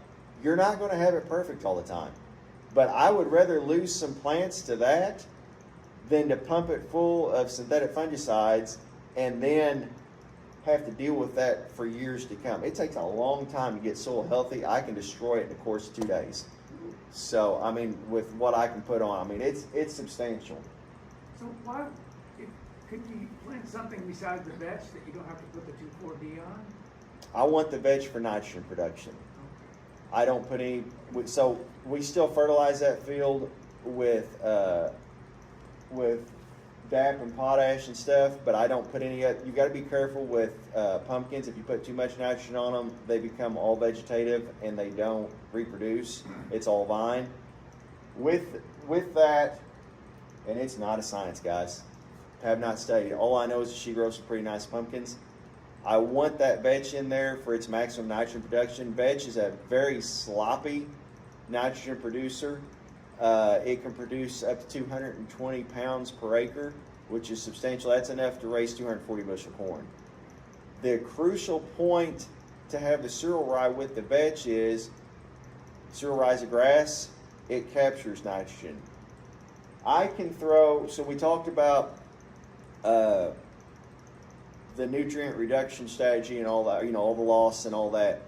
you're not going to have it perfect all the time. But I would rather lose some plants to that than to pump it full of synthetic fungicides and then have to deal with that for years to come. It takes a long time to get soil healthy. I can destroy it in the course of 2 days. So, I mean, with what I can put on, I mean, it's substantial. So why, could you plant something besides the vetch that you don't have to put the 2,4-D on? I want the vetch for nitrogen production. I don't put any, so we still fertilize that field with DAP and potash and stuff, but I don't put any, you got to be careful with pumpkins. If you put too much nitrogen on them, they become all vegetative and they don't reproduce. It's all vine. With that, and it's not a science, guys. Have not studied. All I know is she grows some pretty nice pumpkins. I want that vetch in there for its maximum nitrogen production. Vetch is a very sloppy nitrogen producer. It can produce up to 220 pounds per acre, which is substantial. That's enough to raise 240 bushel corn. The crucial point to have the cereal rye with the vetch is cereal rye is a grass. It captures nitrogen. I can throw, so we talked about the nutrient reduction strategy and all that, all the loss and all that.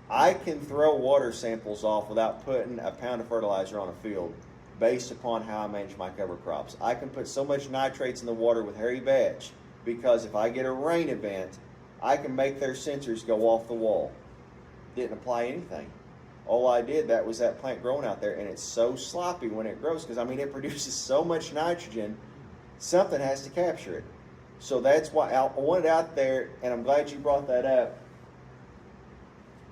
I can throw water samples off without putting a pound of fertilizer on a field based upon how I manage my cover crops. I can put so much nitrates in the water with hairy vetch because if I get a rain event, I can make their sensors go off the wall. Didn't apply anything. All I did, that was that plant growing out there, and it's so sloppy when it grows because, I mean, it produces so much nitrogen, something has to capture it. So that's why I want it out there, and I'm glad you brought that up.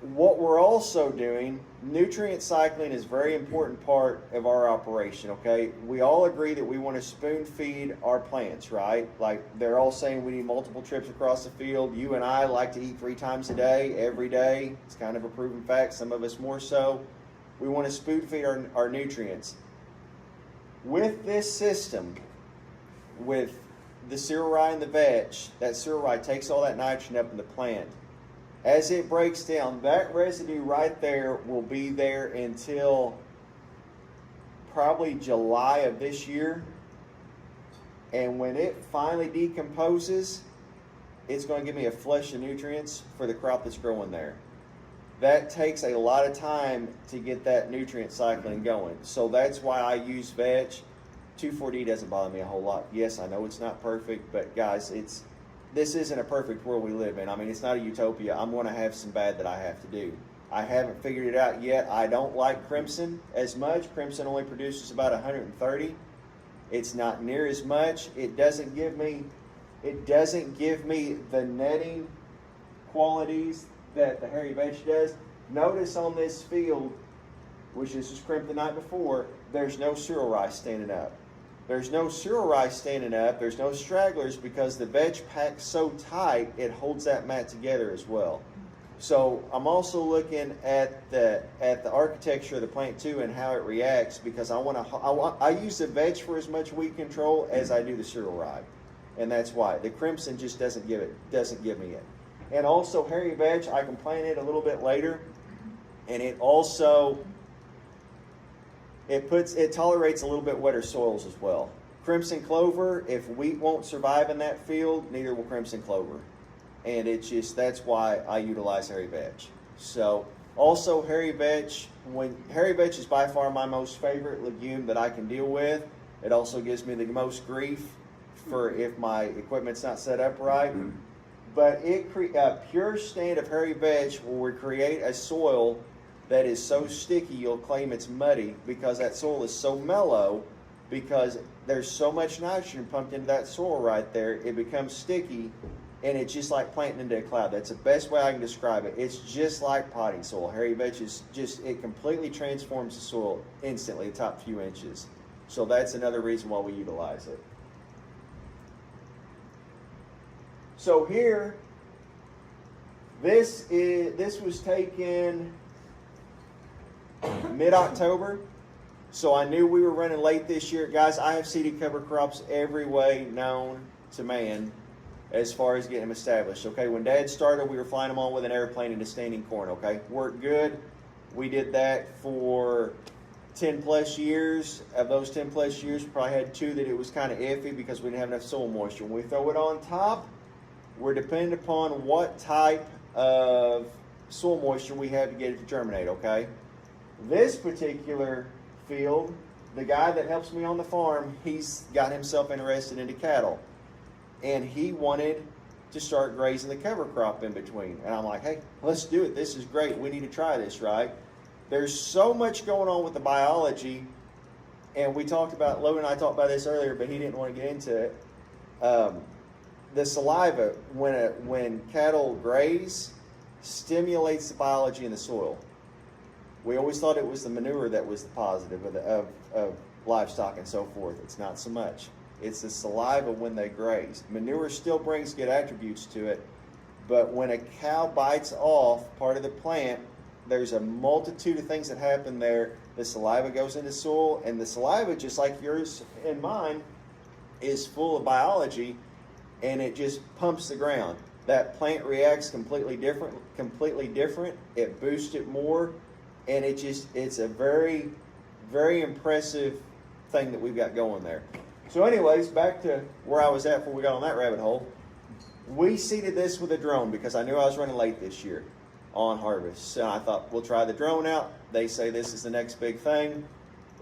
What we're also doing, nutrient cycling is a very important part of our operation, okay? We all agree that we want to spoon feed our plants, right? Like they're all saying we need multiple trips across the field. You and I like to eat 3 times a day, every day. It's kind of a proven fact, some of us more so. We want to spoon feed our nutrients. With this system, with the cereal rye and the vetch, that cereal rye takes all that nitrogen up in the plant. As it breaks down, that residue right there will be there until probably July of this year. And when it finally decomposes, it's going to give me a flush of nutrients for the crop that's growing there. That takes a lot of time to get that nutrient cycling going. So that's why I use vetch. 2,4-D doesn't bother me a whole lot. Yes, I know it's not perfect, but guys, this isn't a perfect world we live in. I mean, it's not a utopia. I'm going to have some bad that I have to do. I haven't figured it out yet. I don't like crimson as much. Crimson only produces about 130. It's not near as much. It doesn't give me the netting qualities that the hairy vetch does. Notice on this field, which is just crimped the night before, there's no cereal rice standing up. There's no cereal rice standing up. There's no stragglers because the vetch packs so tight, it holds that mat together as well. So I'm also looking at the architecture of the plant too and how it reacts because I use the vetch for as much weed control as I do the cereal rye, and that's why the crimson just doesn't give me it. And also hairy vetch, I can plant it a little bit later, and it also It tolerates a little bit wetter soils as well. Crimson clover, if wheat won't survive in that field, neither will crimson clover. And that's why I utilize hairy vetch. So also hairy vetch is by far my most favorite legume that I can deal with. It also gives me the most grief for if my equipment's not set up right. But a pure stand of hairy vetch will create a soil that is so sticky you'll claim it's muddy because that soil is so mellow, because there's so much nitrogen pumped into that soil right there, it becomes sticky, and it's just like planting into a cloud. That's the best way I can describe it. It's just like potting soil. Hairy vetch it completely transforms the soil instantly, the top few inches. So that's another reason why we utilize it. So here, this was taken mid-October, so I knew we were running late this year. Guys, I have seeded cover crops every way known to man as far as getting them established. Okay, when Dad started, we were flying them on with an airplane into standing corn. Okay, worked good. We did that for 10 plus years. Of those 10 plus years, we probably had 2 that it was kind of iffy because we didn't have enough soil moisture. When we throw it on top, we're dependent upon what type of soil moisture we have to get it to germinate, okay? This particular field, the guy that helps me on the farm, he's got himself interested into cattle. And he wanted to start grazing the cover crop in between. And I'm like, hey, let's do it. This is great. We need to try this, right? There's so much going on with the biology. And Logan and I talked about this earlier, but he didn't want to get into it. The saliva, when cattle graze, stimulates the biology in the soil. We always thought it was the manure that was the positive of livestock and so forth. It's not so much. It's the saliva when they graze. Manure still brings good attributes to it, but when a cow bites off part of the plant, there's a multitude of things that happen there. The saliva goes into soil, and the saliva, just like yours and mine, is full of biology, and it just pumps the ground. That plant reacts completely different. It boosts it more, and it's a very, very impressive thing that we've got going there. So anyways, back to where I was at before we got on that rabbit hole. We seeded this with a drone because I knew I was running late this year on harvest. So I thought, we'll try the drone out. They say this is the next big thing.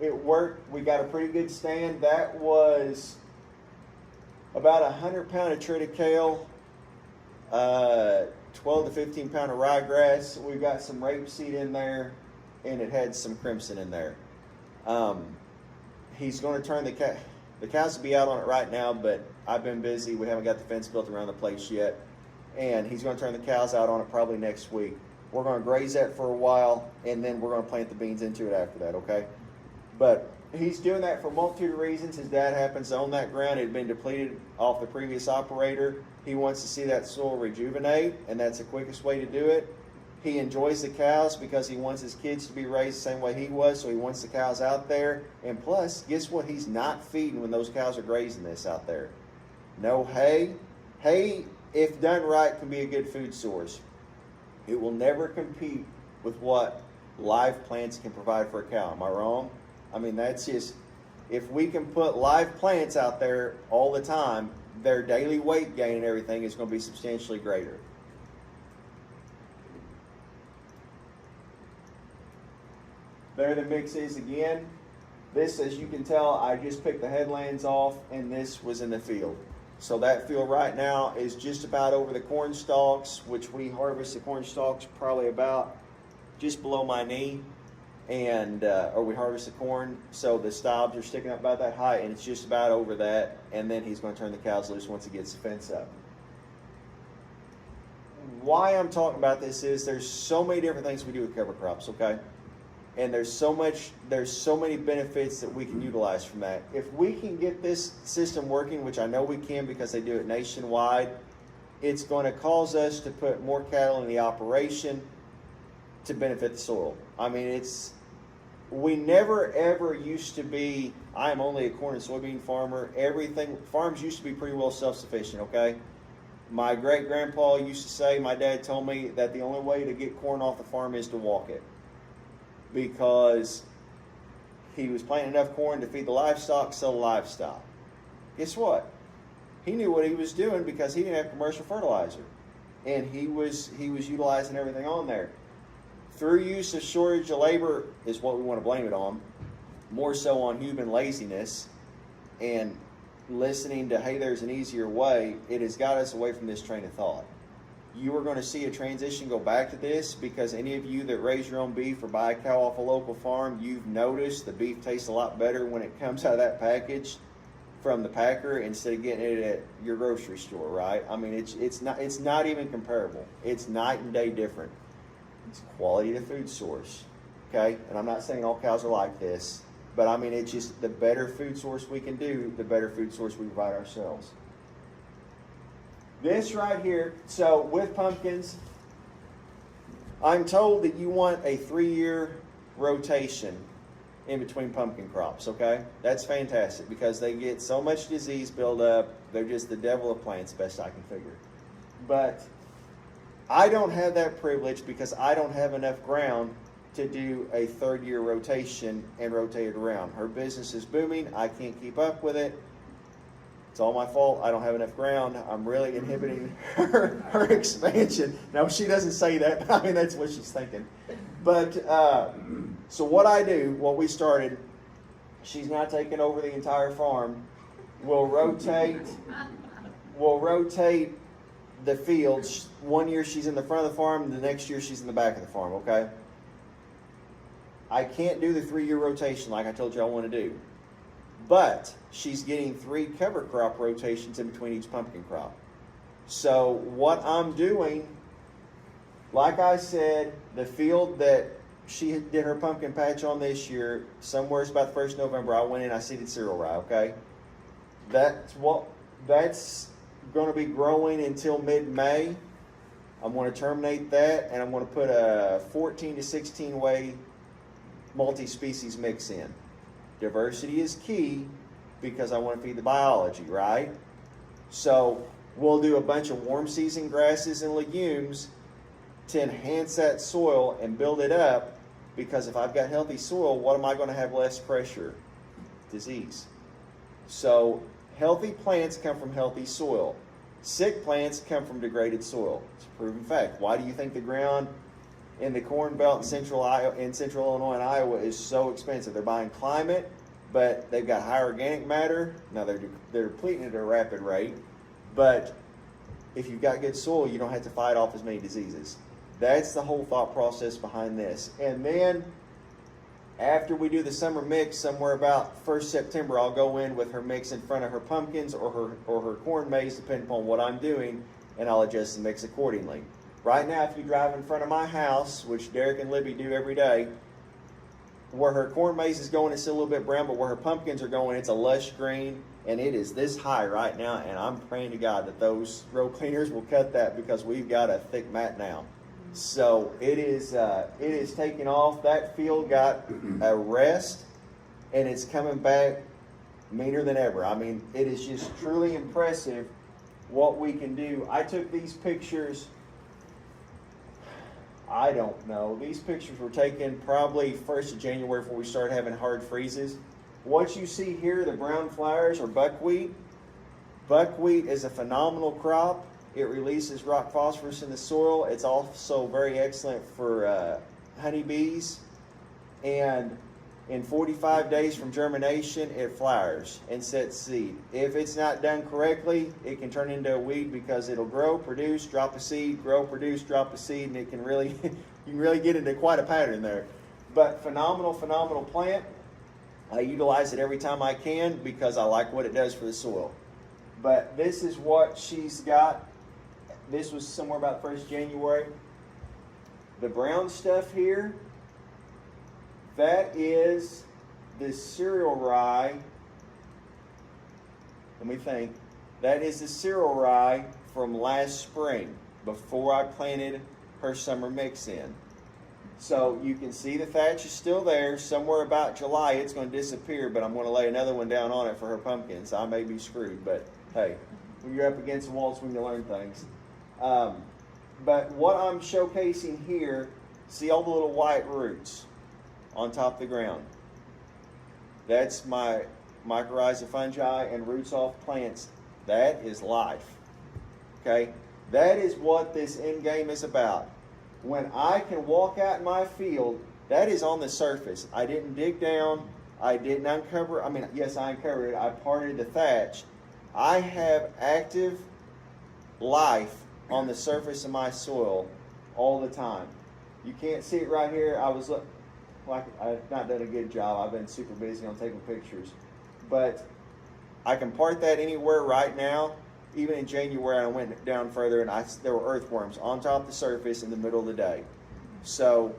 It worked. We got a pretty good stand. That was about 100-pound of treated kale, 12 to 15 pound of ryegrass. We've got some rapeseed in there, and it had some crimson in there. He's going to turn the cows will be out on it right now, but I've been busy. We haven't got the fence built around the place yet, and he's going to turn the cows out on it probably next week. We're going to graze that for a while, and then we're going to plant the beans into it after that, okay? But he's doing that for a multitude of reasons. His dad happens to own that ground. It had been depleted off the previous operator. He wants to see that soil rejuvenate, and that's the quickest way to do it. He enjoys the cows because he wants his kids to be raised the same way he was, so he wants the cows out there. And plus, guess what he's not feeding when those cows are grazing this out there? No hay. Hay, if done right, can be a good food source. It will never compete with what live plants can provide for a cow. Am I wrong? I mean, that's just, if we can put live plants out there all the time, their daily weight gain and everything is going to be substantially greater. There the mix is again. This, as you can tell, I just picked the headlands off, and this was in the field. So that field right now is just about over the corn stalks, which we harvest the corn stalks probably about just below my knee. And or we harvest the corn, so the stalks are sticking up about that high, and it's just about over that. And then he's going to turn the cows loose once he gets the fence up. Why I'm talking about this is there's so many different things we do with cover crops, okay? And there's so many benefits that we can utilize from that. If we can get this system working, which I know we can because they do it nationwide, it's going to cause us to put more cattle in the operation to benefit the soil. I mean, we never ever used to be, I'm only a corn and soybean farmer. Farms used to be pretty well self-sufficient, okay? My great-grandpa used to say, my dad told me that the only way to get corn off the farm is to walk it. Because He was planting enough corn to feed the livestock, sell the livestock. Guess what? He knew what he was doing because he didn't have commercial fertilizer. And he was utilizing everything on there. Through use of shortage of labor is what we want to blame it on, more so on human laziness and listening to, hey, there's an easier way. It has got us away from this train of thought. You are going to see a transition go back to this because any of you that raise your own beef or buy a cow off a local farm, you've noticed the beef tastes a lot better when it comes out of that package from the packer instead of getting it at your grocery store, right? I mean, it's not even comparable. It's night and day different. It's quality to food source, okay? And I'm not saying all cows are like this, but I mean, it's just the better food source we can do, the better food source we provide ourselves. This right here, so with pumpkins, I'm told that you want a 3-year rotation in between pumpkin crops, okay? That's fantastic because they get so much disease buildup. They're just the devil of plants, best I can figure. But I don't have that privilege because I don't have enough ground to do a 3rd-year rotation and rotate it around. Her business is booming. I can't keep up with it. It's all my fault. I don't have enough ground. I'm really inhibiting her expansion. Now, she doesn't say that, but I mean, that's what she's thinking. But, so what we started, she's now taking over the entire farm. We'll rotate the fields. 1 year she's in the front of the farm, the next year she's in the back of the farm, okay? I can't do the 3-year rotation like I told you I want to do. But she's getting 3 cover crop rotations in between each pumpkin crop. So what I'm doing, like I said, the field that she did her pumpkin patch on this year, somewhere it's about the 1st of November, I went in, I seeded cereal rye, okay? That's going to be growing until mid-May. I'm going to terminate that, and I'm going to put a 14 to 16 way multi-species mix in. Diversity is key because I want to feed the biology, right? So we'll do a bunch of warm season grasses and legumes to enhance that soil and build it up, because if I've got healthy soil, what am I going to have less pressure? Disease. So healthy plants come from healthy soil. Sick plants come from degraded soil. It's a proven fact. Why do you think the ground in the Corn Belt in central Illinois and Iowa is so expensive? They're buying climate, but they've got high organic matter. Now they're depleting at a rapid rate, but if you've got good soil, you don't have to fight off as many diseases. That's the whole thought process behind this. And then after we do the summer mix, somewhere about 1st September, I'll go in with her mix in front of her pumpkins or her corn maze, depending upon what I'm doing, and I'll adjust the mix accordingly. Right now, if you drive in front of my house, which Derek and Libby do every day, where her corn maze is going, it's still a little bit brown, but where her pumpkins are going, it's a lush green, and it is this high right now, and I'm praying to God that those row cleaners will cut that because we've got a thick mat now. So it is taking off. That field got a rest, and it's coming back meaner than ever. I mean, it is just truly impressive what we can do. I took these pictures, I don't know. These pictures were taken probably 1st of January before we started having hard freezes. What you see here, the brown flowers, are buckwheat. Buckwheat is a phenomenal crop. It releases rock phosphorus in the soil. It's also very excellent for honeybees. And in 45 days from germination, it flowers and sets seed. If it's not done correctly, it can turn into a weed because it'll grow, produce, drop a seed, grow, produce, drop a seed, and it can really, you can really get into quite a pattern there. But phenomenal, phenomenal plant. I utilize it every time I can because I like what it does for the soil. But this is what she's got. This was somewhere about 1st January. The brown stuff here, that is the cereal rye. Let me think. That is the cereal rye from last spring before I planted her summer mix in. So you can see the thatch is still there. Somewhere about July, it's going to disappear, but I'm going to lay another one down on it for her pumpkins. I may be screwed, but hey, when you're up against the walls, when you learn things. But what I'm showcasing here, see all the little white roots on top of the ground. That's my mycorrhiza fungi and roots off plants. That is life. Okay? That is what this end game is about. When I can walk out in my field, that is on the surface. I didn't dig down. I didn't uncover. I mean, yes, I uncovered it. I parted the thatch. I have active life on the surface of my soil all the time. You can't see it right here. I've not done a good job. I've been super busy on taking pictures. But I can part that anywhere right now. Even in January, I went down further and there were earthworms on top of the surface in the middle of the day. So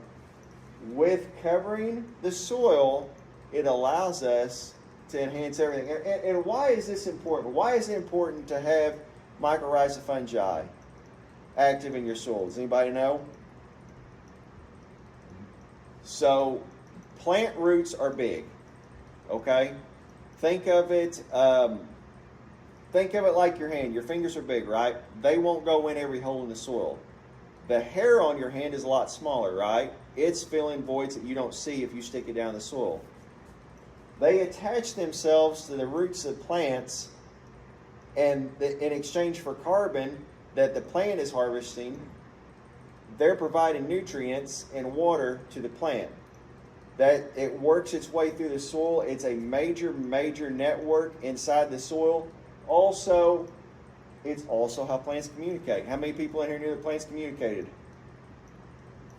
with covering the soil, it allows us to enhance everything. And why is this important? Why is it important to have mycorrhiza fungi active in your soil? Does anybody know? So plant roots are big, okay? Think of it like your hand. Your fingers are big, right? They won't go in every hole in the soil. The hair on your hand is a lot smaller, right? It's filling voids that you don't see if you stick it down the soil. They attach themselves to the roots of plants, and in exchange for carbon that the plant is harvesting, they're providing nutrients and water to the plant. That it works its way through the soil. It's a major network inside the soil. Also, it's also how plants communicate. How many people in here knew that plants communicated?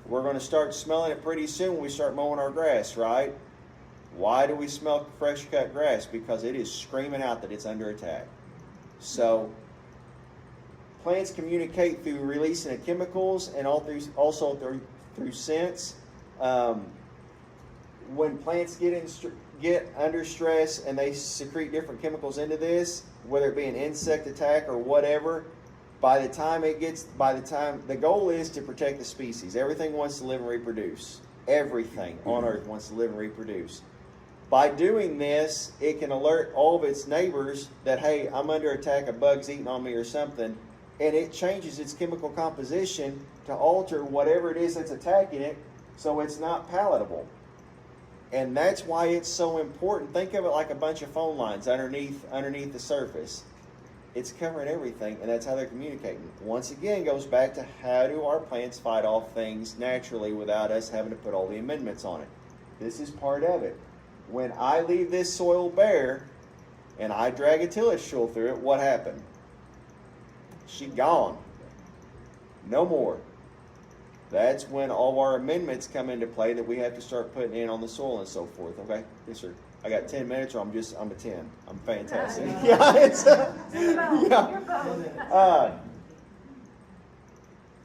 We're going to start smelling it pretty soon when we start mowing our grass, right? Why do we smell fresh cut grass? Because it is screaming out that it's under attack. So plants communicate through releasing of chemicals and also through scents. When plants get under stress and they secrete different chemicals into this, whether it be an insect attack or whatever, the goal is to protect the species. Everything wants to live and reproduce. Everything on Earth wants to live and reproduce. By doing this, it can alert all of its neighbors that, hey, I'm under attack, a bug's eating on me or something, and it changes its chemical composition to alter whatever it is that's attacking it so it's not palatable. And that's why it's so important. Think of it like a bunch of phone lines underneath the surface. It's covering everything, and that's how they're communicating. Once again, goes back to how do our plants fight off things naturally without us having to put all the amendments on it. This is part of it. When I leave this soil bare and I drag a tillage tool through it, what happened? She gone. No more. That's when all our amendments come into play that we have to start putting in on the soil and so forth. Okay? Yes, sir. I got 10 minutes, or I'm a 10. I'm fantastic. Yeah, it's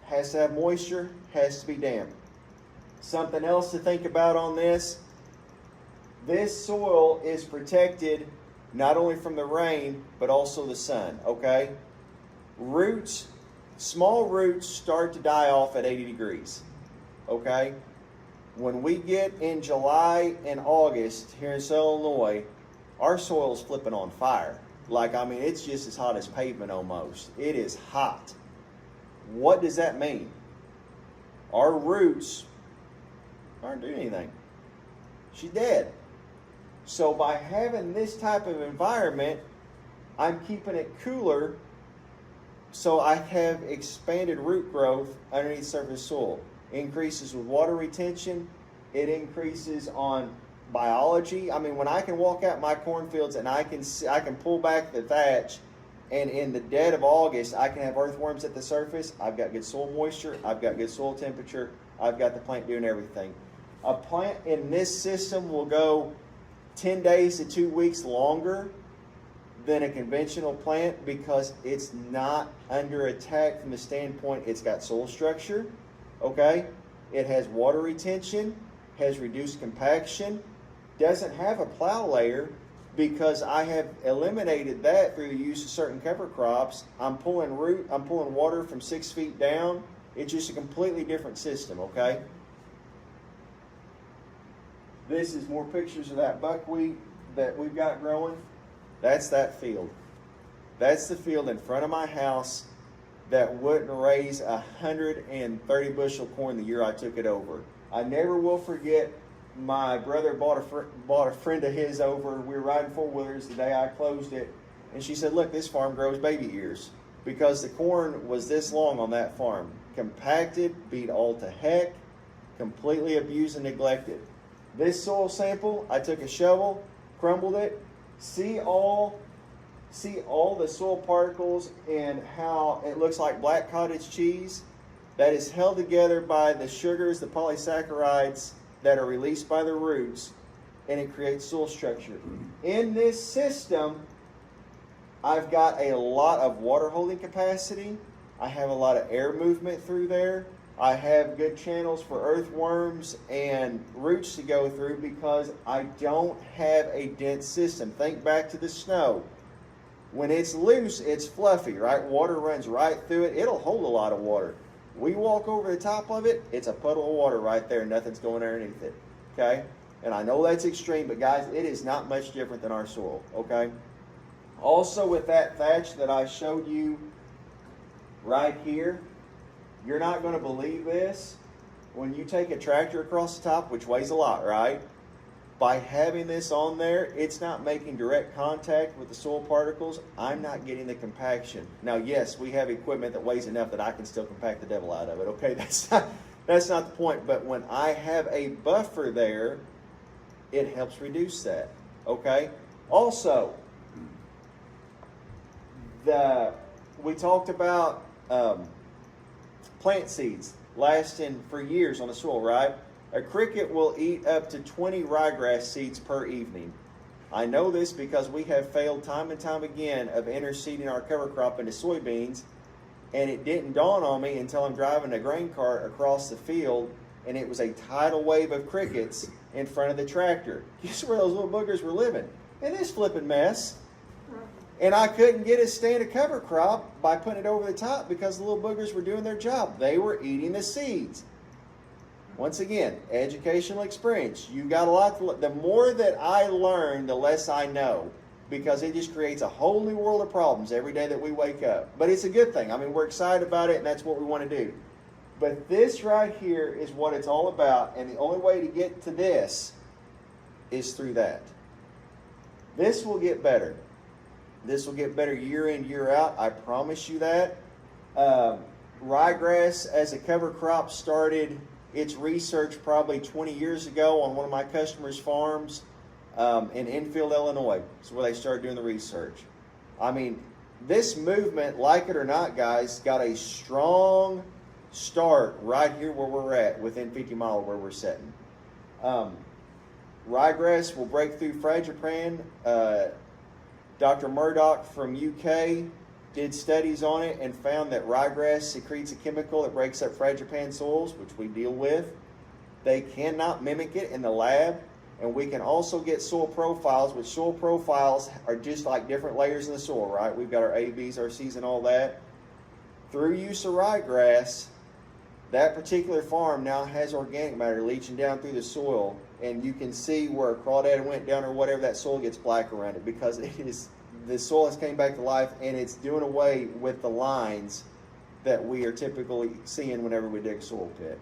has to have moisture, has to be damp. Something else to think about on this. This soil is protected not only from the rain, but also the sun, okay? Small roots start to die off at 80 degrees, okay? When we get in July and August here in Southern Illinois, our soil's flipping on fire. It's just as hot as pavement almost. It is hot. What does that mean? Our roots aren't doing anything. She's dead. So by having this type of environment, I'm keeping it cooler so I have expanded root growth underneath surface soil. Increases with water retention. It increases on biology. When I can walk out my cornfields and I can pull back the thatch, and in the dead of August, I can have earthworms at the surface. I've got good soil moisture. I've got good soil temperature. I've got the plant doing everything. A plant in this system will go 10 days to 2 weeks longer than a conventional plant because it's not under attack from the standpoint it's got soil structure, okay? It has water retention, has reduced compaction, doesn't have a plow layer because I have eliminated that through the use of certain cover crops. I'm pulling water from 6 feet down. It's just a completely different system, okay? This is more pictures of that buckwheat that we've got growing. That's that field. That's the field in front of my house that wouldn't raise 130 bushel corn the year I took it over. I never will forget my brother bought a friend of his over. We were riding four-wheelers the day I closed it, and she said, look, this farm grows baby ears because the corn was this long on that farm. Compacted, beat all to heck, completely abused and neglected. This soil sample, I took a shovel, crumbled it, see all the soil particles and how it looks like black cottage cheese that is held together by the sugars, the polysaccharides that are released by the roots, and it creates soil structure. In this system, I've got a lot of water holding capacity. I have a lot of air movement through there. I have good channels for earthworms and roots to go through because I don't have a dense system. Think back to the snow. When it's loose, it's fluffy, right? Water runs right through it. It'll hold a lot of water. We walk over the top of it, it's a puddle of water right there. Nothing's going underneath it, okay? And I know that's extreme, but guys, it is not much different than our soil, okay? Also with that thatch that I showed you right here, you're not going to believe this. When you take a tractor across the top, which weighs a lot, right? By having this on there, it's not making direct contact with the soil particles. I'm not getting the compaction. Now, yes, we have equipment that weighs enough that I can still compact the devil out of it. Okay, that's not the point. But when I have a buffer there, it helps reduce that. Okay. Also, we talked about plant seeds lasting for years on the soil, right? A cricket will eat up to 20 ryegrass seeds per evening. I know this because we have failed time and time again of interseeding our cover crop into soybeans, and it didn't dawn on me until I'm driving a grain cart across the field, and it was a tidal wave of crickets in front of the tractor. Guess where those little boogers were living? In this flipping mess. And I couldn't get it to stay in a cover crop by putting it over the top because the little boogers were doing their job. They were eating the seeds. Once again, educational experience. You got a lot. The more that I learn, the less I know, because it just creates a whole new world of problems every day that we wake up. But it's a good thing. I mean, we're excited about it, and that's what we want to do. But this right here is what it's all about, and the only way to get to this is through that. This will get better. This will get better year in, year out. I promise you that. Ryegrass as a cover crop started its research probably 20 years ago on one of my customers' farms in Enfield, Illinois. That's where they started doing the research. I mean, this movement, like it or not, guys, got a strong start right here where we're at, within 50 miles where we're sitting. Ryegrass will break through fragipan. Dr. Murdoch from UK did studies on it and found that ryegrass secretes a chemical that breaks up fragipan soils, which we deal with. They cannot mimic it in the lab, and we can also get soil profiles, which soil profiles are just like different layers in the soil, right? We've got our A, Bs, our Cs, and all that. Through use of ryegrass, that particular farm now has organic matter leaching down through the soil, and you can see where a crawdad went down or whatever, that soil gets black around it because the soil has came back to life, and it's doing away with the lines that we are typically seeing whenever we dig a soil pit.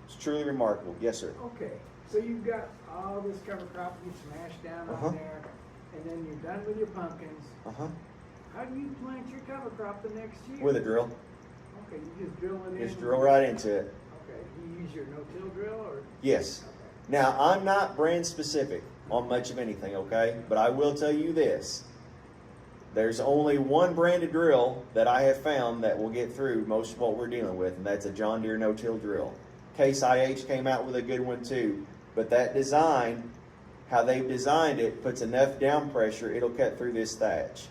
It's truly remarkable. Yes, sir. Okay, so you've got all this cover crop you smashed down on there, and then you're done with your pumpkins. How do you plant your cover crop the next year? With a drill. Okay, you just drill it in. Just drill right into it. Okay, do you use your no-till drill or? Yes. Okay. Now, I'm not brand specific on much of anything, okay? But I will tell you this. There's only one branded drill that I have found that will get through most of what we're dealing with, and that's a John Deere no-till drill. Case IH came out with a good one too. But that design, how they've designed it, puts enough down pressure, it'll cut through this thatch.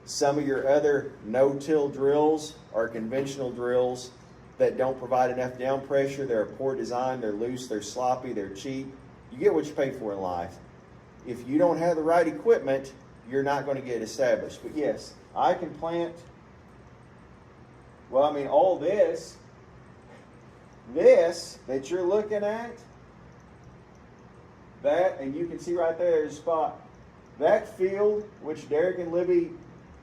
Some of your other no-till drills are conventional drills that don't provide enough down pressure. They're a poor design, they're loose, they're sloppy, they're cheap. You get what you pay for in life. If you don't have the right equipment, you're not going to get established. But yes, I can plant, well, I mean, all this that you're looking at, that, and you can see right there's a spot. That field, which Derek and Libby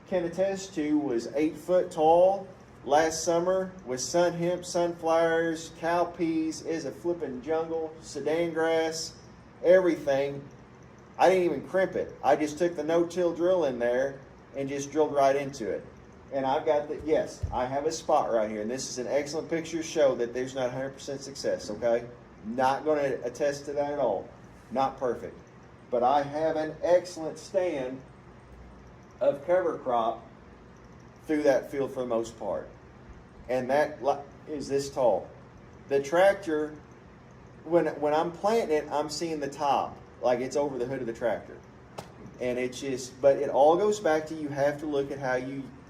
can attest to, was 8 foot tall last summer with sun hemp, sunflowers, cowpeas, is a flipping jungle, Sudan grass. everything. I didn't even crimp it. I just took the no-till drill in there and just drilled right into it. And I've got the, yes, I have a spot right here, and this is an excellent picture to show that there's not 100% success, okay? Not going to attest to that at all. Not perfect. But I have an excellent stand of cover crop through that field for the most part. And that is this tall. The tractor, when I'm planting it, I'm seeing the top, like it's over the hood of the tractor. And it's just, but it all goes back to you have to look at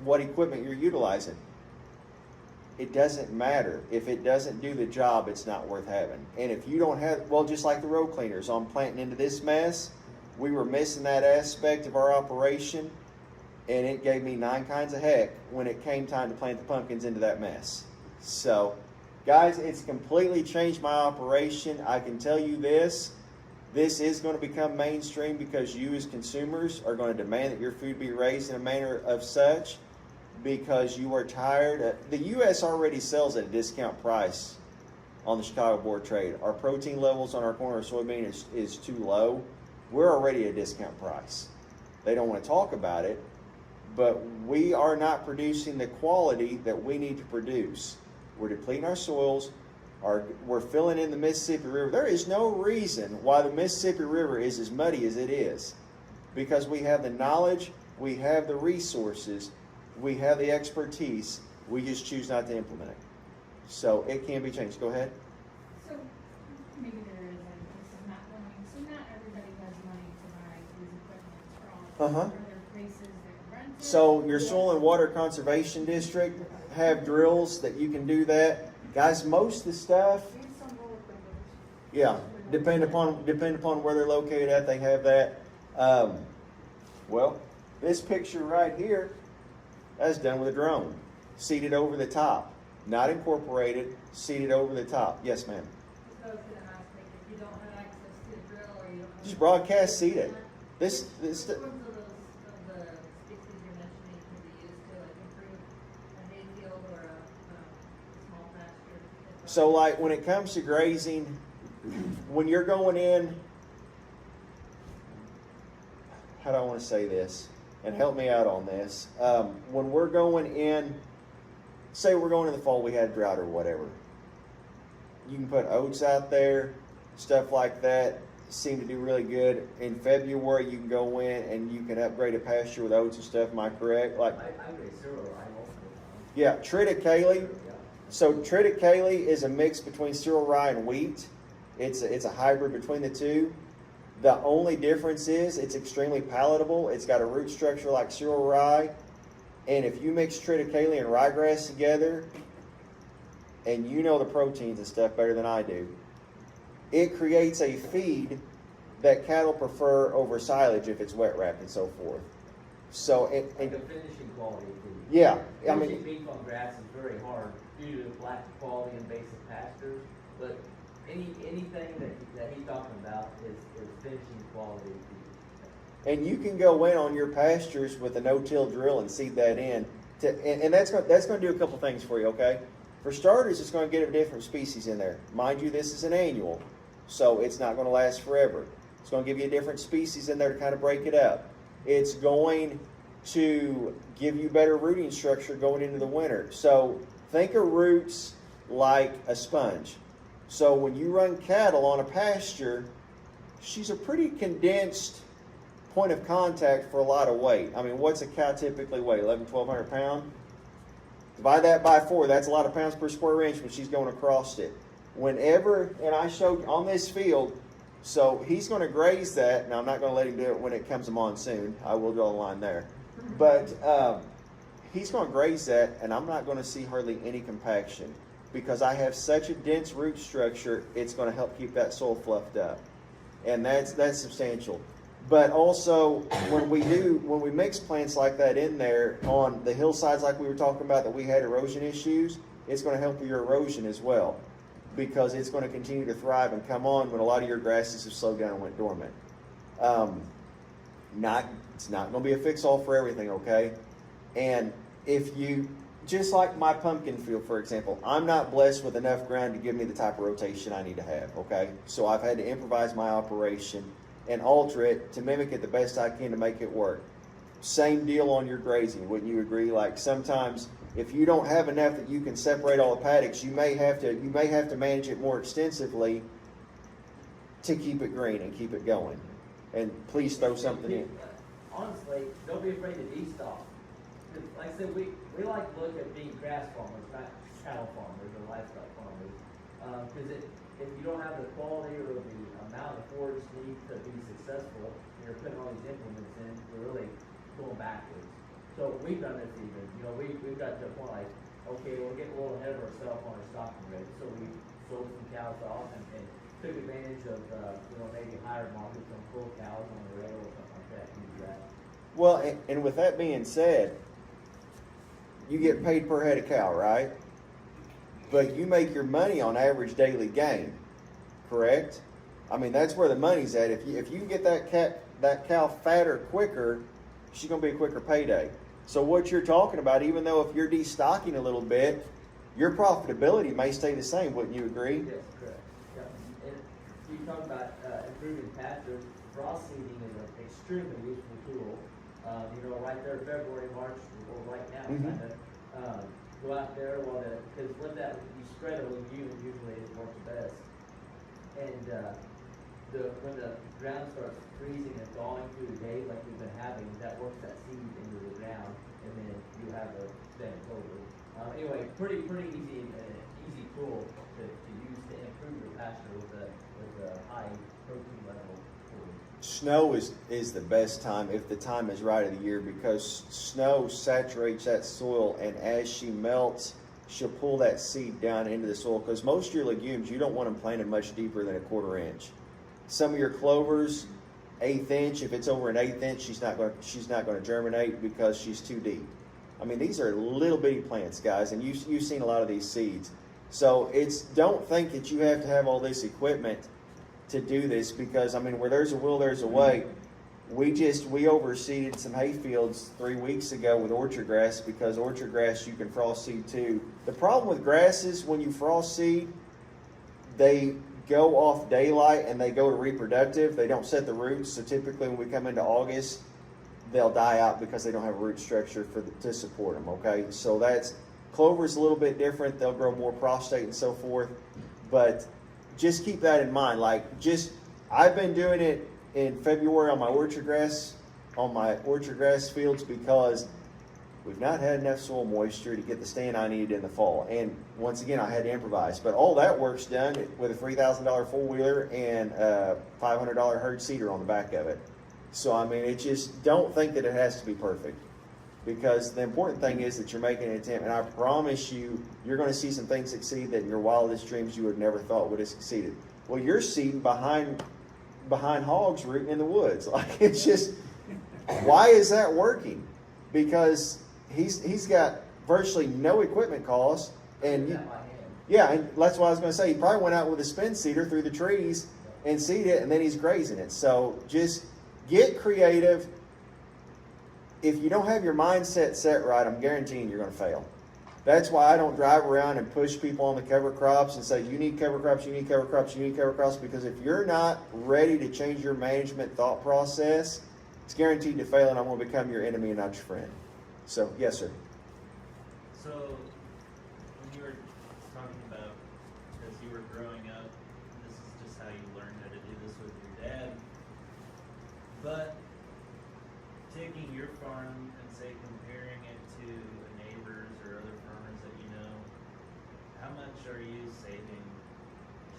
what equipment you're utilizing. It doesn't matter. If it doesn't do the job, it's not worth having. And if you don't have, well, just like the road cleaners, I'm planting into this mess. We were missing that aspect of our operation, and it gave me 9 kinds of heck when it came time to plant the pumpkins into that mess. So, guys, it's completely changed my operation. I can tell you this is going to become mainstream because you as consumers are going to demand that your food be raised in a manner of such because you are tired. The U.S. already sells at a discount price on the Chicago Board of Trade. Our protein levels on our corn or soybean is too low. We're already at a discount price. They don't want to talk about it, but we are not producing the quality that we need to produce. We're depleting our soils. We're filling in the Mississippi River. There is no reason why the Mississippi River is as muddy as it is, because we have the knowledge, we have the resources, we have the expertise. We just choose not to implement it. So it can be changed. Go ahead. So maybe there is some not knowing. So not everybody has money to buy these equipment from. Are there places that rent it? So your Soil and Water Conservation District have drills that you can do that. Guys, most of the stuff, yeah, depend upon where they're located at, they have that. Well, this picture right here, that's done with a drone, seated over the top, not incorporated, seated over the top. Yes, ma'am. So I was going to ask, like, if you don't have access to the drill or you don't have Just broadcast seated. Which ones of the species you're mentioning can be used to like improve a hayfield or a small pasture? So like when it comes to grazing, when you're going in, how do I want to say this? And help me out on this. When we're going in, say we're going in the fall, we had drought or whatever. You can put oats out there, stuff like that. Seem to do really good. In February, you can go in and you can upgrade a pasture with oats and stuff. Am I correct? Like, I agree, cereal rye also. yeah, triticale. So triticale is a mix between cereal rye and wheat. It's a hybrid between the two. The only difference is it's extremely palatable. It's got a root structure like cereal rye. And if you mix triticale and ryegrass together, and you know the proteins and stuff better than I do, it creates a feed that cattle prefer over silage if it's wet wrapped and so forth. So, Like a finishing quality food. yeah, I Finishing mean, beef on grass is very hard due to lack quality and basic pastures, but anything that he's talking about is finishing quality food. and you can go in on your pastures with a no-till drill and seed that in, and that's going to do a couple things for you, okay? For starters, it's going to get a different species in there. Mind you, this is an annual, so it's not going to last forever. It's going to give you a different species in there to kind of break it up. It's going to give you better rooting structure going into the winter. So think of roots like a sponge. So when you run cattle on a pasture, she's a pretty condensed point of contact for a lot of weight. I mean, what's a cow typically weigh? 1,100 pounds? Divide that by 4, that's a lot of pounds per square inch when she's going across it. Whenever, and I showed on this field, so he's going to graze that, and I'm not going to let him do it when it comes to monsoon. I will draw a line there. But he's going to graze that, and I'm not going to see hardly any compaction because I have such a dense root structure, it's going to help keep that soil fluffed up. And that's substantial. But also, when we mix plants like that in there on the hillsides like we were talking about that we had erosion issues, it's going to help with your erosion as well because it's going to continue to thrive and come on when a lot of your grasses have slowed down and went dormant. It's not going to be a fix-all for everything, okay? And if you just like my pumpkin field, for example, I'm not blessed with enough ground to give me the type of rotation I need to have, okay? So I've had to improvise my operation and alter it to mimic it the best I can to make it work. Same deal on your grazing, wouldn't you agree? Like sometimes if you don't have enough that you can separate all the paddocks, you may have to manage it more extensively to keep it green and keep it going. And please throw something in. Honestly, don't be afraid to de-stock. 'Cause like I said, we like to look at being grass farmers, not cattle farmers or livestock farmers. Because if you don't have the quality or the amount of forage need to be successful, and you're putting all these implements in, you're really going backwards. So we've done this even, we've got to a point like, okay, we're getting a little ahead of ourselves on our stocking rate, so we sold some cows off and took advantage of, maybe higher markets on full cows on the rail or something like that, use that. Well, and with that being said, you get paid per head of cow, right? But you make your money on average daily gain, correct? I mean, that's where the money's at. If you can get that cow fatter quicker, she's going to be a quicker payday. So what you're talking about, even though if you're destocking a little bit, your profitability may stay the same. Wouldn't you agree? Yes, correct. Yeah. And you talk about improving pasture. Frost seeding is an extremely useful tool. Right there, February, March, or right now, kind of. Go out there because with that, you spread a legume, usually it works best. And when the ground starts freezing and thawing through the day, like we've been having, that works that seed into the ground, and then you have a stand clover. Anyway, pretty easy tool to use to improve your pasture with a high protein level. Snow is the best time if the time is right of the year, because snow saturates that soil, and as she melts, she'll pull that seed down into the soil. Because most of your legumes, you don't want them planted much deeper than a 1/4 inch. Some of your clovers, 1/8 inch. If it's over an 1/8 inch, she's not going to germinate because she's too deep. I mean, these are little bitty plants, guys, and you've seen a lot of these seeds. So don't think that you have to have all this equipment to do this, because I mean, where there's a will, there's a way. We overseeded some hay fields 3 weeks ago with orchard grass, because orchard grass you can frost seed too. The problem with grasses, when you frost seed, they go off daylight and they go to reproductive. They don't set the roots, so typically when we come into August, they'll die out because they don't have a root structure to support them. Okay, so clover's a little bit different. They'll grow more prostate and so forth, but just keep that in mind. I've been doing it in February on my orchard grass fields, because we've not had enough soil moisture to get the stand I needed in the fall. And once again, I had to improvise. But all that work's done with a $3,000 four-wheeler and a $500 herd seeder on the back of it. So I mean, don't think that it has to be perfect, because the important thing is that you're making an attempt, and I promise you're going to see some things succeed that in your wildest dreams you would have never thought would have succeeded. Well, you're seeding behind hogs rooting in the woods. Like, it's just, why is that working? Because he's got virtually no equipment costs, and and that's what I was going to say. He probably went out with a spin seeder through the trees and seeded it, and then he's grazing it. So just get creative. If you don't have your mindset set right, I'm guaranteeing you're going to fail. That's why I don't drive around and push people on the cover crops and say, you need cover crops, you need cover crops, you need cover crops, because if you're not ready to change your management thought process, it's guaranteed to fail, and I'm going to become your enemy and not your friend. So, yes, sir. So, when you were talking about, as you were growing up, this is just how you learned how to do this with your dad, but taking your farm and say comparing it to neighbors or other farmers that you know, how much are you saving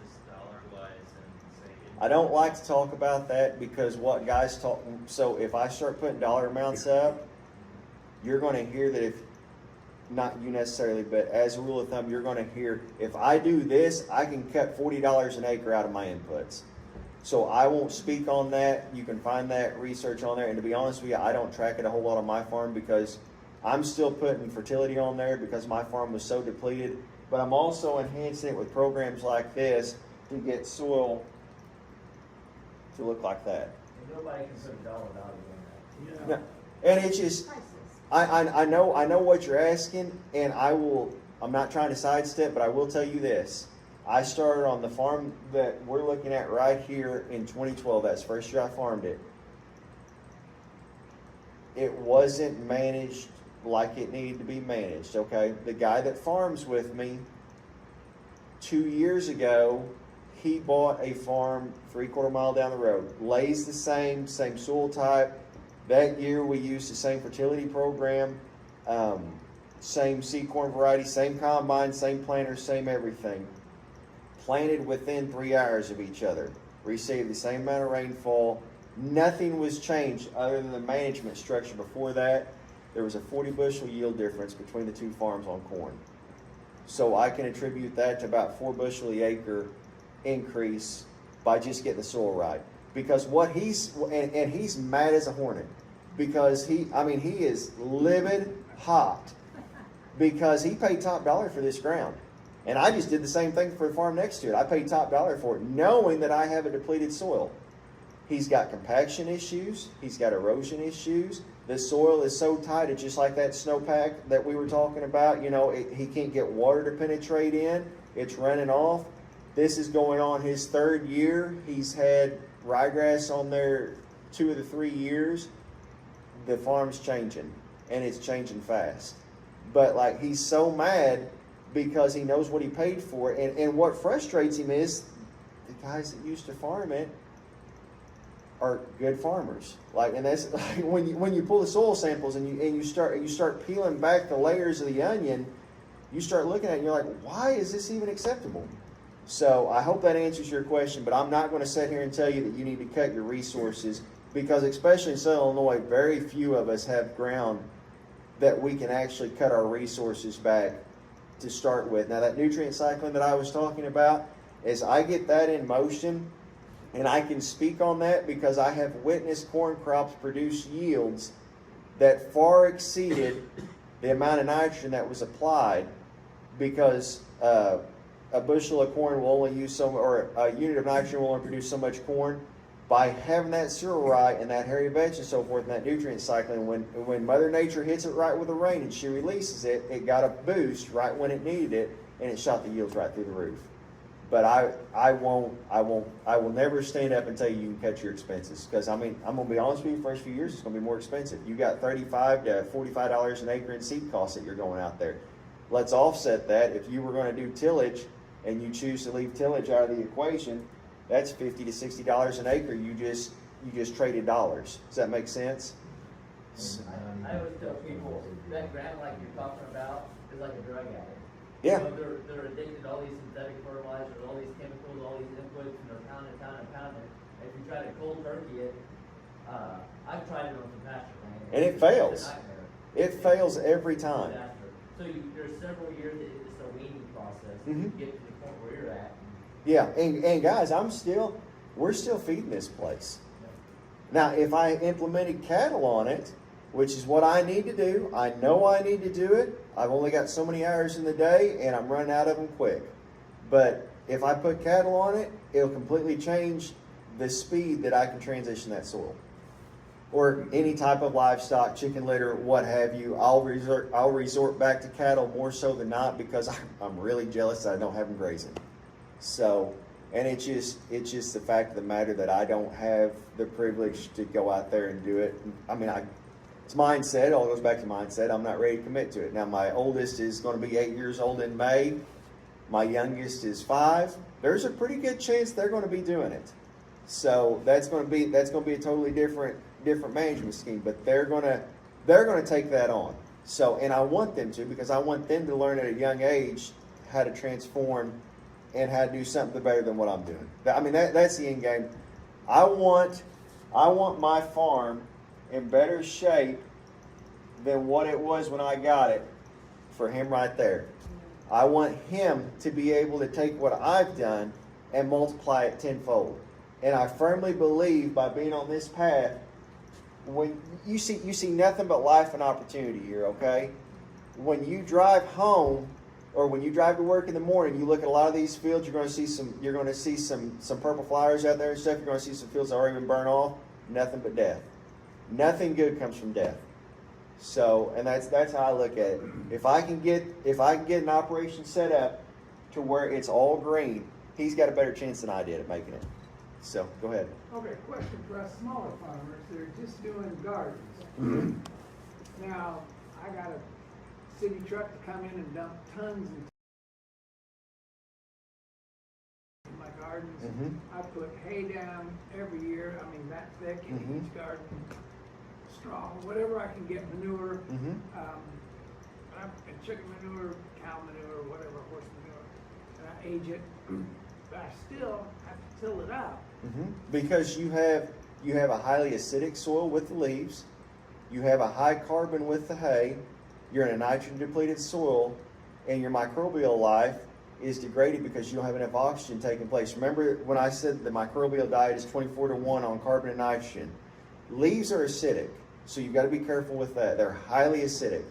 just dollar-wise and say? I don't like to talk about that, because what guys talk, so if I start putting dollar amounts up, you're going to hear that, if not you necessarily, but as a rule of thumb, you're going to hear, if I do this, I can cut $40 an acre out of my inputs. So I won't speak on that. You can find that research on there. And to be honest with you, I don't track it a whole lot on my farm, because I'm still putting fertility on there because my farm was so depleted. But I'm also enhancing it with programs like this to get soil to look like that. And nobody can put a dollar value on that. No. And it's just, I know what you're asking, and I'm not trying to sidestep, but I will tell you this. I started on the farm that we're looking at right here in 2012. That's the first year I farmed it. It wasn't managed like it needed to be managed, okay? The guy that farms with me, 2 years ago, he bought a farm 3/4 mile down the road. Lays the same soil type. That year we used the same fertility program, same seed corn variety, same combine, same planter, same everything. Planted within 3 hours of each other. Received the same amount of rainfall. Nothing was changed other than the management structure. Before that, there was a 40 bushel yield difference between the two farms on corn. So I can attribute that to about 4 bushel the acre increase by just getting the soil right. Because what he's mad as a hornet. Because he is livid hot. Because he paid top dollar for this ground. And I just did the same thing for the farm next to it. I paid top dollar for it, knowing that I have a depleted soil. He's got compaction issues. He's got erosion issues. The soil is so tight, it's just like that snowpack that we were talking about. You know, he can't get water to penetrate in. It's running off. This is going on his 3rd year. He's had ryegrass on there 2 of the 3 years. The farm's changing, and it's changing fast. But like, he's so mad because he knows what he paid for it. And what frustrates him is the guys that used to farm it are good farmers. Like, and that's like when you pull the soil samples and you start peeling back the layers of the onion, you start looking at it and you're like, why is this even acceptable? So I hope that answers your question, but I'm not going to sit here and tell you that you need to cut your resources, because especially in Southern Illinois, very few of us have ground that we can actually cut our resources back to start with. Now, that nutrient cycling that I was talking about, as I get that in motion, and I can speak on that because I have witnessed corn crops produce yields that far exceeded the amount of nitrogen that was applied, because a bushel of corn will only use or a unit of nitrogen will only produce so much corn. By having that soil right and that hairy vetch and so forth and that nutrient cycling, when Mother Nature hits it right with the rain and she releases it, it got a boost right when it needed it, and it shot the yields right through the roof. But I will never stand up and tell you can cut your expenses, because I'm gonna be honest with you, first few years it's gonna be more expensive. You got $35 to $45 an acre in seed costs that you're going out there. Let's offset that. If you were going to do tillage and you choose to leave tillage out of the equation, that's $50 to $60 an acre. You just traded dollars. Does that make sense? I always tell people that ground like you're talking about is like a drug addict. Yeah. You know, they're addicted to all these synthetic fertilizers, all these chemicals, all these inputs, and they're pounding. If you try to cold turkey it, I've tried it on some pasture land, And it fails. It's a nightmare. It fails every time. So there's several years that it's a weaning process to Mhm. get to the point where you're at. Yeah, and guys, we're still feeding this place. Now, if I implemented cattle on it, which is what I need to do, I know I need to do it. I've only got so many hours in the day, and I'm running out of them quick. But if I put cattle on it, it'll completely change the speed that I can transition that soil. Or any type of livestock, chicken litter, what have you. I'll resort back to cattle more so than not, because I'm really jealous that I don't have them grazing. So, and it's just the fact of the matter that I don't have the privilege to go out there and do it. I mean, it's mindset. It all goes back to mindset. I'm not ready to commit to it. Now, my oldest is going to be 8 years old in May. My youngest is 5. There's a pretty good chance they're going to be doing it. So that's going to be a totally different management scheme. But they're going to take that on. So, and I want them to, because I want them to learn at a young age how to transform and how to do something better than what I'm doing. I mean, that's the end game. I want my farm in better shape than what it was when I got it, for him right there. I want him to be able to take what I've done and multiply it tenfold. And I firmly believe, by being on this path, when you see nothing but life and opportunity here, okay? When you drive home, or when you drive to work in the morning, you look at a lot of these fields, you're going to see some purple flowers out there and stuff. You're going to see some fields that already been burned off. Nothing but death. Nothing good comes from death. So, and that's how I look at it. If I can get an operation set up to where it's all green, he's got a better chance than I did at making it. So, go ahead. Okay, question for us smaller farmers, they're just doing gardens. Mm-hmm. Now, I got a city truck to come in and dump tons in my gardens. Mm-hmm. I put hay down every year, I mean, that thick in Mhm. each garden. Straw, whatever I can get, manure, Mm-hmm. and chicken manure, cow manure, whatever, horse manure, and I age it, but I still have to till it up. Mm-hmm. Because you have a highly acidic soil with the leaves, you have a high carbon with the hay, you're in a nitrogen depleted soil, and your microbial life is degraded because you don't have enough oxygen taking place. Remember when I said the microbial diet is 24-1 on carbon and nitrogen? Leaves are acidic, so you've got to be careful with that. They're highly acidic,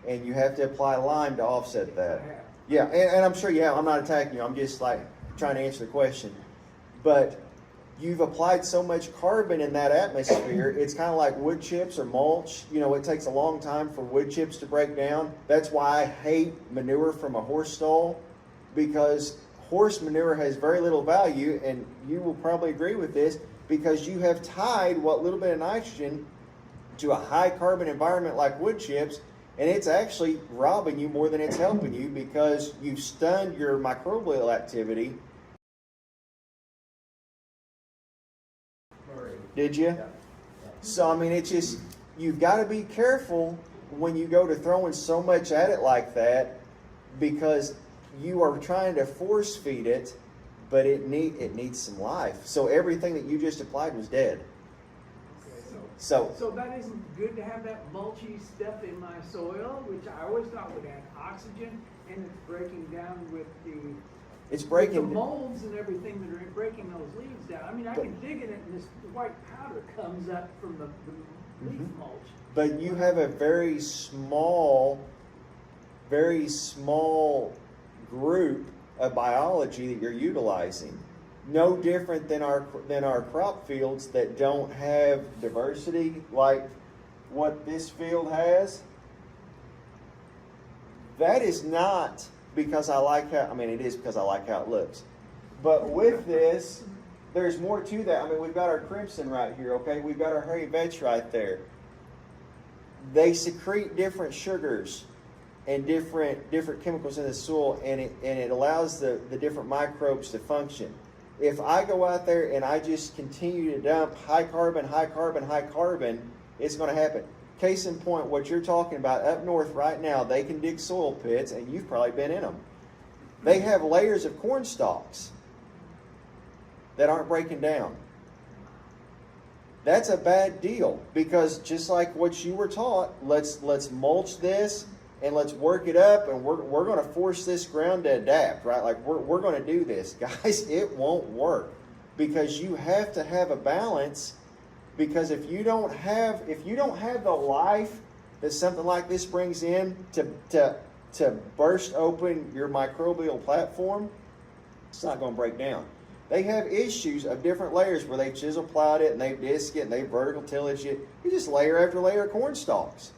and you have to apply lime to offset that. Yeah, and I'm sure you have. I'm not attacking you. I'm just like trying to answer the question. But you've applied so much carbon in that atmosphere, it's kind of like wood chips or mulch. You know, it takes a long time for wood chips to break down. That's why I hate manure from a horse stall, because horse manure has very little value, and you will probably agree with this, because you have tied what little bit of nitrogen to a high carbon environment like wood chips, and it's actually robbing you more than it's helping you, because you've stunned your microbial activity. Did you? So, I mean, it's just, you've got to be careful when you go to throwing so much at it like that, because you are trying to force feed it, but it needs some life. So everything that you just applied was dead. So that isn't good to have that mulchy stuff in my soil, which I always thought would add oxygen, and it's breaking down with the molds and everything that are breaking those leaves down. I mean, I can dig in it, and this white powder comes up from the leaf mulch. But you have a very small group of biology that you're utilizing. No different than our crop fields that don't have diversity like what this field has. That is not because I like how, I mean, it is because I like how it looks. But with this, there's more to that. I mean, we've got our crimson right here, okay? We've got our hairy vetch right there. They secrete different sugars and different chemicals in the soil, and it allows the different microbes to function. If I go out there and I just continue to dump high carbon, it's going to happen. Case in point, what you're talking about up north right now, they can dig soil pits, and you've probably been in them. They have layers of corn stalks that aren't breaking down. That's a bad deal, because just like what you were taught, let's mulch this and let's work it up, and we're going to force this ground to adapt, right? Like we're going to do this. Guys, it won't work, because you have to have a balance, because if you don't have the life that something like this brings in to burst open your microbial platform, it's not going to break down. They have issues of different layers where they've chisel plowed it and they've disc it and they've vertical tillage it. You just layer after layer of corn stalks,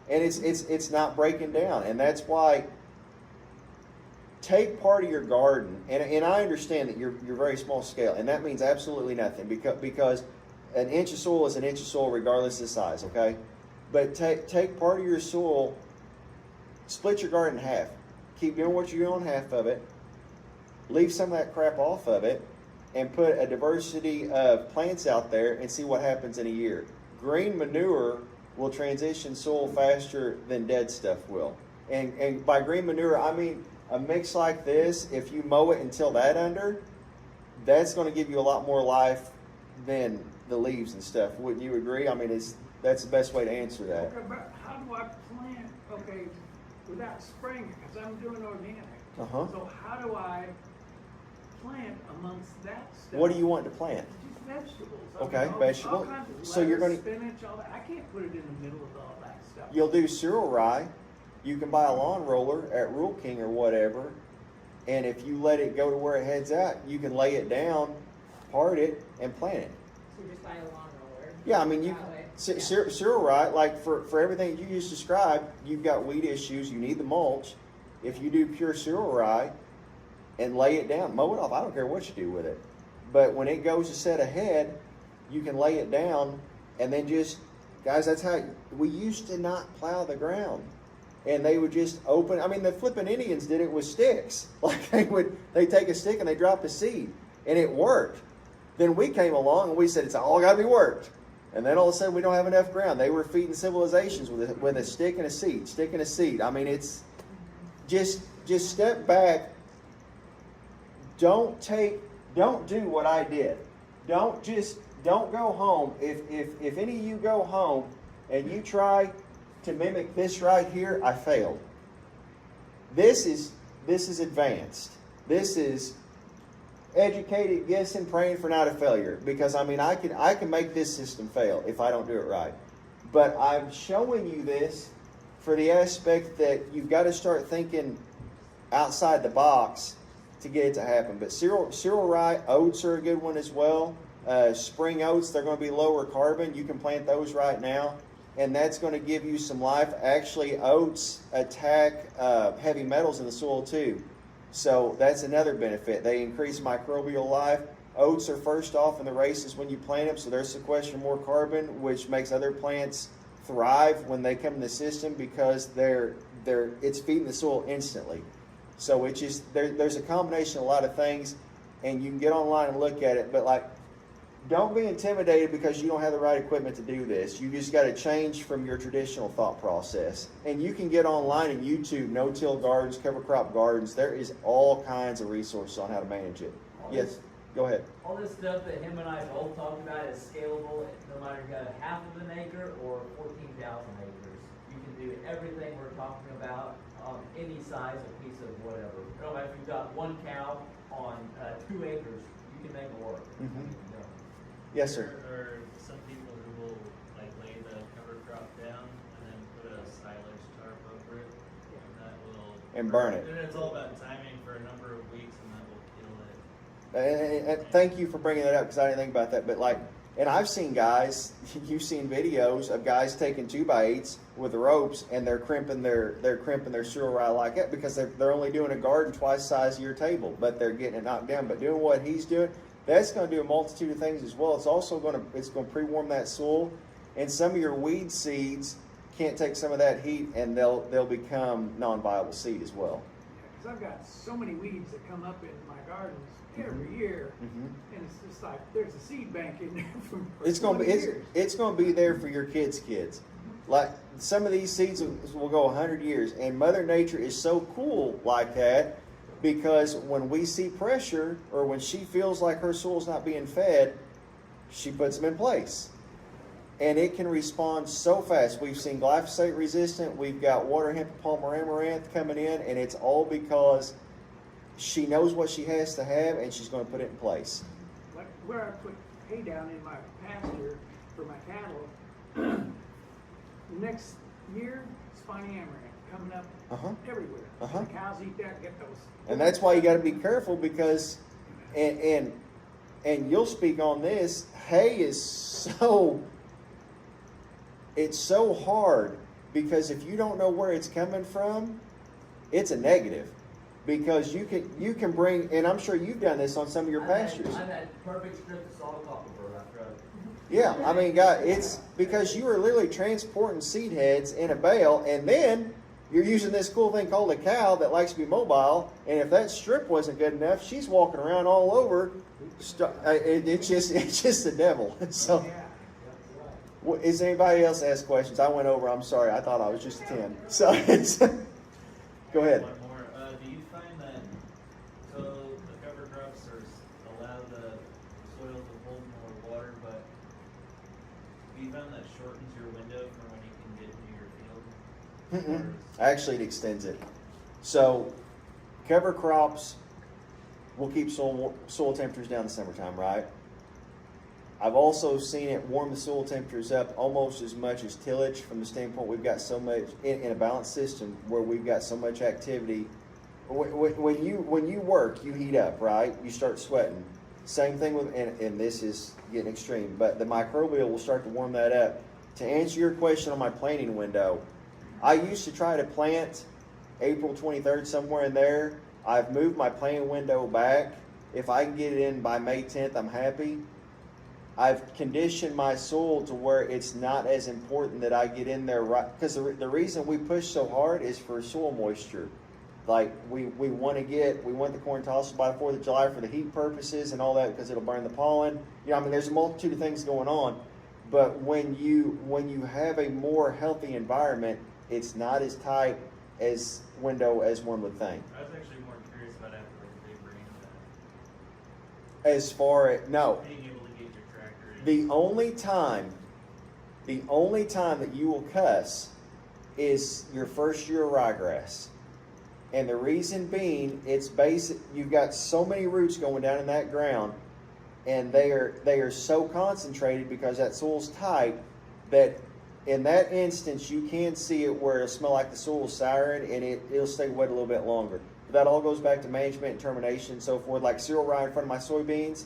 and it's not breaking down. And that's why, take part of your garden, and I understand that you're very small scale, and that means absolutely nothing, because an inch of soil is an inch of soil regardless of size, okay? But take part of your soil, split your garden in half. Keep doing what you're doing half of it. Leave some of that crap off of it, and put a diversity of plants out there and see what happens in a year. Green manure will transition soil faster than dead stuff will. And by green manure, I mean a mix like this, if you mow it and till that under, that's going to give you a lot more life than the leaves and stuff. Wouldn't you agree? I mean, that's the best way to answer that. Okay, but how do I plant, without spraying it, because I'm doing organic. Uh-huh. So how do I plant amongst that stuff? What do you want to plant? Just vegetables. Okay, all vegetable. kinds of So you're lettuce, going to, spinach, all that. I can't put it in the middle of all that stuff. you'll do cereal rye. You can buy a lawn roller at Rural King or whatever, and if you let it go to where it heads out, you can lay it down, part it, and plant it. So you just buy a lawn roller. Yeah, I mean, you, That way. cereal rye, like for everything you just described, you've got weed issues, you need the mulch. If you do pure cereal rye and lay it down, mow it off, I don't care what you do with it. But when it goes to set ahead, you can lay it down and then just, guys, that's how, we used to not plow the ground. And they would just open, I mean, the flipping Indians did it with sticks. Like they'd take a stick and they dropped a seed and it worked. Then we came along and we said, it's all got to be worked. And then all of a sudden we don't have enough ground. They were feeding civilizations with a stick and a seed, stick and a seed. I mean, it's just step back. Don't do what I did. Don't go home. If any of you go home and you try to mimic this right here, I failed. This is advanced. This is educated guessing, praying for not a failure. Because I mean, I can make this system fail if I don't do it right. But I'm showing you this for the aspect that you've got to start thinking outside the box to get it to happen. But cereal rye, oats are a good one as well. Spring oats, they're going to be lower carbon. You can plant those right now, and that's going to give you some life. Actually, oats attack heavy metals in the soil too. So that's another benefit. They increase microbial life. Oats are first off in the races when you plant them, so they're sequestering more carbon, which makes other plants thrive when they come in the system because it's feeding the soil instantly. So it's just there's a combination of a lot of things, and you can get online and look at it. But like, don't be intimidated because you don't have the right equipment to do this. You just got to change from your traditional thought process. And you can get online and YouTube, no-till gardens, cover crop gardens. There is all kinds of resources on how to manage it. Yes, go ahead. All this stuff that him and I both talked about is scalable, no matter if you got a half of an acre or 14,000 acres. You can do everything we're talking about on any size, a piece of whatever. No matter if you've got one cow on 2 acres, you can make it work. Mm-hmm. Yes, sir. There are some people who will like lay the cover crop down and then put a silage tarp over it, and that will burn it. And it's all about timing for a number of weeks, and that will kill it. And thank you for bringing that up because I didn't think about that. But like, and I've seen guys, you've seen videos of guys taking 2x8s with the ropes and they're crimping their cereal rye like that because they're only doing a garden twice the size of your table, but they're getting it knocked down. But doing what he's doing, that's going to do a multitude of things as well. It's also going to pre-warm that soil, and some of your weed seeds can't take some of that heat, and they'll become non-viable seed as well. Because I've got so many weeds that come up in my gardens every year, and it's just like there's a seed bank in there for It's going to be years. it's going to be there for your kids' kids. Like some of these seeds will go 100 years, and Mother Nature is so cool like that. Because when we see pressure or when she feels like her soil's not being fed, she puts them in place. And it can respond so fast. We've seen glyphosate resistant. We've got water hemp and palmer amaranth coming in. And it's all because she knows what she has to have and she's going to put it in place. Like where I put hay down in my pasture for my cattle, next year, spiny amaranth coming up everywhere. The cows eat that, get those. And that's why you got to be careful because, and you'll speak on this, hay is it's so hard because if you don't know where it's coming from, it's a negative. Because you can bring, and I'm sure you've done this on some of your pastures. I've had perfect strip of solid copper after I. Yeah, I mean, God, it's because you are literally transporting seed heads in a bale, and then you're using this cool thing called a cow that likes to be mobile, and if that strip wasn't good enough, she's walking around all over. It's just the devil. So, is anybody else ask questions? I went over. I'm sorry. I thought I was just 10. So, go ahead. One more. Do you find that so the cover crops allow the soil to hold more water, but do you find that shortens your window for when you can get into your field? Actually, it extends it. So, cover crops will keep soil temperatures down in the summertime, right? I've also seen it warm the soil temperatures up almost as much as tillage from the standpoint we've got so much in a balanced system where we've got so much activity. When you work, you heat up, right? You start sweating. Same thing with, and this is getting extreme, but the microbial will start to warm that up. To answer your question on my planting window, I used to try to plant April 23rd, somewhere in there. I've moved my planting window back. If I can get it in by May 10th, I'm happy. I've conditioned my soil to where it's not as important that I get in there right, because the reason we push so hard is for soil moisture. Like we want the corn tossed by the 4th of July for the heat purposes and all that, because it'll burn the pollen. You know, I mean, there's a multitude of things going on. But when you have a more healthy environment, it's not as tight as window as one would think. I was actually more curious about after like a big rain event. As far as no, Being able to get your tractor in. the only time that you will cuss is your first year of ryegrass. And the reason being, it's basic. You've got so many roots going down in that ground, and they are so concentrated because that soil's tight that in that instance you can see it where it'll smell like the soil's soured and it'll stay wet a little bit longer. But that all goes back to management and termination and so forth. Like cereal rye in front of my soybeans,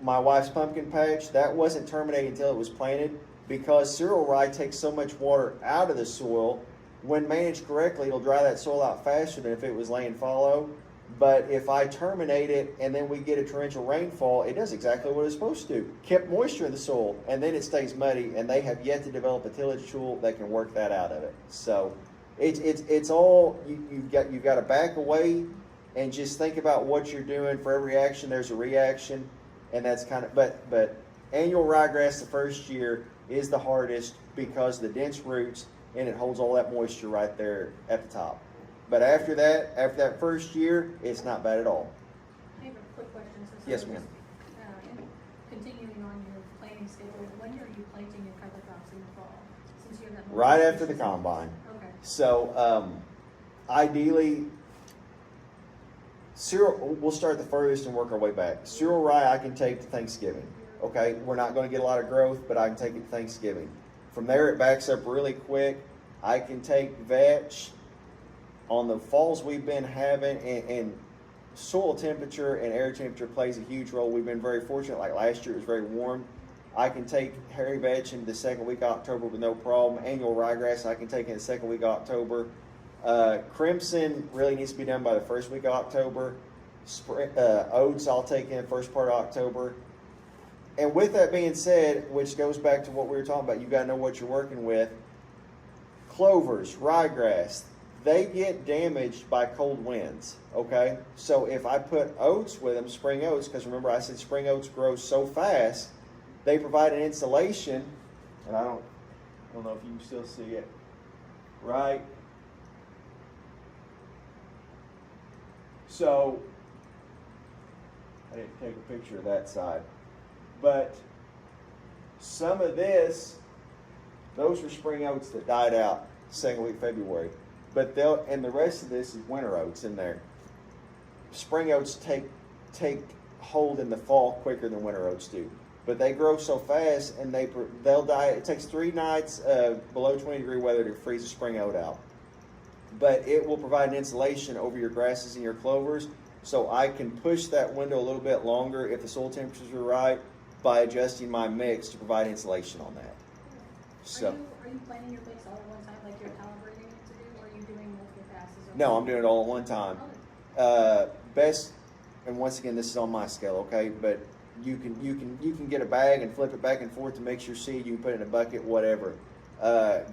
my wife's pumpkin patch, that wasn't terminated until it was planted, because cereal rye takes so much water out of the soil. When managed correctly, it'll dry that soil out faster than if it was laying fallow. But if I terminate it and then we get a torrential rainfall, it does exactly what it's supposed to do. Kept moisture in the soil, and then it stays muddy, and they have yet to develop a tillage tool that can work that out of it. So it's all, you've got to back away and just think about what you're doing. For every action, there's a reaction, and that's kind of, but annual ryegrass the first year is the hardest because of the dense roots, and it holds all that moisture right there at the top. But after that first year, it's not bad at all. I have a quick question. So Yes, ma'am. Continuing on your planting schedule, when are you planting your cover crops in the fall? Since you have that Right after the combine. Okay. So ideally, cereal, we'll start the furthest and work our way back. Cereal rye I can take to Thanksgiving. Okay, we're not going to get a lot of growth, but I can take it to Thanksgiving. From there, it backs up really quick. I can take vetch. On the falls we've been having, and soil temperature and air temperature plays a huge role. We've been very fortunate. Like last year, it was very warm. I can take hairy vetch into the second week of October with no problem. Annual ryegrass I can take in the second week of October. Crimson really needs to be done by the first week of October. Oats I'll take in the first part of October. And with that being said, which goes back to what we were talking about, you got to know what you're working with. Clovers, ryegrass, they get damaged by cold winds, okay? So if I put oats with them, spring oats, because remember I said spring oats grow so fast, they provide an insulation, and I don't know if you can still see it, right? So, I didn't take a picture of that side, but some of this, those were spring oats that died out second week of February. But and the rest of this is winter oats in there. Spring oats take hold in the fall quicker than winter oats do. But they grow so fast and they'll die. It takes 3 nights of below 20-degree weather to freeze a spring oat out. But it will provide an insulation over your grasses and your clovers, so I can push that window a little bit longer if the soil temperatures are right by adjusting my mix to provide insulation on that. So. Are you planting your mix all at one time, like you're calibrating it to do, or are you doing multiple passes? No, I'm doing it all at one time. Best, and once again, this is on my scale, okay? But you can get a bag and flip it back and forth to mix your seed. You can put it in a bucket, whatever.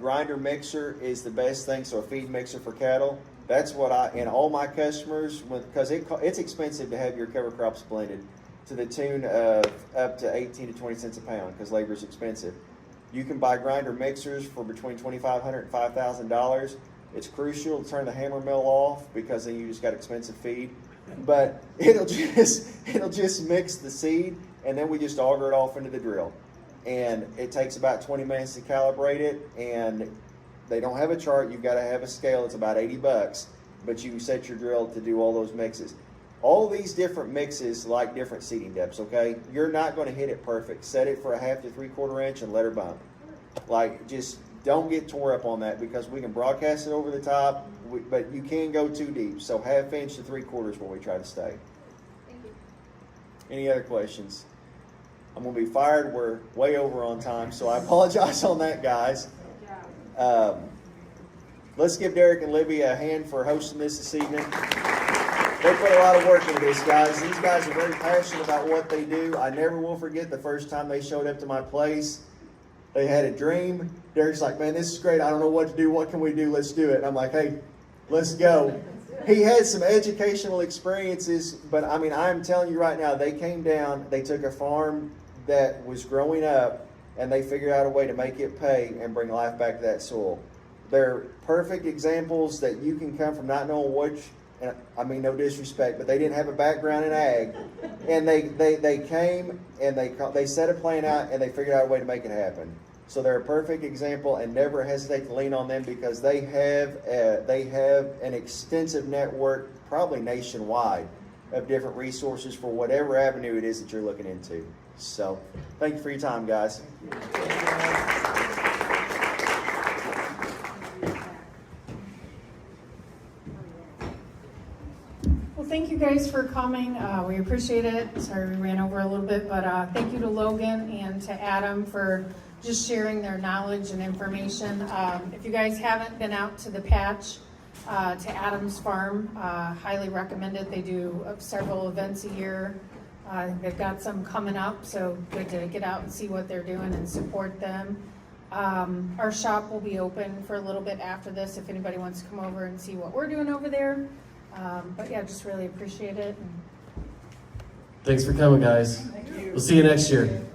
Grinder mixer is the best thing. So a feed mixer for cattle. That's what and all my customers, because it's expensive to have your cover crops blended to the tune of up to 18 to 20 cents a pound because labor is expensive. You can buy grinder mixers for between $2,500 and $5,000. It's crucial to turn the hammer mill off because then you just got expensive feed. But it'll just mix the seed, and then we just auger it off into the drill. And it takes about 20 minutes to calibrate it, and they don't have a chart. You've got to have a scale. It's about $80, but you set your drill to do all those mixes. All these different mixes like different seeding depths, okay? You're not going to hit it perfect. Set it for a 1/2 to 3/4 inch and let her bump. Like, just don't get tore up on that because we can broadcast it over the top, but you can go too deep. So 1/2 inch to 3/4 is where we try to stay. Thank you. Any other questions? I'm gonna be fired. We're way over on time, so I apologize on that, guys. Let's give Derek and Libby a hand for hosting this evening. They put a lot of work into this, guys. These guys are very passionate about what they do. I never will forget the first time they showed up to my place. They had a dream. Derek's like, man, this is great. I don't know what to do. What can we do? Let's do it. And I'm like, hey, let's go. He had some educational experiences, but I mean, I'm telling you right now, they came down, they took a farm that was growing up, and they figured out a way to make it pay and bring life back to that soil. They're perfect examples that you can come from not knowing which, and I mean no disrespect, but they didn't have a background in ag, and they came and they set a plan out and they figured out a way to make it happen. So they're a perfect example, and never hesitate to lean on them because they have an extensive network, probably nationwide, of different resources for whatever avenue it is that you're looking into. So thank you for your time, guys. Well, thank you guys for coming. We appreciate it. Sorry we ran over a little bit, but thank you to Logan and to Adam for just sharing their knowledge and information. If you guys haven't been out to the patch, to Adam's farm, highly recommend it. They do several events a year. They've got some coming up, so good to get out and see what they're doing and support them. Our shop will be open for a little bit after this if anybody wants to come over and see what we're doing over there. But yeah, just really appreciate it. Thanks for coming, guys. We'll see you next year.